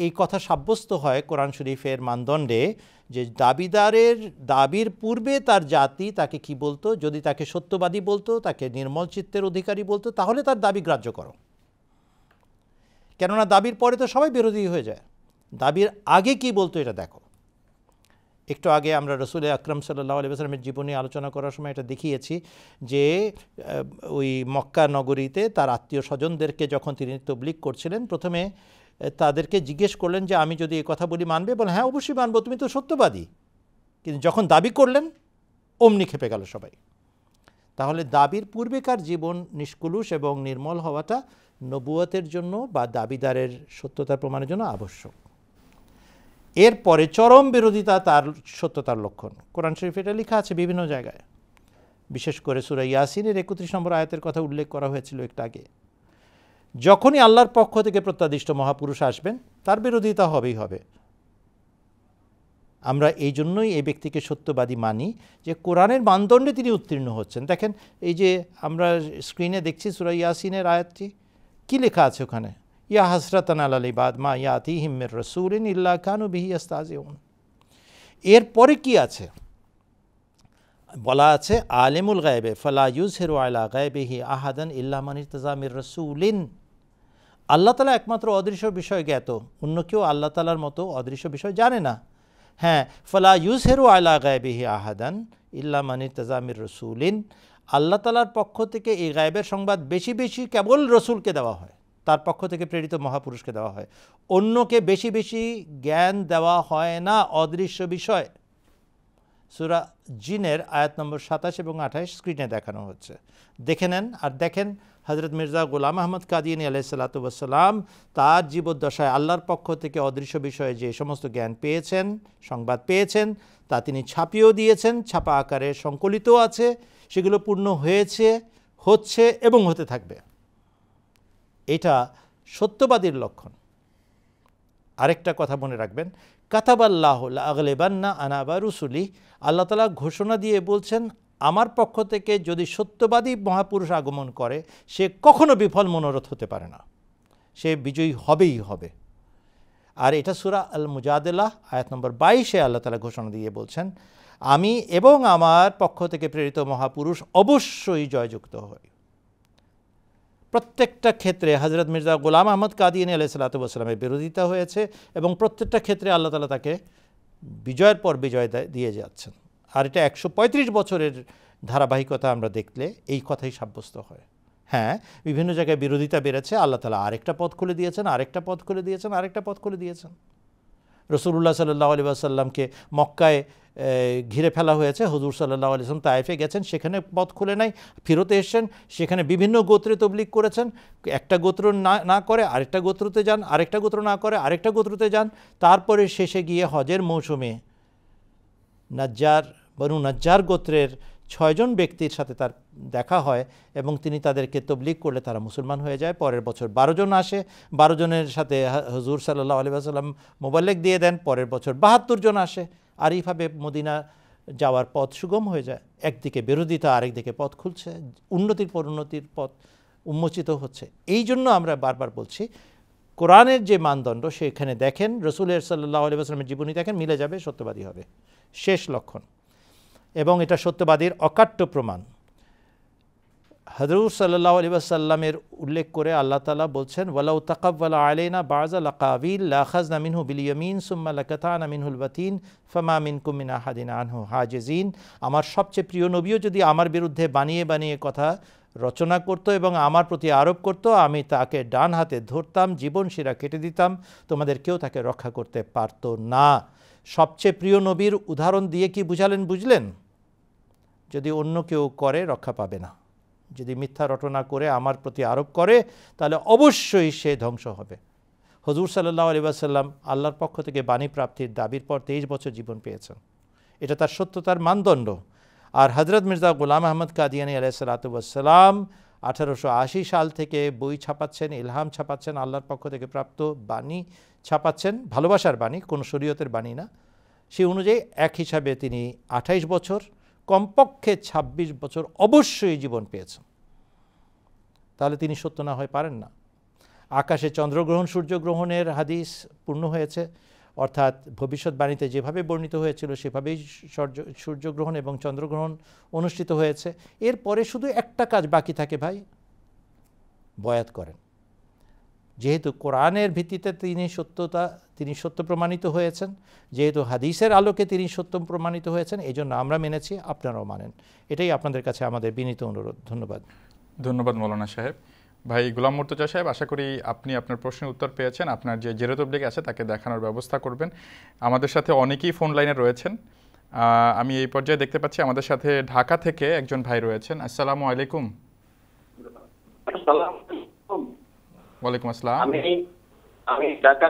এই কথা সাব্যস্ত হয় কোরআন শরীফের মানদণ্ডে যে দাবিদারের দাবির পূর্বে তার জাতি তাকে কি বলতো, যদি তাকে সত্যবাদী বলতো, তাকে নির্মল চিত্তের অধিকারী বলতো, তাহলে তার দাবি গ্রাহ্য করো। কেননা দাবির পরে তো সবাই বিরোধী হয়ে যায়। দাবির আগে কি বলতো এটা দেখো। একটু আগে আমরা রাসূল আকরাম সাল্লাল্লাহু আলাইহি ওয়াসাল্লামের জীবনী আলোচনা করার সময় এটা দেখিয়েছি যে ওই মক্কা নগরীতে তার আত্মীয় স্বজনদেরকে যখন তিনি তাবলীগ করছিলেন, প্রথমে তাদেরকে জিজ্ঞেস করলেন যে আমি যদি এই কথা বলি মানবে? বলে হ্যাঁ অবশ্যই মানবো, তুমি তো সত্যবাদী। কিন্তু যখন দাবি করলেন অমনি খেপে গেল সবাই। তাহলে দাবির পূর্বেকার জীবন নিষ্কলুষ এবং নির্মল হওয়াটা নবুয়তের জন্য বা দাবিদারের সত্যতার প্রমাণের জন্য আবশ্যক। এরপরে চরম বিরোধিতা তার সত্যতার লক্ষণ। কোরআন শরীফে এটা লেখা আছে বিভিন্ন জায়গায়, বিশেষ করে সূরা ইয়াসিনের 31 নম্বর আয়াতের কথা উল্লেখ করা হয়েছিল একটু আগে। যখনই আল্লাহর পক্ষ থেকে প্রত্যাদিষ্ট মহাপুরুষ আসবেন, তার বিরোধিতা হবেই হবে। আমরা এই জন্যই এই ব্যক্তিকে সত্যবাদী মানি যে কোরআনের মানদণ্ডে তিনি উত্তীর্ণ হচ্ছেন। দেখেন এই যে আমরা স্ক্রিনে দেখছি সূরা ইয়াসিনের আয়াতটি, কি লেখা আছে ওখানে? ইয়া হাসরাতান আলাল ইবাদ মা ইয়াতিহিম মির রাসূলিন ইল্লা কানু বিহি ইস্তাহজিউন। এরপরে কি আছে? বলা আছে আলিমুল গায়বে ফালা ইউযহিরু আলা গায়বিহি আহাদান ইল্লা মান ইরতাযা মির রাসূলিন। আল্লাহ তাআলা একমাত্র অদৃশ্য বিষয় জ্ঞাত, অন্য কেউ আল্লাহ তাআলার মতো অদৃশ্য বিষয় জানে না। হ্যাঁ, ফালা ইউযহিরু আলা গায়বিহি আহাদান ইল্লা মান ইরতাযা মির রাসূলিন, আল্লাহ তাআলার পক্ষ থেকে এই গায়বের সংবাদ বেশি বেশি কেবল রসুলকে দেওয়া হয়, তার পক্ষ থেকে প্রেরিত মহাপুরুষকে দেওয়া হয়, অন্যকে বেশি বেশি জ্ঞান দেওয়া হয় না অদৃশ্য বিষয়। সূরা জিনের আয়াত নম্বর 27 এবং 28 স্ক্রিনে দেখানো হচ্ছে, দেখে নেন। আর দেখেন হযরত মির্জা গোলাম আহমদ কাদিয়ানী আলাইহিস সালাতু ওয়াস সালাম তার জীবদ্দশায় আল্লাহর পক্ষ থেকে অদৃশ্য বিষয়ে যে সমস্ত জ্ঞান পেয়েছেন, সংবাদ পেয়েছেন, তা তিনি ছাপিয়েও দিয়েছেন, ছাপা আকারে সংকলিতও আছে, সেগুলো পূর্ণ হয়েছে, হচ্ছে এবং হতে থাকবে। এটা সত্যবাদীর লক্ষণ। আরেকটা কথা মনে রাখবেন, কাতাবাল্লাহু লা আগলিবান্না আনা ওয়া রুসুলি, আল্লাহ তাআলা ঘোষণা দিয়ে বলছেন আমার পক্ষ থেকে যদি সত্যবাদী মহাপুরুষ আগমন করে সে কখনো বিফল মনোরথ হতে পারে না, সে বিজয়ী হবেই হবে। আর এটা সূরা আল মুজাদালাহ আয়াত নম্বর 22-এ আল্লাহ তাআলা ঘোষণা দিয়ে বলছেন আমি এবং আমার পক্ষ থেকে প্রেরিত মহাপুরুষ অবশ্যই জয়যুক্ত হই। প্রত্যেকটা ক্ষেত্রে হযরত মির্জা গোলাম আহমদ কাদিয়ানী আলাইহিস সালাতু ওয়াস সালামের বিরোধিতা হয়েছে এবং প্রত্যেকটা ক্ষেত্রে আল্লাহ তাআলা তাকে বিজয়ের পর বিজয় দিয়ে যাচ্ছেন। আর এটা 135 বছরের ধারাবাহিকতা আমরা দেখলে এই কথাই সাব্যস্ত হয়। হ্যাঁ, বিভিন্ন জায়গায় বিরোধিতা বেড়েছে, আল্লাহ তাআলা আরেকটা পথ খুলে দিয়েছেন, আরেকটা পথ খুলে দিয়েছেন, আরেকটা পথ খুলে দিয়েছেন। রাসূলুল্লাহ সাল্লাল্লাহু আলাইহি ওয়াসাল্লামকে মক্কায় ঘিরে ফেলা হয়েছে, হুজুর সাল্লাল্লাহু আলাইহি ওয়াসাল্লাম তায়েফে গেছেন, সেখানে পথ খুলে নাই, ফিরতে এসেছেন, সেখানে বিভিন্ন গোত্রে তবলিগ করেছেন, একটা গোত্র না করে আরেকটা গোত্রতে যান, আরেকটা গোত্র না করে আরেকটা গোত্রতে যান, তারপরে শেষে গিয়ে হজের মৌসুমে বনু নাজ্জার গোত্রের 6 জন ব্যক্তির সাথে তার দেখা হয় এবং তিনি তাদেরকে তবলিগ করলে তারা মুসলমান হয়ে যায়। পরের বছর 12 জন আসে, 12 জনের সাথে হুজুর সাল্লাল্লাহু আলাইহি ওয়াসাল্লাম মোবাল্লেগ দিয়ে দেন, পরের বছর 72 জন আসে। আর এইভাবে মদিনা যাওয়ার পথ সুগম হয়ে যায়। একদিকে বিরোধিতা, আরেকদিকে পথ খুলছে, উন্নতির পর উন্নতির পথ উন্মোচিত হচ্ছে। এই জন্য আমরা বারবার বলছি কোরআনের যে মানদণ্ড সেখানে দেখেন, রাসূলের সাল্লাল্লাহু আলাইহি ওয়াসাল্লামের জীবনী দেখেন, মিলে যাবে, সত্যবাদী হবে, শেষ লক্ষণ। এবং এটা সত্যবাদীর অকাট্য প্রমাণ। হযরত সাল্লাল্লাহু আলাইহি ওয়াসাল্লামের উল্লেখ করে আল্লাহ তাআলা বলছেন ওয়ালাউ তাকাব্বালা আলাইনা বাযা লাকাবিল লাখাযনা মিনহু বিল ইয়ামিন সুম্মা লাকাতানা মিনহুল বাতিন ফামা মিনকুম মিন আহাদিন আনহু হাজিজিন। আমার সবচেয়ে প্রিয় নবীও যদি আমার বিরুদ্ধে বানিয়ে বানিয়ে কথা রচনা করত এবং আমার প্রতি আরোপ করত, আমি তাকে ডান হাতে ধরতাম, জীবন শিরা কেটে দিতাম, তোমাদের কেউ তাকে রক্ষা করতে পারত না। সবচেয়ে প্রিয় নবীর উদাহরণ দিয়ে কি বুঝলেন? যদি অন্য কেউ করে রক্ষা পাবে না, যদি মিথ্যা রটনা করে আমার প্রতি আরোপ করে তাহলে অবশ্যই সে ধ্বংস হবে। হুজুর সাল্লাল্লাহু আলাইহি ওয়াসাল্লাম আল্লাহর পক্ষ থেকে বাণী প্রাপ্তির দাবির পর 23 বছর জীবন পেয়েছেন, এটা তার সত্যতার মানদণ্ড। আর হযরত মির্জা গোলাম আহমদ কাদিয়ানী আলাইহিস সালাতু ওয়াস সালাম 1880 সাল থেকে বই ছাপাচ্ছেন, ইলহাম ছাপাচ্ছেন, আল্লাহর পক্ষ থেকে প্রাপ্ত বাণী ছাপাচ্ছেন, ভালোবাসার বাণী, কোনো শরীয়তের বাণী না। সেই অনুযায়ী এক হিসাবে তিনি 28 বছর, কমপক্ষে 26 বছর অবশ্যই জীবন পেয়েছেন। তাহলে তিনি সত্য না হয়ে পারেন না। আকাশে চন্দ্রগ্রহণ সূর্যগ্রহণের হাদিস পূর্ণ হয়েছে, অর্থাৎ ভবিষ্যৎবাণীতে যেভাবে বর্ণিত হয়েছিল সেভাবেই সূর্যগ্রহণ এবং চন্দ্রগ্রহণ অনুষ্ঠিত হয়েছে। এরপরে শুধু একটা কাজ বাকি থাকে ভাই, বয়াত করেন। যেহেতু কোরআনের ভিত্তিতে তিনি সত্য প্রমাণিত হয়েছেন, যেহেতু হাদিসের আলোকে তিনি সত্য প্রমাণিত হয়েছেন, এই জন্য আমরা মেনেছি, আপনারাও মানেন। এটাই আপনাদের কাছে আমাদের বিনীত অনুরোধ। ধন্যবাদ। ধন্যবাদ মৌলানা সাহেব। ভাই গোলাম মুর্তজা সাহেব, আশা করি আপনি আপনার প্রশ্নের উত্তর পেয়েছেন। আপনার যে জেরে তবলিগ আছে তাকে দেখানোর ব্যবস্থা করবেন। আমাদের সাথে অনেকেই ফোন লাইনে রয়েছেন। আমি এই পর্যায়ে দেখতে পাচ্ছি আমাদের সাথে ঢাকা থেকে একজন ভাই রয়েছেন। আসসালামু আলাইকুম। ওয়ালাইকুম আসসালাম। আমি ঢাকা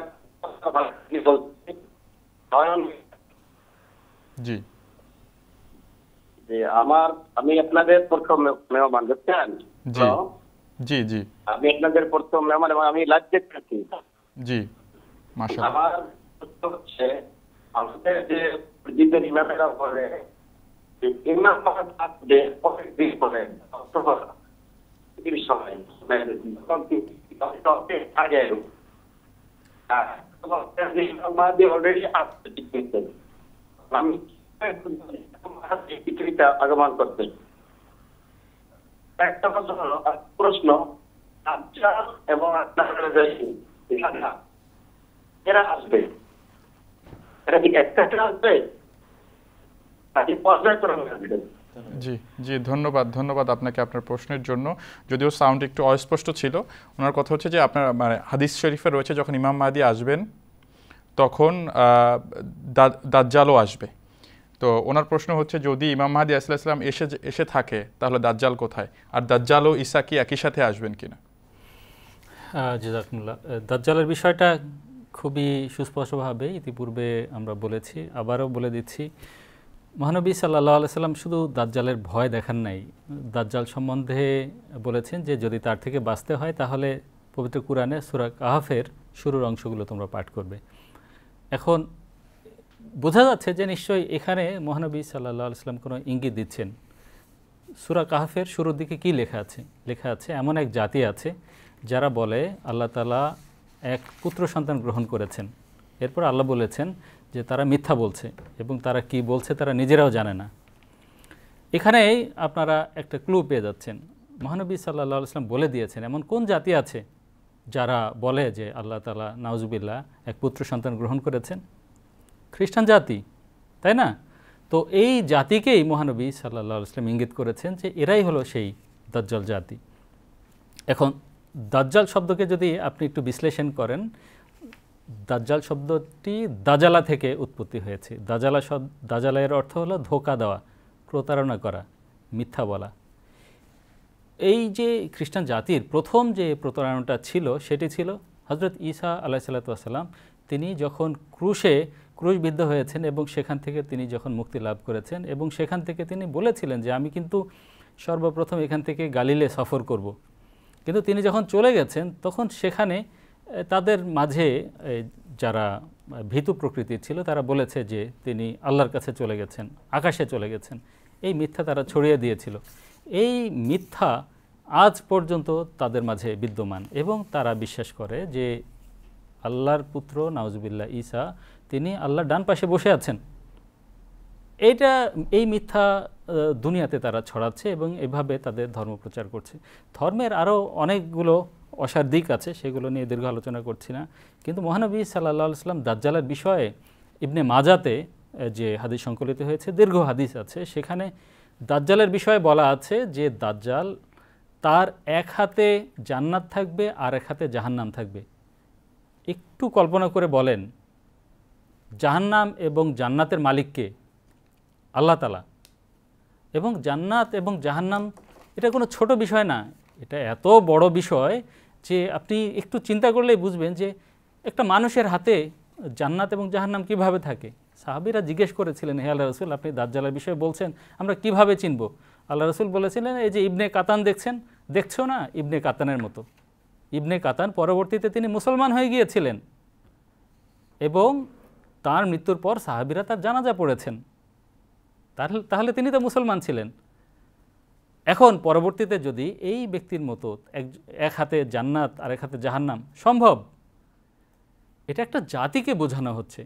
বলছি। জি জি, আমি আপনাদের প্রথম মেহমান, বুঝছেন? জি জি জি, আমি আপনাদের প্রথম মেহমান এবং আমি লাইভ দেখতেছি। জি মাশাআল্লাহ। আমার প্রশ্ন হচ্ছে, আমাদের যে মসজিদের ইমামেরা বলে ইমাম আসবে পরের দিন বলেন অথবা সময় আগে অলরেডি আসতে আমি পৃথিবীতে আগমন করতে একটা কথা হলো প্রশ্ন দাজ্জাল এবং এরা আসবে, এরা কি একসাথে আসবে নাকি পর্যায়ক্রমে আসবে? জি জি, ধন্যবাদ আপনাকে আপনার প্রশ্নের জন্য। যদিও সাউন্ড একটু অস্পষ্ট ছিল। ওনার কথা হচ্ছে যে আপনার মানে হাদিস শরীফে রয়েছে যখন ইমাম মাহদী আসবেন তখন দাজ্জালও আসবে। তো ওনার প্রশ্ন হচ্ছে যদি ইমাম মাহদী আলাইহিস সালাম এসে থাকে তাহলে দাজ্জাল কোথায়, আর দাজ্জাল ও ঈসা কি একই সাথে আসবেন কিনা? জাযাকুমুল্লাহ। দাজ্জালের বিষয়টা খুবই সুস্পষ্টভাবে ইতিপূর্বে আমরা বলেছি, আবারও বলে দিচ্ছি। মহানবী সাল্লাল্লাহু আলাইহি সাল্লাম শুধু দাজ্জালের ভয় দেখান নাই, দাজ্জাল সম্বন্ধে বলেছেন যে যদি তার থেকে বাঁচতে হয় তাহলে পবিত্র কুরআনে সূরা কাহফের শুরুর অংশগুলো তোমরা পাঠ করবে। এখন বোঝা যাচ্ছে যে নিশ্চয়ই এখানে মহানবী সাল্লাল্লাহু আলাইহি সাল্লাম কোনো ইঙ্গিত দিচ্ছেন। সূরা কাহফের শুরুর দিকে কি লেখা আছে এমন এক জাতি আছে যারা বলে আল্লাহ তাআলা এক পুত্র সন্তান গ্রহণ করেছেন। এরপর আল্লাহ বলেছেন যে তারা মিথ্যা বলছে এবং তারা কি বলছে তারা নিজেরাও জানে না। এখানেই আপনারা একটা ক্লু পেয়ে যাচ্ছেন। মহানবী সাল্লাল্লাহু আলাইহি সাল্লাম বলে দিয়েছেন এমন কোন জাতি আছে যারা বলে যে আল্লাহ তাআলা নাউজুবিল্লাহ এক পুত্র সন্তান গ্রহণ করেছেন? খ্রিস্টান জাতি, তাই না? তো এই জাতিকেই মহানবী সাল্লাল্লাহু আলাইহি সাল্লাম ইঙ্গিত করেছেন যে এরাই হলো সেই দাজ্জাল জাতি। এখন দাজ্জাল শব্দকে যদি আপনি একটু বিশ্লেষণ করেন, দাজ্জাল শব্দটি দাজালা থেকে উৎপত্তি হয়েছে। দাজালা এর অর্থ হলো ধোঁকা দেওয়া, প্রতারণা করা, মিথ্যা বলা। এই যে খ্রিস্টান জাতির প্রথম যে প্রতারণাটা ছিল সেটি ছিল হযরত ঈসা আলাইহিস সালাতু ওয়াস সালাম তিনি যখন ক্রুশবিদ্ধ হয়েছেন এবং সেখান থেকে তিনি যখন মুক্তি লাভ করেছেন এবং সেখান থেকে তিনি বলেছিলেন যে আমি কিন্তু সর্বপ্রথম এখান থেকে গালিলে সফর করব। কিন্তু তিনি যখন চলে গেছেন তখন সেখানে তাদের মাঝে যারা ভীতু প্রকৃতির ছিল তারা বলেছে যে তিনি আল্লাহর কাছে চলে গেছেন, আকাশে চলে গেছেন। এই মিথ্যা তারা ছড়িয়ে দিয়েছিল। এই মিথ্যা আজ পর্যন্ত তাদের মাঝে বিদ্যমান এবং তারা বিশ্বাস করে যে আল্লাহর পুত্র নাউজুবিল্লাহ ঈসা তিনি আল্লাহর ডান পাশে বসে আছেন। এই মিথ্যা দুনিয়াতে তারা ছড়াচ্ছে এবং এভাবে তাদের ধর্ম প্রচার করছে। ধর্মের আরও অনেকগুলো অসার দিক আছে, সেগুলো নিয়ে দীর্ঘ আলোচনা করছি না। কিন্তু মহানবী সাল্লাল্লাহু আলাইহি সাল্লাম দাজ্জালের বিষয়ে ইবনে মাজাতে যে হাদিস সংকলিত হয়েছে, দীর্ঘ হাদিস আছে, সেখানে দাজ্জালের বিষয়ে বলা আছে যে দাজ্জাল তার এক হাতে জান্নাত থাকবে আর এক হাতে জাহান্নাম থাকবে। একটু কল্পনা করে বলেন, জাহান্নাম এবং জান্নাতের মালিককে আল্লাহ তাআলা, এবং জান্নাত এবং জাহান্নাম এটা কোনো ছোট বিষয় না, এটা এত বড় বিষয় যে আপনি একটু চিন্তা করলেই বুঝবেন যে একটা মানুষের হাতে জান্নাত এবং জাহান্নাম কিভাবে থাকে। সাহাবীরা জিজ্ঞেস করেছিলেন, হে আল্লাহ রাসূল, আপনি দাজ্জালের বিষয়ে বলছেন, আমরা কিভাবে চিনব? আল্লাহ রাসূল বলেছিলেন, এই যে ইবনে কাতান দেখছো না, ইবনে কাতানের মতো। ইবনে কাতান পরবর্তীতে তিনি মুসলমান হয়ে গিয়েছিলেন এবং তার মৃত্যুর পর সাহাবীরা তার জানাজা পড়েছেন। তাহলে তিনি তো মুসলমান ছিলেন। এখন পরবর্তীতে যদি এই ব্যক্তির মতো এক হাতে জান্নাত আর এক হাতে জাহান্নাম সম্ভব, এটা একটা জাতিকে বোঝানো হচ্ছে।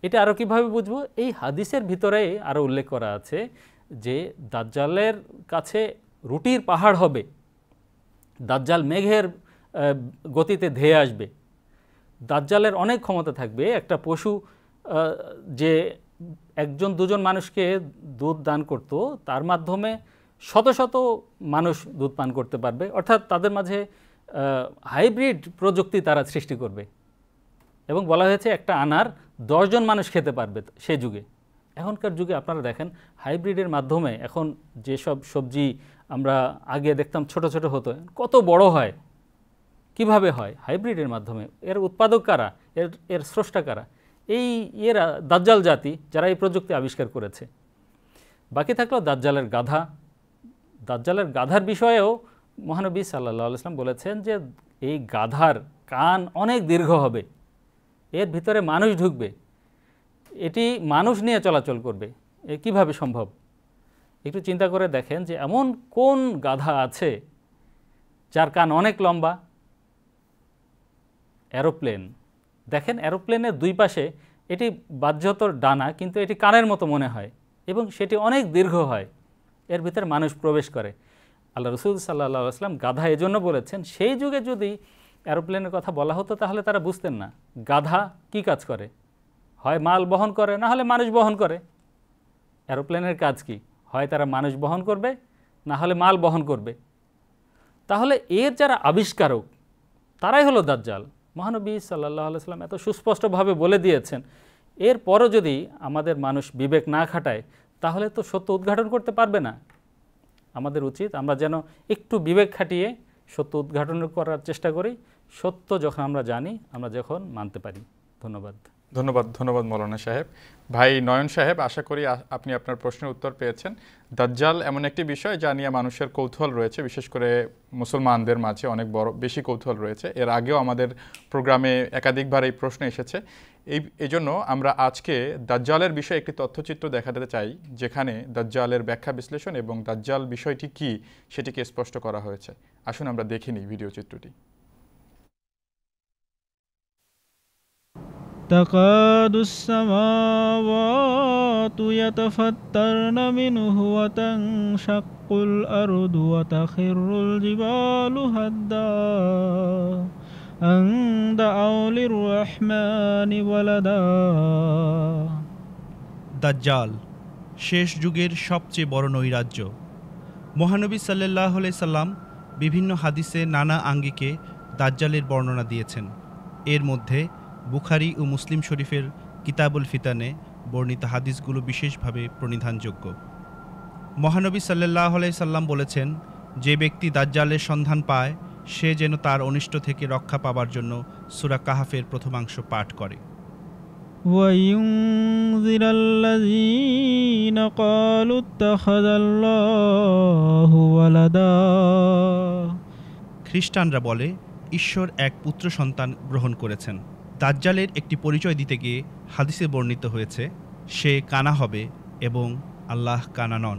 এটা আরও কীভাবে বুঝবো? এই হাদিসের ভিতরে আরও উল্লেখ করা আছে যে দাজ্জালের কাছে রুটির পাহাড় হবে, দাজ্জাল মেঘের গতিতে ধেয়ে আসবে, দাজ্জালের অনেক ক্ষমতা থাকবে। একটা পশু যে একজন দুজন মানুষকে দুধ দান করত, তার মাধ্যমে শত শত মানুষ দুধ পান করতে পারবে, অর্থাৎ তাদের মাঝে হাইব্রিড প্রযুক্তি তারা সৃষ্টি করবে। এবং বলা হয়েছে একটা আনার 10 জন মানুষ খেতে পারবে সেই যুগে। এখনকার যুগে আপনারা দেখেন হাইব্রিডের মাধ্যমে এখন যেসব সবজি আমরা আগে দেখতাম ছোট ছোট হতো, কত বড় হয়, কিভাবে হয়? হাইব্রিডের মাধ্যমে। এর উৎপাদক কারা? এর স্রষ্টা কারা? এরা দাজ্জাল জাতি যারা এই প্রযুক্তি আবিষ্কার করেছে। বাকি থাকলো দাজ্জালের গাধা। দাজ্জালের গাধার বিষয়েও মহানবী সাল্লাল্লাহু আলাইহি ওয়াসাল্লাম বলেছেন যে এই গাধার কান অনেক দীর্ঘ হবে, এর ভিতরে মানুষ ঢুকবে। এটি মানুষ নিয়ে চলাচল করবে, এ কীভাবে সম্ভব? একটু চিন্তা করে দেখেন যে এমন কোন গাধা আছে যার কান অনেক লম্বা? অ্যারোপ্লেন। দেখেন অ্যারোপ্লেনের দুই পাশে এটি বাহ্যত ডানা, কিন্তু এটি কানের মতো মনে হয় এবং সেটি অনেক দীর্ঘ হয়, এর ভিতরে মানুষ প্রবেশ করে। আল্লাহ রসুল সাল্লাল্লাহু আলাইহি ওয়াসাল্লাম গাধা এজন্য বলেছেন, সেই যুগে যদি অ্যারোপ্লেনের কথা বলা হতো তাহলে তারা বুঝতেন না গাধা কি কাজ করে, হয় মাল বহন করে না হলে মানুষ বহন করে। অ্যারোপ্লেনের কাজ কি? হয় তারা মানুষ বহন করবে না হলে মাল বহন করবে। তাহলে এর যারা আবিষ্কারক তারাই হলো দাজ্জাল। মহানবী সাল্লাল্লাহু আলাইহি ওয়াসাল্লাম এত সুস্পষ্টভাবে বলে দিয়েছেন, এরপরও যদি আমাদের মানুষ বিবেক না খাটায় তাহলে তো সত্য উদ্ঘাটন করতে পারবে না। আমাদের উচিত আমরা যেন একটু বিবেক খাটিয়ে সত্য উদ্ঘাটন করার চেষ্টা করি, সত্য যখন আমরা জানি, আমরা যখন মানতে পারি। ধন্যবাদ। ধন্যবাদ মৌলানা সাহেব। ভাই নয়ন সাহেব, আশা করি আপনি আপনার প্রশ্নের উত্তর পেয়েছেন। দাজ্জাল এমন একটি বিষয় যা নিয়ে মানুষের কৌতূহল রয়েছে, বিশেষ করে মুসলমানদের মাঝে অনেক বেশি কৌতূহল রয়েছে। এর আগেও আমাদের প্রোগ্রামে একাধিকবার এই প্রশ্ন এসেছে। এই জন্য আমরা আজকে দাজ্জালের বিষয়ে একটি তথ্যচিত্র দেখাতে চাই, যেখানে দাজ্জালের ব্যাখ্যা বিশ্লেষণ এবং দাজ্জাল বিষয়টি কি সেটিকে স্পষ্ট করা হয়েছে। আসুন আমরা দেখে নিই ভিডিও চিত্রটি। تكاد السماوات يتفطرن منه وتنشق الأرض وتخر الجبال هدا أن دعوا للرحمن ولدا। দাজ্জাল শেষ যুগের সবচেয়ে বড় নৈরাজ্য। মহানবী সাল্লাল্লাহু আলাইহি সাল্লাম বিভিন্ন হাদিসে নানা আঙ্গিকে দাজ্জালের বর্ণনা দিয়েছেন। এর মধ্যে বুখারী ও মুসলিম শরীফের কিতাবুল ফিতানে বর্ণিত হাদিসগুলো বিশেষভাবে প্রণিধানযোগ্য। মহানবী সাল্লাল্লাহু আলাইহি সাল্লাম বলেছেন, যে ব্যক্তি দাজ্জালের সন্ধান পায় সে যেন তার অনিষ্ট থেকে রক্ষা পাবার জন্য সূরা কাহফের প্রথমাংশ পাঠ করে। ওয়ায়ুনযিরাল্লাযীনা ক্বালু ইত্তাখাযাল্লাহু ওয়ালাদা। খ্রিস্টানরা বলে ঈশ্বর এক পুত্র সন্তান গ্রহণ করেছেন। দাজ্জালের একটি পরিচয় দিতে গিয়ে হাদিসে বর্ণিত হয়েছে, সে কানা হবে এবং আল্লাহ কানা নন।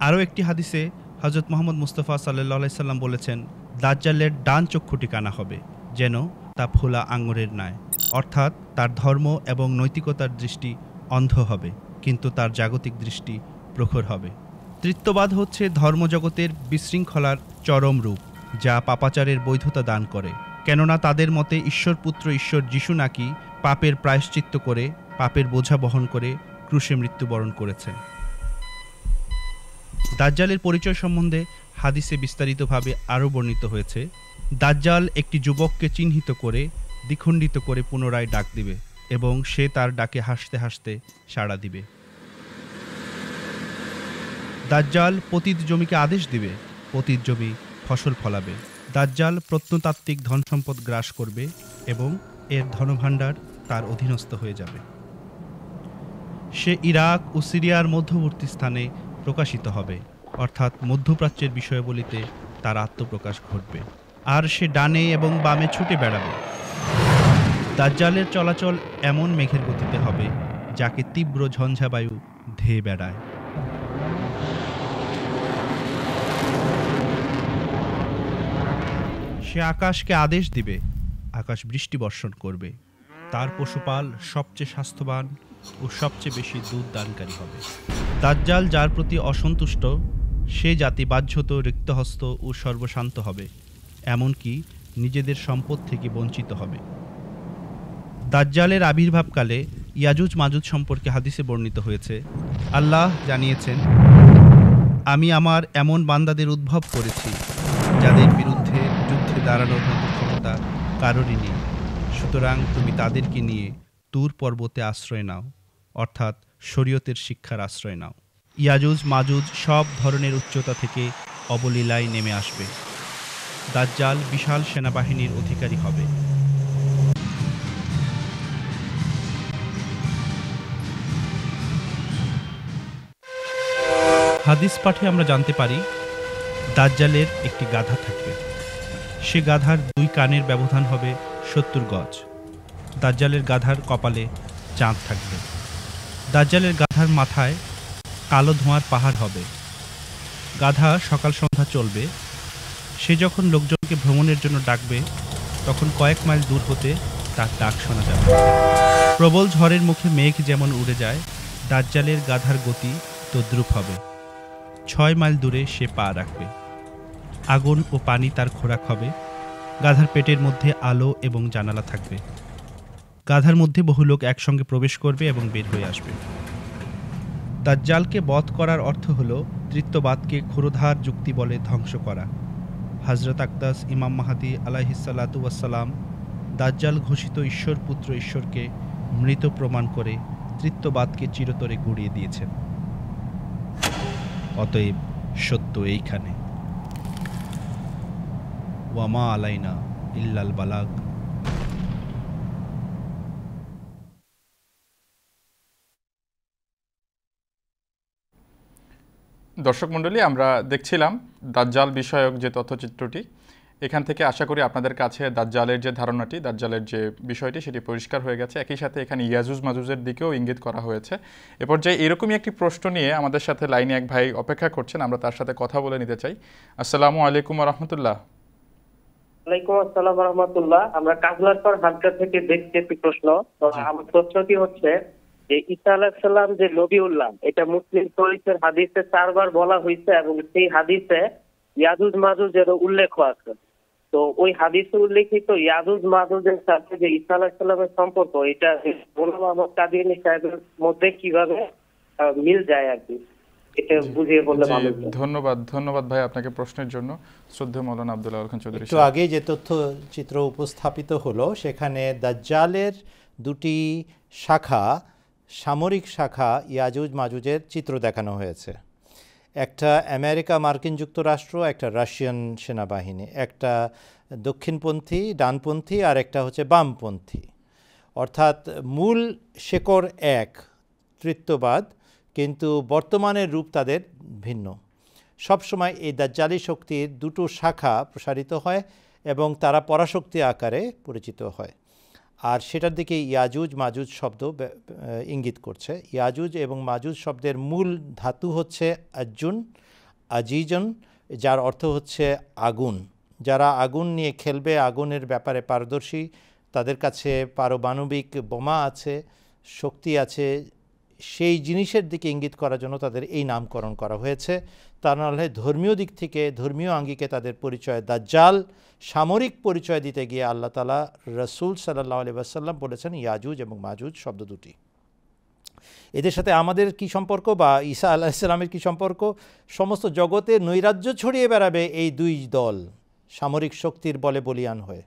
আরও একটি হাদিসে হযরত মুহাম্মদ মুস্তাফা সাল্লাল্লাহু আলাইহি সাল্লাম বলেছেন, দাজ্জালের ডান চক্ষুটি কানা হবে, যেন তা ফোলা আঙুরের ন্যায়, অর্থাৎ তার ধর্ম এবং নৈতিকতার দৃষ্টি অন্ধ হবে, কিন্তু তার জাগতিক দৃষ্টি প্রখর হবে। তৃত্ববাদ হচ্ছে ধর্মজগতের বিশৃঙ্খলার চরম রূপ, যা পাপাচারের বৈধতা দান করে। কেননা তাদের মতে ঈশ্বরপুত্র ঈশ্বর যিশু নাকি পাপের প্রায়শ্চিত্ত করে, পাপের বোঝা বহন করে ক্রুশে মৃত্যুবরণ করেছেন। দাজ্জালের পরিচয় সম্বন্ধে হাদিসে বিস্তারিতভাবে আরও বর্ণিত হয়েছে, দাজ্জাল একটি যুবককে চিহ্নিত করে দ্বিখণ্ডিত করে পুনরায় ডাক দিবে এবং সে তার ডাকে হাসতে হাসতে সাড়া দিবে। দাজ্জাল পতিত জমিকে আদেশ দিবে, পতিত জমি ফসল ফলাবে। দাজ্জাল প্রত্নতাত্ত্বিক ধন সম্পদ গ্রাস করবে এবং এর ধনভাণ্ডার তার অধীনস্থ হয়ে যাবে। সে ইরাক ও সিরিয়ার মধ্যবর্তী স্থানে প্রকাশিত হবে, অর্থাৎ মধ্যপ্রাচ্যের বিষয়াবলিতে তার আত্মপ্রকাশ ঘটবে, আর সে ডানে এবং বামে ছুটে বেড়াবে। দাজ্জালের চলাচল এমন মেঘের গতিতে হবে যাকে তীব্র ঝঞ্ঝাবায়ু ধেয়ে বেড়ায়। সে আকাশকে আদেশ দিবে, আকাশ বৃষ্টি বর্ষণ করবে। তার পশুপাল সবচেয়ে স্বাস্থ্যবান ও সবচেয়ে বেশি দুধ দানকারী হবে। দাজ্জাল যার প্রতি অসন্তুষ্ট সে জাতি বাহ্যত রিক্তহস্ত ও সর্বশান্ত হবে, এমনকি নিজেদের সম্পদ থেকে বঞ্চিত হবে। দাজ্জালের আবির্ভাবকালে ইয়াজুজ মাজুজ সম্পর্কে হাদিসে বর্ণিত হয়েছে, আল্লাহ জানিয়েছেন, আমি আমার এমন বান্দাদের উদ্ভব করেছি যাদের বিরুদ্ধে যুদ্ধে দাঁড়ানোর মতো ক্ষমতা কারোরই নেই, সুতরাং তুমি তাদেরকে নিয়ে তুর পর্বতে আশ্রয় নাও, অর্থাৎ শরীয়তের শিক্ষার আশ্রয় নাও। ইয়াজুজ মাজুজ সব ধরনের উচ্চতা থেকে অবলীলায় নেমে আসবে। দাজ্জাল বিশাল সেনাবাহিনীর অধিকারী হবে। হাদিস পাঠে আমরা জানতে পারি, দাজ্জালের একটি গাধা থাকবে। সে গাধার দুই কানের ব্যবধান হবে 70 গজ। দাজ্জালের গাধার কপালে চাঁদ থাকবে। দাজ্জালের গাধার মাথায় কালো ধোঁয়ার পাহাড় হবে। গাধা সকাল সন্ধ্যা চলবে। সে যখন লোকজনকে ভ্রমণের জন্য ডাকবে, তখন কয়েক মাইল দূর হতে তার ডাক শোনা যাবে। প্রবল ঝড়ের মুখে মেঘ যেমন উড়ে যায়, দাজ্জালের গাধার গতি তদ্রূপ হবে। 6 মাইল দূরে সে পা রাখবে। আগুন ও পানি তার খোরাক হবে। গাধার পেটের মধ্যে আলো এবং জানালা থাকবে। গাধার মধ্যে বহু লোক একসঙ্গে প্রবেশ করবে এবং বের হয়ে আসবে। দাজ্জালকে বধ করার অর্থ হল তৃত্ববাদকে ক্ষুরধার যুক্তি বলে ধ্বংস করা। হযরত আকদাস ইমাম মাহদী আলাইহিসসালাতু ওয়াসসালাম দাজ্জাল ঘোষিত ঈশ্বর পুত্র ঈশ্বরকে মৃত প্রমাণ করে তৃত্ববাদকে চিরতরে গুড়িয়ে দিয়েছেন। অতএব সত্য এইখানে। ওয়ামা আলাইনা ইল্লাল বালাগ। দর্শক মণ্ডলী, আমরা দেখছিলাম দাজ্জাল বিষয়ক যে তথ্যচিত্রটি। এখান থেকে আশা করি আপনাদের কাছে দাজ্জালের যে ধারণাটি, দাজ্জালের যে বিষয়টি, সেটি পরিষ্কার হয়ে গেছে। একই সাথে এখানে ইয়াজুজ মাজুজের দিকেও ইঙ্গিত করা হয়েছে। এ পর্যায়ে এরকমই একটি প্রশ্ন নিয়ে আমাদের সাথে লাইনে এক ভাই অপেক্ষা করছেন, আমরা তার সাথে কথা বলে নিতে চাই। আসসালামু আলাইকুম ওয়া রাহমাতুল্লাহ। ওয়ালাইকুম আসসালাম ওয়া রাহমাতুল্লাহ। আমরা কাজলারপার হালকা থেকে দেখছি একটি প্রশ্ন। তো আমার প্রশ্নটি হচ্ছে যে ঈসা আলাইহিস সালাম যে নবীউল্লাহ, এটা মুসলিম শরীফের হাদিসে 4 বার বলা হয়েছে এবং সেই হাদিসে ইয়াজুজ মাজুজের উল্লেখ আছে। তো ওই হাদিসে উল্লেখিত ইয়াজুজ মাজুজের সাথে যে ঈসা আলাইহিস সালামের সম্পর্ক, এটা গোলাম আহমদ কাদিয়ানী সাহেবের মধ্যে কিভাবে মিল যায় আর কি, এটা বুঝিয়ে বললে ভালো হতো। ধন্যবাদ ভাই আপনাকে প্রশ্নের জন্য। শ্রদ্ধেয় মাওলানা আব্দুল আউয়াল খান চৌধুরী। একটু আগে যে তথ্যচিত্র উপস্থাপিত হলো, সেখানে দাজ্জালের দুটি শাখা, সামরিক শাখা ইয়াজুজ মাজুজের চিত্র দেখানো হয়েছে। একটা আমেরিকা মার্কিন যুক্তরাষ্ট্র, একটা রাশিয়ান সেনাবাহিনী, একটা দক্ষিণপন্থী ডানপন্থী আর একটা হচ্ছে বামপন্থী। অর্থাৎ মূল শেকড় এক, তৃত্ববাদ, কিন্তু বর্তমানের রূপ তাদের ভিন্ন। সবসময় এই দাজ্জালি শক্তির দুটো শাখা প্রসারিত হয় এবং তারা পরাশক্তি আকারে পরিচিত হয়। আর সেটার দিকে ইয়াজুজ মাজুজ শব্দ ইঙ্গিত করছে। ইয়াজুজ এবং মাজুজ শব্দের মূল ধাতু হচ্ছে আজিজন, যার অর্থ হচ্ছে আগুন। যারা আগুন নিয়ে খেলবে, আগুনের ব্যাপারে পারদর্শী, তাদের কাছে পারমাণবিক বোমা আছে, শক্তি আছে, সেই জিনিসের দিকে ইঙ্গিত করার জন্য তাদের এই নামকরণ করা হয়েছে। তা নাহলে ধর্মীয় দিক থেকে, ধর্মীয় আঙ্গিকে তাদের পরিচয় দাজ্জাল। সামরিক পরিচয় দিতে গিয়ে আল্লাহ তাআলা রাসূল সাল্লাল্লাহু আলাইহি ওয়াসাল্লাম বলেছেন ইয়াজুজ এবং মাজুজ শব্দ দুটি। এদের সাথে আমাদের কি সম্পর্ক, বা ঈসা আলাইহিস সালামের কি সম্পর্ক? সমস্ত জগতে নৈরাজ্য ছড়িয়ে বেড়াবে এই দুই দল সামরিক শক্তির বলে বলিয়ান হয়ে।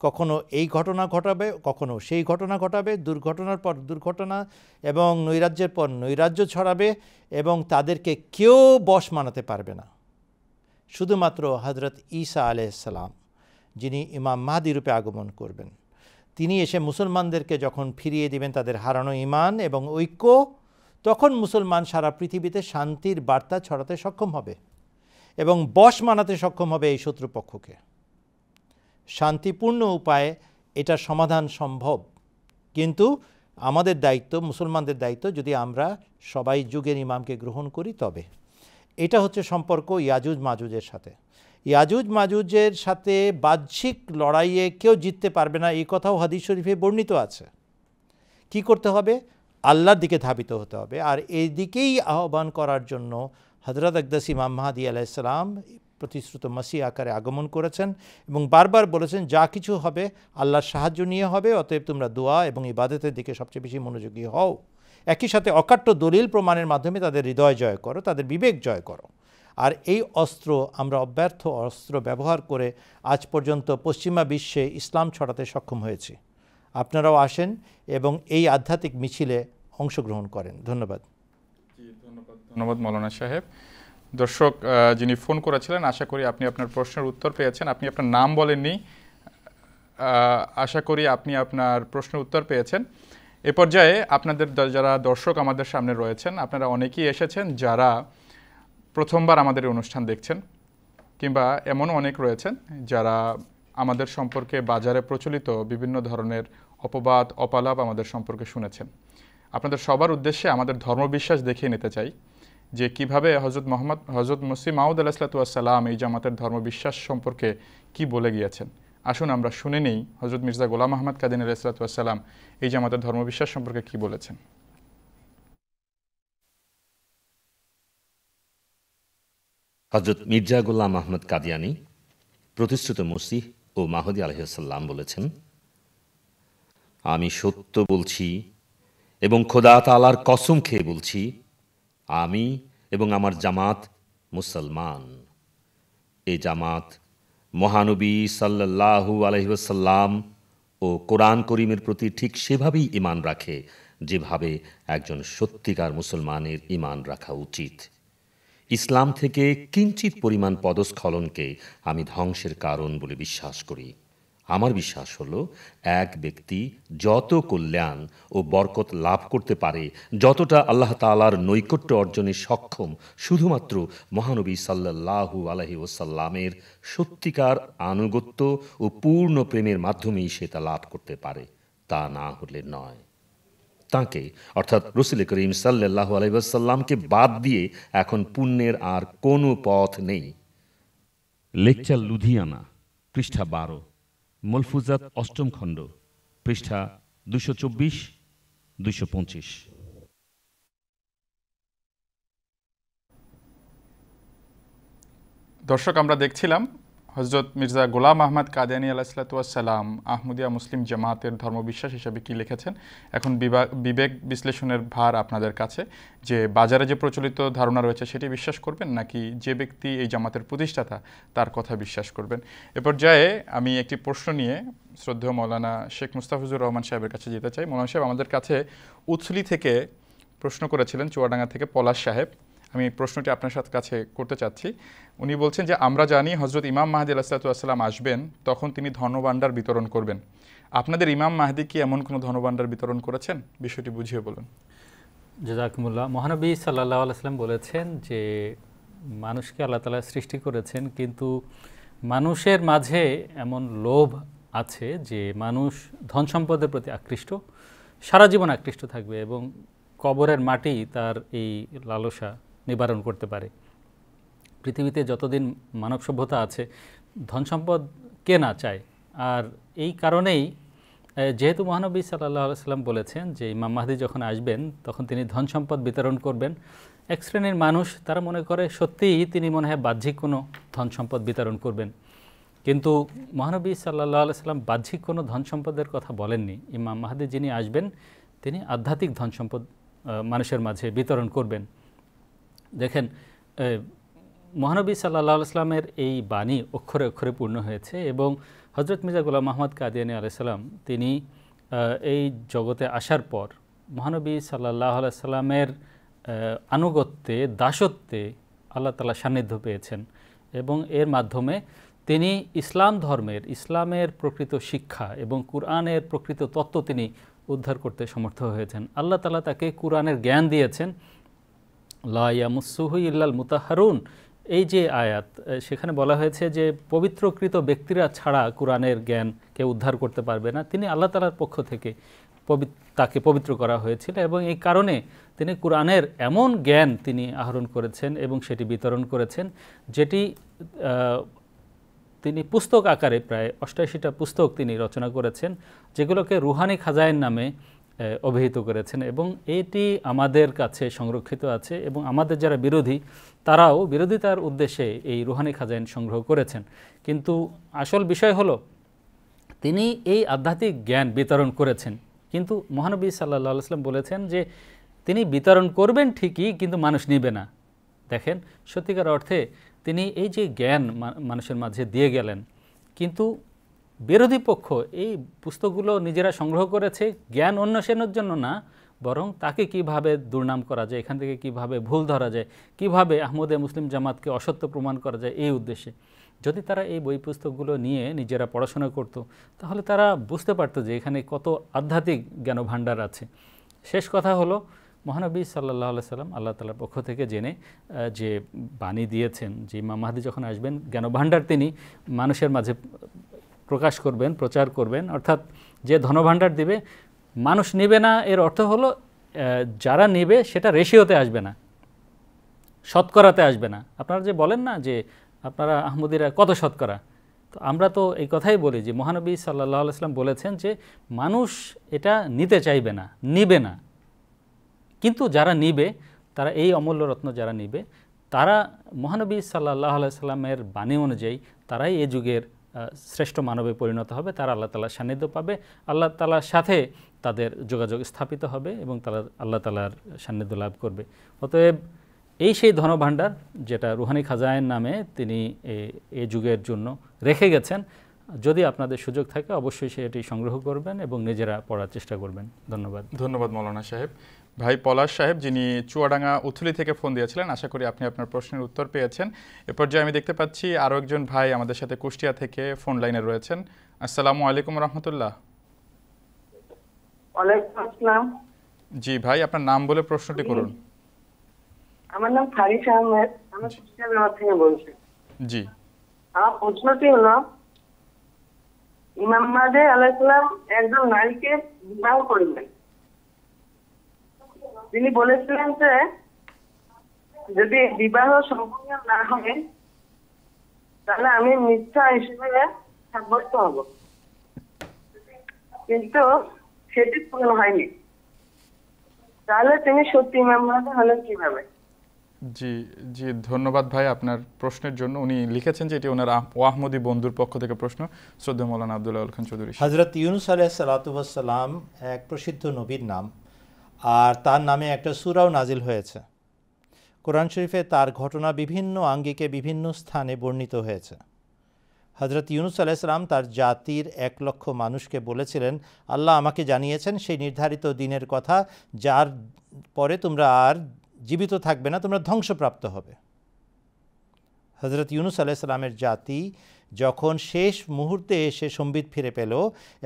কখনো এই ঘটনা ঘটাবে, কখনো সেই ঘটনা ঘটাবে, দুর্ঘটনার পর দুর্ঘটনা এবং নৈরাজ্যের পর নৈরাজ্য ছড়াবে, এবং তাদেরকে কেউ বশ মানাতে পারবে না। শুধুমাত্র হযরত ঈসা আলাইহিস সালাম, যিনি ইমাম মাহদী রূপে আগমন করবেন, তিনি এসে মুসলমানদেরকে যখন ফিরিয়ে দিবেন তাদের হারানো ঈমান এবং ঐক্য, তখন মুসলমান সারা পৃথিবীতে শান্তির বার্তা ছড়াতে সক্ষম হবে এবং বশ মানাতে সক্ষম হবে এই শত্রুপক্ষকে। শান্তিপূর্ণ উপায়ে এটা সমাধান সম্ভব, কিন্তু আমাদের দায়িত্ব, মুসলমানদের দায়িত্ব, যদি আমরা সবাই যুগের ইমামকে গ্রহণ করি তবে। এটা হচ্ছে সম্পর্ক ইয়াজুজ মাজুজের সাথে। ইয়াজুজ মাজুজের সাথে বাহ্যিক লড়াইয়ে কেউ জিততে পারবে না, এই কথাও হাদিস শরীফে বর্ণিত আছে। কি করতে হবে? আল্লাহর দিকে ধাবিত হতে হবে। আর এই দিকেই আহ্বান করার জন্য হযরত আকদাস ইমাম মাহদী আলাইহিস সালাম প্রতিশ্রুত মাসিহ আকারে আগমন করেছেন এবং বারবার বলেছেন যা কিছু হবে আল্লাহর সাহায্য নিয়ে হবে, অতএব তোমরা দোয়া এবং ইবাদতের দিকে সবচেয়ে বেশি মনোযোগী হও। একই সাথে অকাট্য দলিল প্রমাণের মাধ্যমে তাদের হৃদয় জয় করো, তাদের বিবেক জয় করো। আর এই অস্ত্র আমরা অব্যর্থ অস্ত্র ব্যবহার করে আজ পর্যন্ত পশ্চিমা বিশ্বে ইসলাম ছড়াতে সক্ষম হয়েছি। আপনারাও আসেন এবং এই আধ্যাত্মিক মিছিলে অংশগ্রহণ করেন। ধন্যবাদ। ধন্যবাদ মাওলানা সাহেব। দর্শক যিনি ফোন করেছিলেন, আশা করি আপনি আপনার প্রশ্নের উত্তর পেয়েছেন। আপনি আপনার নাম বলেননি, আশা করি আপনি আপনার প্রশ্নের উত্তর পেয়েছেন। এ পর্যায়ে আপনাদের যারা দর্শক আমাদের সামনে রয়েছেন, আপনারা অনেকেই এসেছেন যারা প্রথমবার আমাদের এই অনুষ্ঠান দেখছেন, কিংবা এমনও অনেক রয়েছেন যারা আমাদের সম্পর্কে বাজারে প্রচলিত বিভিন্ন ধরনের অপবাদ অপালাপ আমাদের সম্পর্কে শুনেছেন। আপনাদের সবার উদ্দেশ্যে আমাদের ধর্মবিশ্বাস দেখিয়ে নিতে চাই যে কিভাবে হজরত মসিহ মাউদ আলাইহিসসালাম এই জামাতের ধর্মবিশ্বাস সম্পর্কে কি বলে গিয়েছেন। আসুন আমরা শুনে নেই হজরত মির্জা গোলাম আহমদ কাদিয়ানী আলাইহিসসালাম এই জামাতের ধর্মবিশ্বাস সম্পর্কে কি বলেছেন। হজরত মির্জা গোলাম আহমদ কাদিয়ানী প্রতিশ্রুত মসিহ ও মাহদী আলাইহিসসালাম বলেছেন, আমি সত্য বলছি এবং খোদা তাআলার কসম খেয়ে বলছি, আমি এবং আমার জামাত মুসলমান। এই জামাত মহানবী সাল্লাল্লাহু আলাইহি ওয়াসাল্লাম ও কোরআন করিমের প্রতি ঠিক সেভাবেই ঈমান রাখে যেভাবে একজন সত্যিকার মুসলমানের ঈমান রাখা উচিত। ইসলাম থেকে কিঞ্চিত পরিমাণ পদস্খলনকে আমি ধ্বংসের কারণ বলে বিশ্বাস করি। আমার বিশ্বাস হলো, এক ব্যক্তি যত কল্যাণ ও বরকত লাভ করতে পারে, যতটা আল্লাহ তাআলার নৈকট্য অর্জনে সক্ষম শুধুমাত্র মহানবী সাল্লাল্লাহু আলাইহি ওয়াসাল্লামের সত্যিকার আনুগত্য ও পূর্ণ প্রেমের মাধ্যমেই সে তা লাভ করতে পারে, তা না হলে নয়। তাঁকে অর্থাৎ রাসূল করিম সাল্লাল্লাহু আলাইহি ওয়াসাল্লামকে বাদ দিয়ে এখন পুণ্যের আর কোনো পথ নেই। লেকচার লুধিয়ানা, পৃষ্ঠা 12, মলফুজাত অষ্টম খণ্ড, পৃষ্ঠা 224-225। দর্শক, আমরা দেখছিলাম হজরত মির্জা গোলাম আহমদ কাদিয়ানী আলাইহিসসালাম আহমদিয়া মুসলিম জামাতের ধর্মবিশ্বাস হিসাবে কি লিখেছেন। এখন বিবেক বিশ্লেষণের ভার আপনাদের কাছে, যে বাজারে যে প্রচলিত ধারণা রয়েছে সেটি বিশ্বাস করবেন নাকি যে ব্যক্তি এই জামাতের প্রতিষ্ঠাতা তার কথা বিশ্বাস করবেন। এ পর্যায়ে আমি একটি প্রশ্ন নিয়ে শ্রদ্ধেয় মৌলানা শেখ মুস্তাফিজুর রহমান সাহেবের কাছে যেতে চাই। মৌলানা সাহেব আমাদের কাছে উছলি থেকে প্রশ্ন করেছিলেন, চুয়াডাঙ্গা থেকে পলাশ সাহেব। আমি প্রশ্নটি আপনার সাথে কাছে করতে চাচ্ছি। উনি বলছেন যে আমরা জানি হজরত ইমাম মাহদী আলাইহিসসালাম আসবেন, তখন তিনি ধনভাণ্ডার বিতরণ করবেন। আপনাদের ইমাম মাহদী কি এমন কোনো ধনভাণ্ডার বিতরণ করেছেন? বিষয়টি বুঝিয়ে বলুন। জাযাকুমুল্লাহ। মহানবী সাল্লাল্লাহু আলাইহি ওয়াসাল্লাম বলেছেন যে মানুষকে আল্লাহ তাআলা সৃষ্টি করেছেন, কিন্তু মানুষের মাঝে এমন লোভ আছে যে মানুষ ধন সম্পদের প্রতি আকৃষ্ট, সারা জীবন আকৃষ্ট থাকবে এবং কবরের মাটি তার এই লালসা নিবারণ করতে পারে। পৃথিবীতে যতদিন মানব সভ্যতা আছে ধন সম্পদ কে না চায়। আর এই কারণেই যেহেতু মহানবী সাল্লাল্লাহু আলাইহি ওয়াসাল্লাম বলেছেন যে ইমাম মাহদী যখন আসবেন তখন তিনি ধন সম্পদ বিতরণ করবেন, এক শ্রেণীর মানুষ তারা মনে করে সত্যিই তিনি মনে হয় বাহ্যিক কোনো ধন সম্পদ বিতরণ করবেন, কিন্তু মহানবী সাল্লাল্লাহু আলাইহি ওয়াসাল্লাম বাহ্যিক কোনো ধন সম্পদের কথা বলেননি। ইমাম মাহদী যিনি আসবেন তিনি আধ্যাত্মিক ধন সম্পদ মানুষের মাঝে বিতরণ করবেন। দেখেন, মহানবী সাল্লাল্লাহু আলাইহি ওয়াসাল্লামের এই বাণী অক্ষরে অক্ষরে পূর্ণ হয়েছে এবং হজরত মির্জা গোলাম আহমদ কাদিয়ানী আলাইহিস সালাম তিনি এই জগতে আসার পর মহানবী সাল্লাল্লাহু আলাইহি ওয়াসাল্লামের আনুগত্যে, দাসত্বে আল্লাহ তাআলা সান্নিধ্য পেয়েছেন এবং এর মাধ্যমে তিনি ইসলাম ধর্মের, ইসলামের প্রকৃত শিক্ষা এবং কুরআনের প্রকৃত তত্ত্ব তিনি উদ্ধার করতে সমর্থ হয়েছেন। আল্লাহ তাআলা তাকে কুরআনের জ্ঞান দিয়েছেন। লা ইয়ামুসসুহু ইল্লাল মুতাহহারুন, এই যে আয়াত, সেখানে বলা হয়েছে যে পবিত্রকৃত ব্যক্তিরা ছাড়া কুরআনের জ্ঞান কেউ উদ্ধার করতে পারবে না। তিনি আল্লাহ তাআলার পক্ষ থেকে তাকে পবিত্র করা হয়েছিল এবং এই কারণে তিনি কুরআনের এমন জ্ঞান তিনি আহরণ করেছেন এবং সেটি বিতরণ করেছেন, যেটি তিনি পুস্তক আকারে প্রায় 88টা পুস্তক তিনি রচনা করেছেন, যেগুলোকে রুহানি খাজাইন নামে অভিহিত করেছেন এবং এটি আমাদের কাছে সংরক্ষিত আছে এবং আমাদের যারা বিরোধী তারাও বিরোধিতার উদ্দেশ্যে এই রুহানি খাজাইন সংগ্রহ করেছেন। কিন্তু আসল বিষয় হলো তিনি এই আধ্যাত্মিক জ্ঞান বিতরণ করেছেন, কিন্তু মহানবী সাল্লাল্লাহু আলাইহি ওয়াসাল্লাম বলেছেন যে তিনি বিতরণ করবেন ঠিকই, কিন্তু মানুষ নেবে না। দেখেন, সত্যিকার অর্থে তিনি এই যে জ্ঞান মানুষের মাঝে দিয়ে গেলেন, কিন্তু বিরোধী পক্ষ এই পুস্তকগুলো নিজেরা সংগ্রহ করেছে জ্ঞান অন্বেষণের জন্য না, বরং তাকে কিভাবে দুর্নাম করা যায়, এখান থেকে কিভাবে ভুল ধরা যায়, কিভাবে আহমদিয়া মুসলিম জামাতকে অসত্য প্রমাণ করা যায়, এই উদ্দেশ্যে। যদি তারা এই বই পুস্তকগুলো নিয়ে নিজেরা পড়াশোনা করত, তাহলে তারা বুঝতে পারত যে এখানে কত আধ্যাত্মিক জ্ঞানভাণ্ডার আছে। শেষ কথা হলো, মহানবী সাল্লাল্লাহু আলাইহি সাল্লাম আল্লাহ তাআলার পক্ষ থেকে জেনে যে বাণী দিয়েছেন যে ইমাম মাহদী যখন আসবেন জ্ঞানভাণ্ডার তিনি মানুষের মাঝে প্রকাশ করবেন, প্রচার করবেন। অর্থাৎ যে ধনভাণ্ডার দিবে মানুষ নেবে না, এর অর্থ হলো যারা নেবে সেটা রেশিওতে আসবে না, শতকরাতে আসবে না। আপনারা যে বলেন না যে আপনারা আহমদিরা কত শতকরা, তো আমরা তো এই কথাই বলি যে মহানবী সাল্লাল্লাহু আলাইহি ওয়াসাল্লাম বলেছেন যে মানুষ এটা নিতে চাইবে না, নিবে না, কিন্তু যারা নিবে, তারা এই অমূল্য রত্ন যারা নিবে, তারা মহানবী সাল্লাল্লাহু আলাইহি ওয়াসাল্লামের বাণী অনুযায়ী তারাই এ যুগের শ্রেষ্ঠ মানবে পরিণত হবে, তারা আল্লাহ তাআলার সান্নিধ্য পাবে, আল্লাহ তাআলার সাথে তাদের যোগাযোগ স্থাপিত হবে এবং তারা আল্লাহ তাআলার সান্নিধ্য লাভ করবে। অতএব এই সেই ধনভাণ্ডার যেটা রুহানি খাজাইন নামে তিনি এই যুগের জন্য রেখে গেছেন। যদি আপনাদের সুযোগ থাকে অবশ্যই সেটি সংগ্রহ করবেন এবং নিজেরা পড়ার চেষ্টা করবেন। ধন্যবাদ। ধন্যবাদ মৌলানা সাহেব। ভাই পলাশ সাহেব, যিনি চুয়াডাঙ্গা উথুলি থেকে ফোন দিয়েছিলেন, আশা করি আপনি আপনার প্রশ্নের উত্তর পেয়েছেন। এ পর্যায়ে আমি দেখতে পাচ্ছি আরও একজন ভাই আমাদের সাথে কুষ্টিয়া থেকে ফোন লাইনে রয়েছেন। আসসালামু আলাইকুম রহমতুল্লাহ। ওয়ালাইকুম আসসালাম। জি ভাই, আপনার নাম বলে প্রশ্নটি করুন। আমার নাম ফারিস আহমেদ, আমি কুষ্টিয়া বিভাগ থেকে বলছি। জি, আমার প্রশ্নটি হলো, ইমাম মাহদী আলাইহিস সালাম একজন নারীকে বিবাহ করবেন। তিনি বলেছিলেন যে যদি বিবাহ সম্পূর্ণ না হয় তাহলে আমি মিথ্যা হিসেবে সাব্যস্ত হব, কিন্তু সেটি পূর্ণ হয়নি। তাহলে তিনি সত্যি ইমাম মাহদী হলেন কিভাবে? জি জি, ধন্যবাদ ভাই আপনার প্রশ্নের জন্য। উনি লিখেছেন যে এটি ওনার আহমদী বন্ধুর পক্ষ থেকে প্রশ্ন। শ্রদ্ধেয় মৌলানা আব্দুল্লাহ খান চৌধুরী। হযরত ইউনূস আলাইহিস সালাতু ওয়াস সালাম এক প্রসিদ্ধ নবীর নাম, আর তার নামে একটা সূরাও নাজিল হয়েছে। কোরআন শরীফে তার ঘটনা বিভিন্ন আঙ্গিকে বিভিন্ন স্থানে বর্ণিত হয়েছে। হযরত ইউনূস আলাইহিস সালাম তার জাতির 1 লক্ষ মানুষকে বলেছিলেন, আল্লাহ আমাকে জানিয়েছেন সেই নির্ধারিত দিনের কথা যার পরে তোমরা আর জীবিত থাকবে না, তোমরা ধ্বংসপ্রাপ্ত হবে। হযরত ইউনূস আলাইহিস সালামের জাতি যখন শেষ মুহূর্তে এসে সম্বিত ফিরে পেল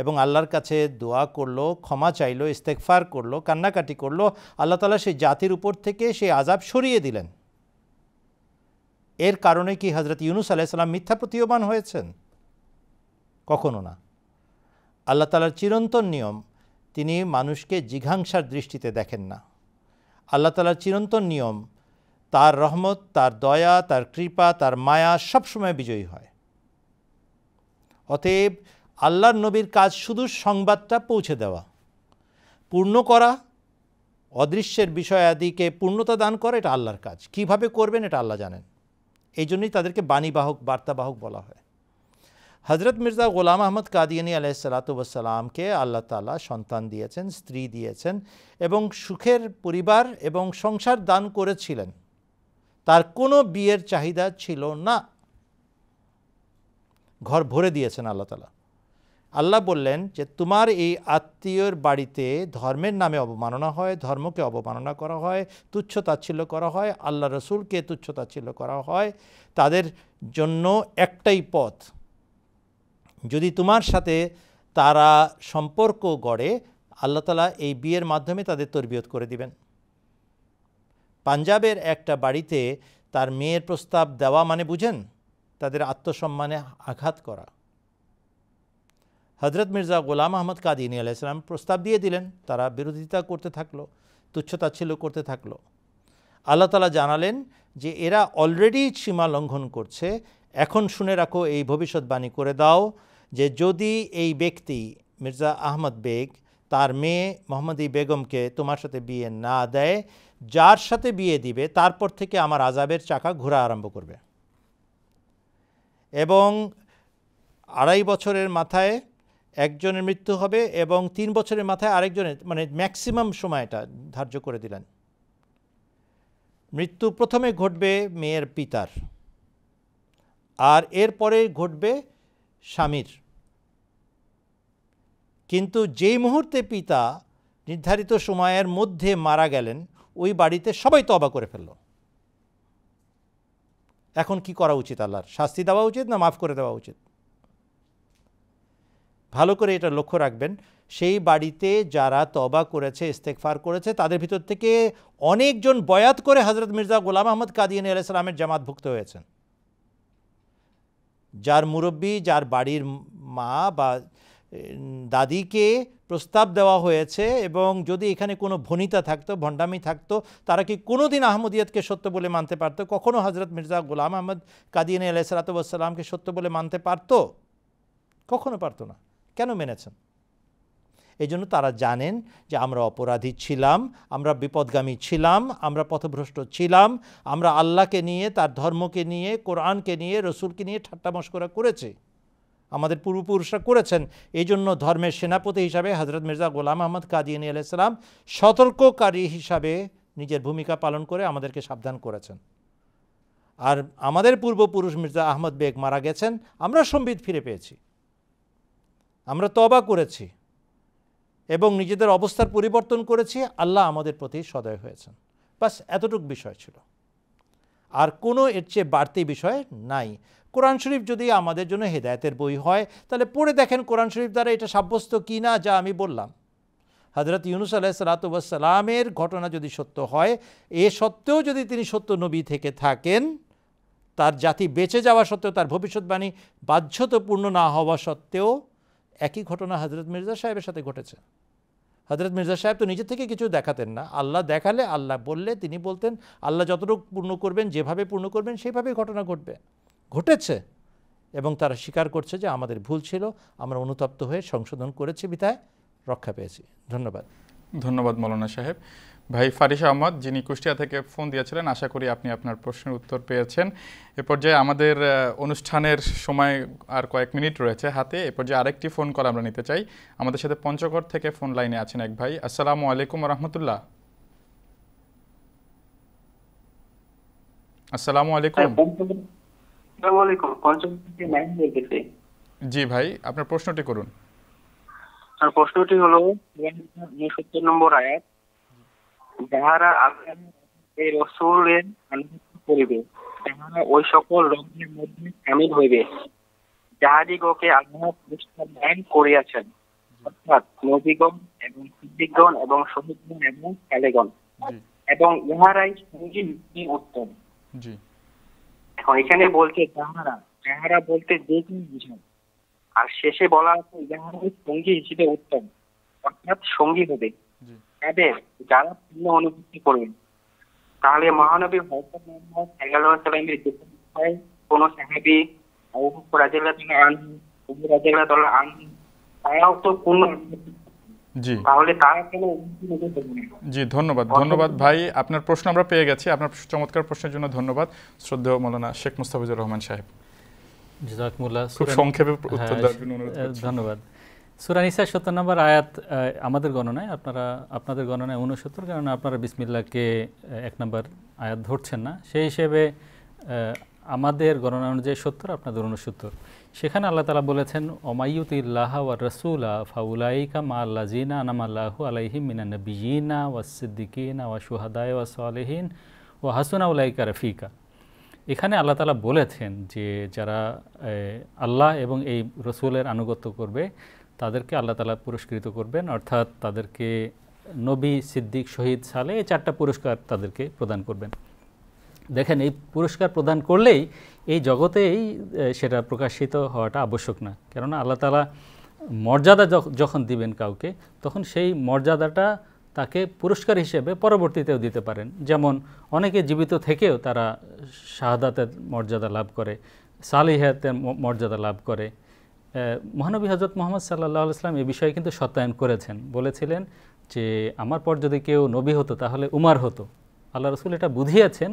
এবং আল্লাহর কাছে দোয়া করলো, ক্ষমা চাইলো, ইস্তেগফার করলো, কান্নাকাটি করলো, আল্লাহ তাআলা সেই জাতির উপর থেকে সেই আযাব সরিয়ে দিলেন। এর কারণে কি হযরত ইউনূস আলাইহিস সালাম মিথ্যা প্রতীয়মান হয়েছেন? কখনো না। আল্লাহ তাআলার চিরন্তন নিয়ম, তিনি মানুষকে জিঘাংসার দৃষ্টিতে দেখেন না। আল্লাহ তাআলার চিরন্তন নিয়ম, তার রহমত, তার দয়া, তার কৃপা, তার মায়া সবসময় বিজয়ী হয়। অতএব আল্লাহর নবীর কাজ শুধু সংবাদটা পৌঁছে দেওয়া, পূর্ণ করা, অদৃশ্যের বিষয়াদিকে পূর্ণতা দান করা, এটা আল্লাহর কাজ। কিভাবে করবেন এটা আল্লাহ জানেন। এই জন্যই তাদেরকে বাণীবাহক, বার্তাবাহক বলা হয়। হযরত মির্জা গোলাম আহমদ কাদিয়ানী আলাইহিস সালাতু ওয়াস সালামকে আল্লাহ তাআলা সন্তান দিয়েছেন, স্ত্রী দিয়েছেন এবং সুখের পরিবার এবং সংসার দান করেছিলেন। তার কোনো বিয়ের চাহিদা ছিল না, ঘর ভরে দিয়েছেন আল্লাহ তাআলা। আল্লাহ বললেন যে তোমার এই আত্মীয়র বাড়িতে ধর্মের নামে অবমাননা হয়, ধর্মকে অবমাননা করা হয়, তুচ্ছ তাচ্ছিল্য করা হয়, আল্লাহ রসুলকে তুচ্ছ তাচ্ছিল্য করা হয়, তাদের জন্য একটাই পথ, যদি তোমার সাথে তারা সম্পর্ক গড়ে আল্লাহ তাআলা এই বিয়ের মাধ্যমে তাদের তরবিয়ত করে দিবেন। পাঞ্জাবের একটা বাড়িতে তার মেয়ের প্রস্তাব দেওয়া মানে বুঝেন তাদের আত্মসম্মানে আঘাত করা। হযরত মির্জা গোলাম আহমদ কাদিয়ানী আলাইহিস সালাম প্রস্তাব দিয়ে দিলেন, তারা বিরোধিতা করতে থাকলো, তুচ্ছতাচ্ছিল্য করতে থাকলো। আল্লাহ তাআলা জানালেন যে এরা অলরেডি সীমা লঙ্ঘন করছে, এখন শুনে রাখো, এই ভবিষ্যৎবাণী করে দাও যে যদি এই ব্যক্তি মির্জা আহমদ বেগ তার মেয়ে মোহাম্মদী বেগমকে তোমার সাথে বিয়ে না দেয়, যার সাথে বিয়ে দিবে তারপর থেকে আমার আযাবের চাকা ঘোরা আরম্ভ করবে। এবং 2.5 বছরের মাথায় একজনের মৃত্যু হবে এবং 3 বছরের মাথায় আরেকজনের, মানে ম্যাক্সিমাম সময়টা ধার্য করে দিলেন। মৃত্যু প্রথমে ঘটবে মেয়ের পিতার, আর এরপরে ঘটবে স্বামীর। কিন্তু যেই মুহূর্তে পিতা নির্ধারিত সময়ের মধ্যে মারা গেলেন, ওই বাড়িতে সবাই তওবা করে ফেলল। এখন কি করা উচিত? আল্লাহর শাস্তি দেওয়া উচিত না মাফ করে দেওয়া উচিত? ভালো করে এটা লক্ষ্য রাখবেন, সেই বাড়িতে যারা তওবা করেছে, ইস্তেগফার করেছে, তাদের ভিতর থেকে অনেকজন বয়াত করে হযরত মির্জা গোলাম আহমদ কাদিয়ানী আলাইহিস সালামের জামাতভুক্ত হয়েছেন। যার মুরব্বী, যার বাড়ির মা বা দাদিকে প্রস্তাব দেওয়া হয়েছে, এবং যদি এখানে কোনো ভনিতা থাকতো, ভণ্ডামি থাকতো, তারা কি কোনো দিন আহমদিয়তকে সত্য বলে মানতে পারতো? কখনো হজরত মির্জা গোলাম আহমদ কাদিয়ানী আলাইহিসসালাতুওয়াসসালামকে সত্য বলে মানতে পারতো? কখনো পারতো না। কেন মেনেছেন? এই জন্য তারা জানেন যে আমরা অপরাধী ছিলাম, আমরা বিপদগামী ছিলাম, আমরা পথভ্রষ্ট ছিলাম, আমরা আল্লাহকে নিয়ে, তার ধর্মকে নিয়ে, কোরআনকে নিয়ে, রসুলকে নিয়ে ঠাট্টা মশকরা করেছি, আমাদের পূর্বপুরুষরা করেছেন। এই জন্য ধর্মের সেনাপতি হিসাবে হজরত মির্জা গোলাম আহমদ কাদিয়ানী আলাইহিস সালাম সতর্ককারী হিসাবে নিজের ভূমিকা পালন করে আমাদেরকে সাবধান করেছেন। আর আমাদের পূর্বপুরুষ মির্জা আহমদ বেগ মারা গেছেন, আমরা সম্বিত ফিরে পেয়েছি, আমরা তওবা করেছি এবং নিজেদের অবস্থার পরিবর্তন করেছি, আল্লাহ আমাদের প্রতি সদয় হয়েছেন। বাস এতটুকু বিষয় ছিল, আর কোনো এর চেয়ে বাড়তি বিষয় নাই। কোরআন শরীফ যদি আমাদের জন্য হেদায়েতের বই হয়, তাহলে পড়ে দেখেন কোরআন শরীফ দ্বারা এটা সাব্যস্ত কি না যা আমি বললাম। হযরত ইউনূস আলাইহিসসালামের ঘটনা যদি সত্য হয়, এ সত্ত্বেও যদি তিনি সত্য নবী থেকে থাকেন, তার জাতি বেঁচে যাওয়া সত্ত্বেও, তার ভবিষ্যৎবাণী বাধ্যতাপূর্ণ না হওয়া সত্ত্বেও একই ঘটনা হজরত মির্জা সাহেবের সাথে ঘটেছে। হজরত মির্জা সাহেব তো নিজে থেকে কিছু দেখাতেন না, আল্লাহ দেখালে, আল্লাহ বললে তিনি বলতেন, আল্লাহ যতটুকু পূর্ণ করবেন, যেভাবে পূর্ণ করবেন সেইভাবেই ঘটনা ঘটবে, ঘটেছে। এবং তারা স্বীকার করছে যে আমাদের ভুল ছিল, আমরা অনুতপ্ত হয়ে সংশোধন করেছি, বিধায় রক্ষা পেয়েছি। ধন্যবাদ। ধন্যবাদ মৌলানা সাহেব। ভাই ফারিস আহমদ, যিনি কুষ্টিয়া থেকে ফোন দিয়েছিলেন, আশা করি আপনি আপনার প্রশ্নের উত্তর পেয়েছেন। এ পর্যায়ে আমাদের অনুষ্ঠানের সময় আর কয়েক মিনিট রয়েছে হাতে। এ পর্যায়ে আরেকটি ফোন কল আমরা নিতে চাই। আমাদের সাথে পঞ্চগড় থেকে ফোন লাইনে আছেন এক ভাই। আসসালামু আলাইকুম ওয়া রাহমাতুল্লাহ। আসসালামু আলাইকুম। জি ভাই, আপনার প্রশ্নটি করুন। প্রশ্নটি হলো 70 নম্বর আয়াত, যাহারা এই রাসূলের অনুসরণ করিবে তাহারা ওই সকল রোগের মধ্যে শামিল হইবে যাহাদিগকে আল্লাহ পুরস্কার দান করিয়াছেন, অর্থাৎ নবীগণ এবং সিদ্দিকগণ এবং শহীদগণ এবং সালেহগণ, এবং ইহারাই সঙ্গী উত্তম। এখন এখানে বলছে যাহারা, যাহারা বলতে যে কি বুঝায়, আর শেষে বলা আছে যাহারাই সঙ্গী হিসেবে উত্তম, অর্থাৎ সঙ্গী হবে তাদের যারা পূর্ণ অনুভূতি করবেন। তাহলে মহানবী হযরত মুহাম্মদ সাল্লাল্লাহু আলাইহি ওয়াসাল্লামের কোন সাহাবী আবু বকর রাদিয়াল্লাহু আনহু, উমর রাদিয়াল্লাহু আনহু, তারাও তো পূর্ণ। জি, তাহলে তারা কেন? জি, ধন্যবাদ। ধন্যবাদ ভাই, আপনার প্রশ্ন আমরা পেয়ে গেছি। আপনার চমৎকার প্রশ্নের জন্য ধন্যবাদ শ্রদ্ধেয় মৌলানা শেখ মুস্তাফিজুর রহমান সাহেব। জাযাকুমুল্লাহ। খুব সংক্ষেপে উত্তর দেওয়ার জন্য অনুরোধ করছি। ধন্যবাদ। সূরা নিসা 70 নম্বর আয়াত আমাদের গণনায়, আপনাদের গণনায় 69, কারণ আপনারা বিসমিল্লাহকে 1 নম্বর আয়াত ধরছেন না, সেই হিসেবে আমাদের গণনা অনুযায়ী 70, আপনাদের 69। সেখানে আল্লাহ তাআলা বলেছেন, ওমাইয়ুতিল্লাহ ওয়া রাসূলা ফাউলাইকা মাআল্লাযিনা আনামাল্লাহু আলাইহিম মিনান নাবিয়্যিনা ওয়াস সিদ্দিকিনা ওয়া শুহাদায়ে ওয়াস সালিহিন ওয়া হাসুনা উলাইকা রাফিকা। এখানে আল্লাহ তাআলা বলেছেন যে যারা আল্লাহ এবং এই রসুলের আনুগত্য করবে তাদেরকে আল্লাহ তাআলা পুরস্কৃত করবেন, অর্থাৎ তাদেরকে নবী, সিদ্দিক, শহীদ, সালেহ, এই 4টা পুরস্কার তাদেরকে প্রদান করবেন। দেখেন, এই পুরস্কার প্রদান করলেই এই জগতেই সেটা প্রকাশিত হওয়াটা আবশ্যক না, কেননা আল্লাহ তাআলা মর্যাদা যখন দিবেন কাউকে, তখন সেই মর্যাদাটা তাকে পুরস্কার হিসেবে পরবর্তীতেও দিতে পারেন। যেমন অনেকে জীবিত থেকেও তারা শাহাদাতের মর্যাদা লাভ করে, সালিহাতের মর্যাদা লাভ করে। মহানবী হযরত মুহাম্মদ সাল্লাল্লাহু আলাইহি ওয়াসাল্লাম এই বিষয়ে কিন্তু সত্যায়ন করেছেন, বলেছিলেন যে আমার পর যদি কেউ নবী হতো তাহলে উমর হতো। আল্লাহ রাসূল এটা বুঝিয়েছেন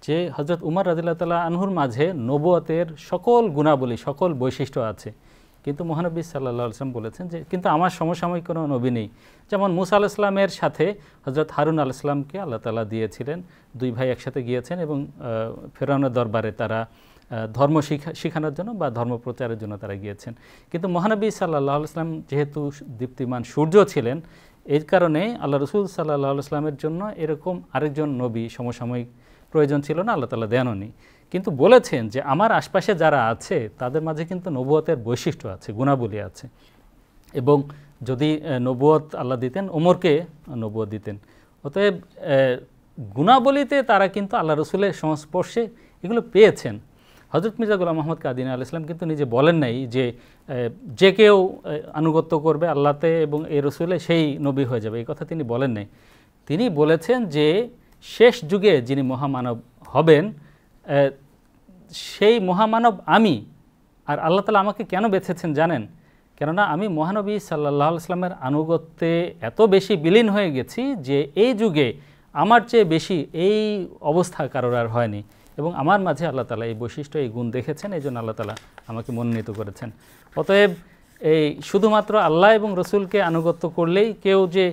যে হযরত উমর রাদিয়াল্লাহু তাআলা আনহুর মাঝে নবুয়তের সকল গুণাবলী, সকল বৈশিষ্ট্য আছে, কিন্তু মহানবী সাল্লাল্লাহু আলাইহি ওয়াসাল্লাম বলেছেন যে কিন্তু আমার সমসাময়িক কোনো নবী নেই। যেমন মুসা আলাইহিস সালামের সাথে হযরত হারুন আলাইহিস সালামকে আল্লাহ তাআলা দিয়েছিলেন, 2 ভাই একসাথে গিয়েছেন এবং ফেরাউনের দরবারে তারা ধর্ম শিখানোর জন্য বা ধর্ম প্রচারের জন্য তারা গিয়েছেন। কিন্তু মহানবী সাল্লাল্লাহু আলাইহি ওয়াসাল্লাম যেহেতু দীপ্তিমান সূর্য ছিলেন, এর কারণে আল্লাহ রাসূল সাল্লাল্লাহু আলাইহি ওয়াসাল্লামের জন্য এরকম আরেকজন নবী সমসাময়িক প্রয়োজন ছিল না, আল্লাহ তাআলা দেননি। কিন্তু বলেছেন যে আমার আশপাশে যারা আছে তাদের মাঝে কিন্তু নবুয়তের বৈশিষ্ট্য আছে, গুণাবলী আছে, এবং যদি নবুয়ত আল্লাহ দিতেন, ওমরকে নবুয়ত দিতেন। অতএব গুণাবলীতে তারা কিন্তু আল্লাহ রসুলের সংস্পর্শে এগুলো পেয়েছেন। হযরত মির্জা গোলাম মোহাম্মদ কাদিয়ানী আলাইহিস সালাম কিন্তু নিজে বলেন নাই যে যে কেউ আনুগত্য করবে আল্লাহতে এবং এই রসুলে সেই নবী হয়ে যাবে, এই কথা তিনি বলেন নাই। তিনি বলেছেন যে শেষ যুগে যিনি মহামানব হবেন সেই মহামানব আমি। আর আল্লাহ তাআলা আমাকে কেন বেছেছেন জানেন? কেননা আমি মহানবী সাল্লাল্লাহু আলাইহি ওয়াসাল্লামের আনুগত্যে এত বেশি বিলীন হয়ে গেছি যে এই যুগে আমার চেয়ে বেশি এই অবস্থা কারোর আর হয়নি, এবং আমার মাঝে আল্লাহ তাআলা এই বৈশিষ্ট্য এই গুণ দেখেছেন, এই জন্য আল্লাহ তাআলা আমাকে মনোনীত করেছেন। অতএব এই শুধুমাত্র আল্লাহ এবং রসুলকে আনুগত্য করলেই কেউ যে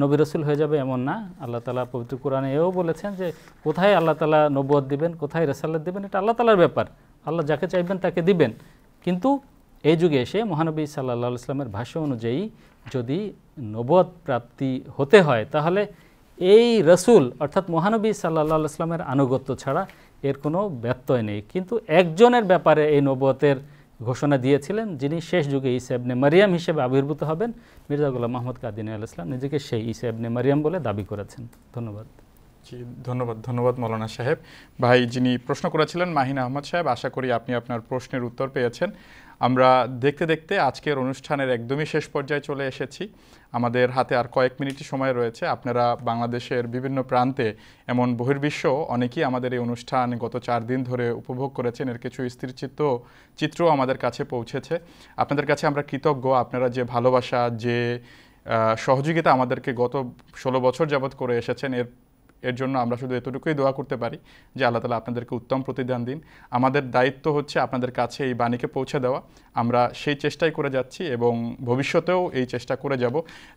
নবী রসুল হয়ে যাবে এমন না। আল্লাহ তাআলা পবিত্র কোরআনে এও বলেছেন যে কোথায় আল্লাহ তাআলা নবুয়ত দিবেন, কোথায় রিসালাত দিবেন, এটা আল্লাহ তাআলার ব্যাপার, আল্লাহ যাকে চাইবেন তাকে দিবেন। কিন্তু এই যুগে এসে মহানবী সাল্লাল্লাহু আলাইহি ওয়াসাল্লামের ভাষ্য অনুযায়ী যদি নবুয়ত প্রাপ্তি হতে হয় তাহলে এই রসুল অর্থাৎ মহানবী সাল্লাল্লাহু আলাইহি ওয়াসাল্লামের আনুগত্য ছাড়া এর কোনো ব্যত্যয় নেই। কিন্তু একজনের ব্যাপারে এই নবুয়তের ঘোষণা দিয়েছিলেন, যিনি শেষ যুগে ঈসা ইবনে মারিয়াম হিসেবে আবির্ভূত হবেন। মির্জা গোলাম মোহাম্মদ কাদিয়ানী আলাইহিস সালাম নিজেকে সেই ঈসা ইবনে মারিয়াম বলে দাবি করেছেন। ধন্যবাদ। জি, ধন্যবাদ মৌলানা সাহেব। ভাই যিনি প্রশ্ন করেছিলেন মাহিন আহমদ সাহেব, আশা করি আপনি আপনার প্রশ্নের উত্তর পেয়েছেন। আমরা দেখতে দেখতে আজকের অনুষ্ঠানের একদমই শেষ পর্যায়ে চলে এসেছি। আমাদের হাতে আর কয়েক মিনিটই সময় রয়েছে। আপনারা বাংলাদেশের বিভিন্ন প্রান্তে এমন বহির্বিশ্ব অনেকেই আমাদের এই অনুষ্ঠান গত 4 দিন ধরে উপভোগ করেছেন, এর কিছু চিত্রও আমাদের কাছে পৌঁছেছে। আপনাদের কাছে আমরা কৃতজ্ঞ। আপনারা যে ভালোবাসা, যে সহযোগিতা আমাদেরকে গত 16 বছর যাবৎ করে এসেছেন, এর জন্য আমরা শুধু এতটুকুই দোয়া করতে পারি যে আল্লাহ তাআলা আপনাদেরকে উত্তম প্রতিদান দিন। আমাদের দায়িত্ব হচ্ছে আপনাদের কাছে এই বাণীকে পৌঁছে দেওয়া। আমরা সেই চেষ্টাই করে যাচ্ছি এবং ভবিষ্যতেও এই চেষ্টা করে যাব।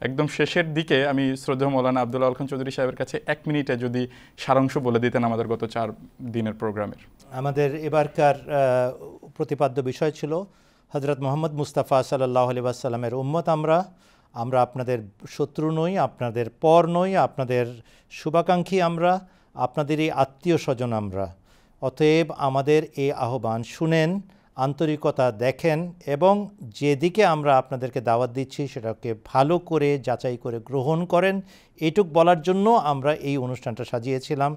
একদম শেষের দিকে আমি শ্রদ্ধেয় মৌলানা আব্দুল আল খান চৌধুরী সাহেবের কাছে 1 মিনিটে যদি সারাংশ বলে দিতেন আমাদের গত 4 দিনের প্রোগ্রামের। আমাদের এবারকার প্রতিপাদ্য বিষয় ছিল হযরত মুহাম্মদ মুস্তাফা সাল্লাল্লাহু আলাইহি ওয়াসাল্লামের উম্মত আমরা আপনাদের শত্রু নই, আপনাদের পর নই, আপনাদের শুভাকাঙ্ক্ষী আমরা, আপনাদেরই আত্মীয় স্বজন আমরা। অতএব আমাদের এই আহ্বান শুনেন, আন্তরিকতা দেখেন এবং যেদিকে আমরা আপনাদেরকে দাওয়াত দিচ্ছি সেটাকে ভালো করে যাচাই করে গ্রহণ করেন। এইটুক বলার জন্য আমরা এই অনুষ্ঠানটা সাজিয়েছিলাম।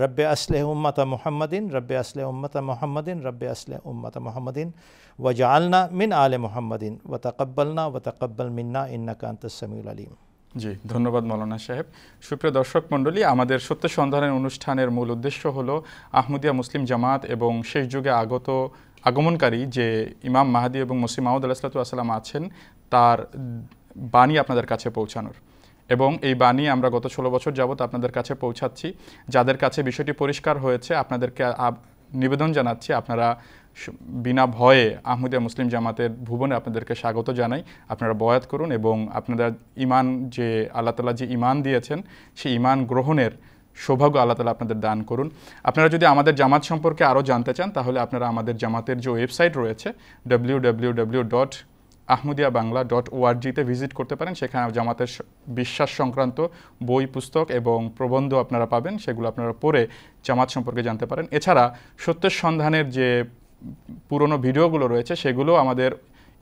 রব্বে আসলেহ উম্মাতা মুহাম্মাদিন, রব্বে আসলেহ উম্মাতা মুহাম্মাদিন, রব্বে আসলেহ উম্মাতা মুহাম্মাদিন ওয়াজআলনা মিন আলে মুহাম্মাদিন ওয়া তাকাব্বালনা ওয়া তাকাব্বাল মিন্না ইন্নাকা আনতাস সামিউল আলিম। জি, ধন্যবাদ মৌলানা সাহেব। সুপ্রিয় দর্শক মণ্ডলী, আমাদের সত্য সন্ধানের অনুষ্ঠানের মূল উদ্দেশ্য হলো আহমদিয়া মুসলিম জামাত এবং শেষ যুগে আগমনকারী যে ইমাম মাহদী এবং মসিহ মাউদ আলাইহিসসালাতু ওয়াসসালাম আছেন তার বাণী আপনাদের কাছে পৌঁছানোর, এবং এই বাণী আমরা গত 16 বছর যাবৎ আপনাদের কাছে পৌঁছাচ্ছি। যাদের কাছে বিষয়টি পরিষ্কার হয়েছে আপনাদেরকে নিবেদন জানাচ্ছি, আপনারা বিনা ভয়ে আহমদিয়া মুসলিম জামাতের ভুবনে আপনাদেরকে স্বাগত জানাই। আপনারা বয়াত করুন এবং আপনারা ইমান, যে আল্লাহ তাআলা যে ইমান দিয়েছেন সেই ইমান গ্রহণের সৌভাগ্য আল্লাহ তাআলা আপনাদের দান করুন। আপনারা যদি আমাদের জামাত সম্পর্কে আরও জানতে চান তাহলে আপনারা আমাদের জামাতের যে ওয়েবসাইট রয়েছে www.ahmadiabangla.org-তে ভিজিট করতে পারেন। সেখানে জামাতের বিশ্বাস সংক্রান্ত বই, পুস্তক এবং প্রবন্ধ আপনারা পাবেন, সেগুলো আপনারা পড়ে জামাত সম্পর্কে জানতে পারেন। এছাড়া সত্যের সন্ধানের যে পুরনো ভিডিওগুলো রয়েছে সেগুলো আমাদের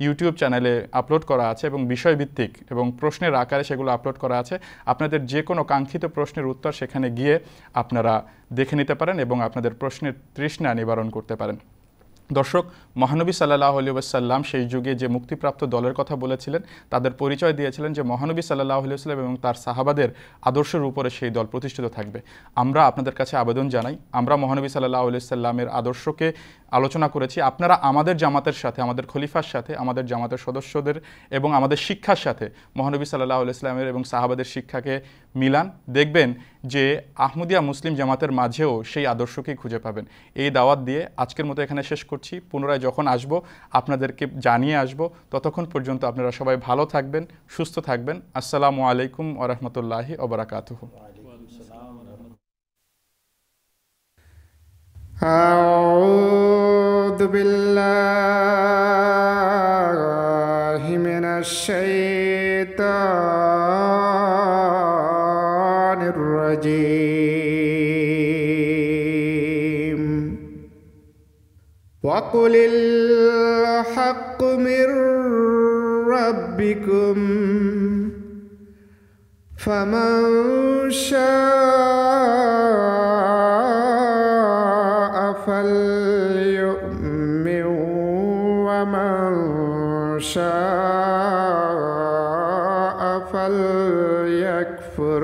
ইউটিউব চ্যানেলে আপলোড করা আছে এবং বিষয়ভিত্তিক এবং প্রশ্নের আকারে সেগুলো আপলোড করা আছে। আপনাদের যে কোনো কাঙ্ক্ষিত প্রশ্নের উত্তর সেখানে গিয়ে আপনারা দেখে নিতে পারেন এবং আপনাদের প্রশ্নের তৃষ্ণা নিবারণ করতে পারেন। দর্শক, মহানবী সাল্লাল্লাহু আলাইহি ওয়াসাল্লাম সেই যুগে যে মুক্তিপ্রাপ্ত দলের কথা বলেছিলেন, তাদের পরিচয় দিয়েছিলেন যে মহানবী সাল্লাল্লাহু আলাইহি ওয়াসাল্লাম এবং তার সাহাবাদের আদর্শের উপরে সেই দল প্রতিষ্ঠিত থাকবে। আমরা আপনাদের কাছে আবেদন জানাই, আমরা মহানবী সাল্লাল্লাহু আলাইহি ওয়াসাল্লামের আদর্শকে আলোচনা করেছি, আপনারা আমাদের জামাতের সাথে, আমাদের খলিফার সাথে, আমাদের জামাতের সদস্যদের এবং আমাদের শিক্ষার সাথে মহানবী সাল্লাল্লাহু আলাইহি ওয়াসাল্লামের এবং সাহাবাদের শিক্ষাকে মিলান। দেখবেন যে আহমদিয়া মুসলিম জামাতের মাঝেও সেই আদর্শকেই খুঁজে পাবেন। এই দাওয়াত দিয়ে আজকের মতো এখানে শেষ করছি। পুনরায় যখন আসব আপনাদেরকে জানিয়ে আসব। ততক্ষণ পর্যন্ত আপনারা সবাই ভালো থাকবেন, সুস্থ থাকবেন। আসসালামু আলাইকুম ওয়া রাহমাতুল্লাহি ওয়া বারাকাতুহু। আউযু বিল্লাহি মিনাশ শাইতানির রাজীম। ওয়া কুলিল হাক্কু মির রাব্বিকুম ফামান শাআ ফালইউমিন شاء فليكفر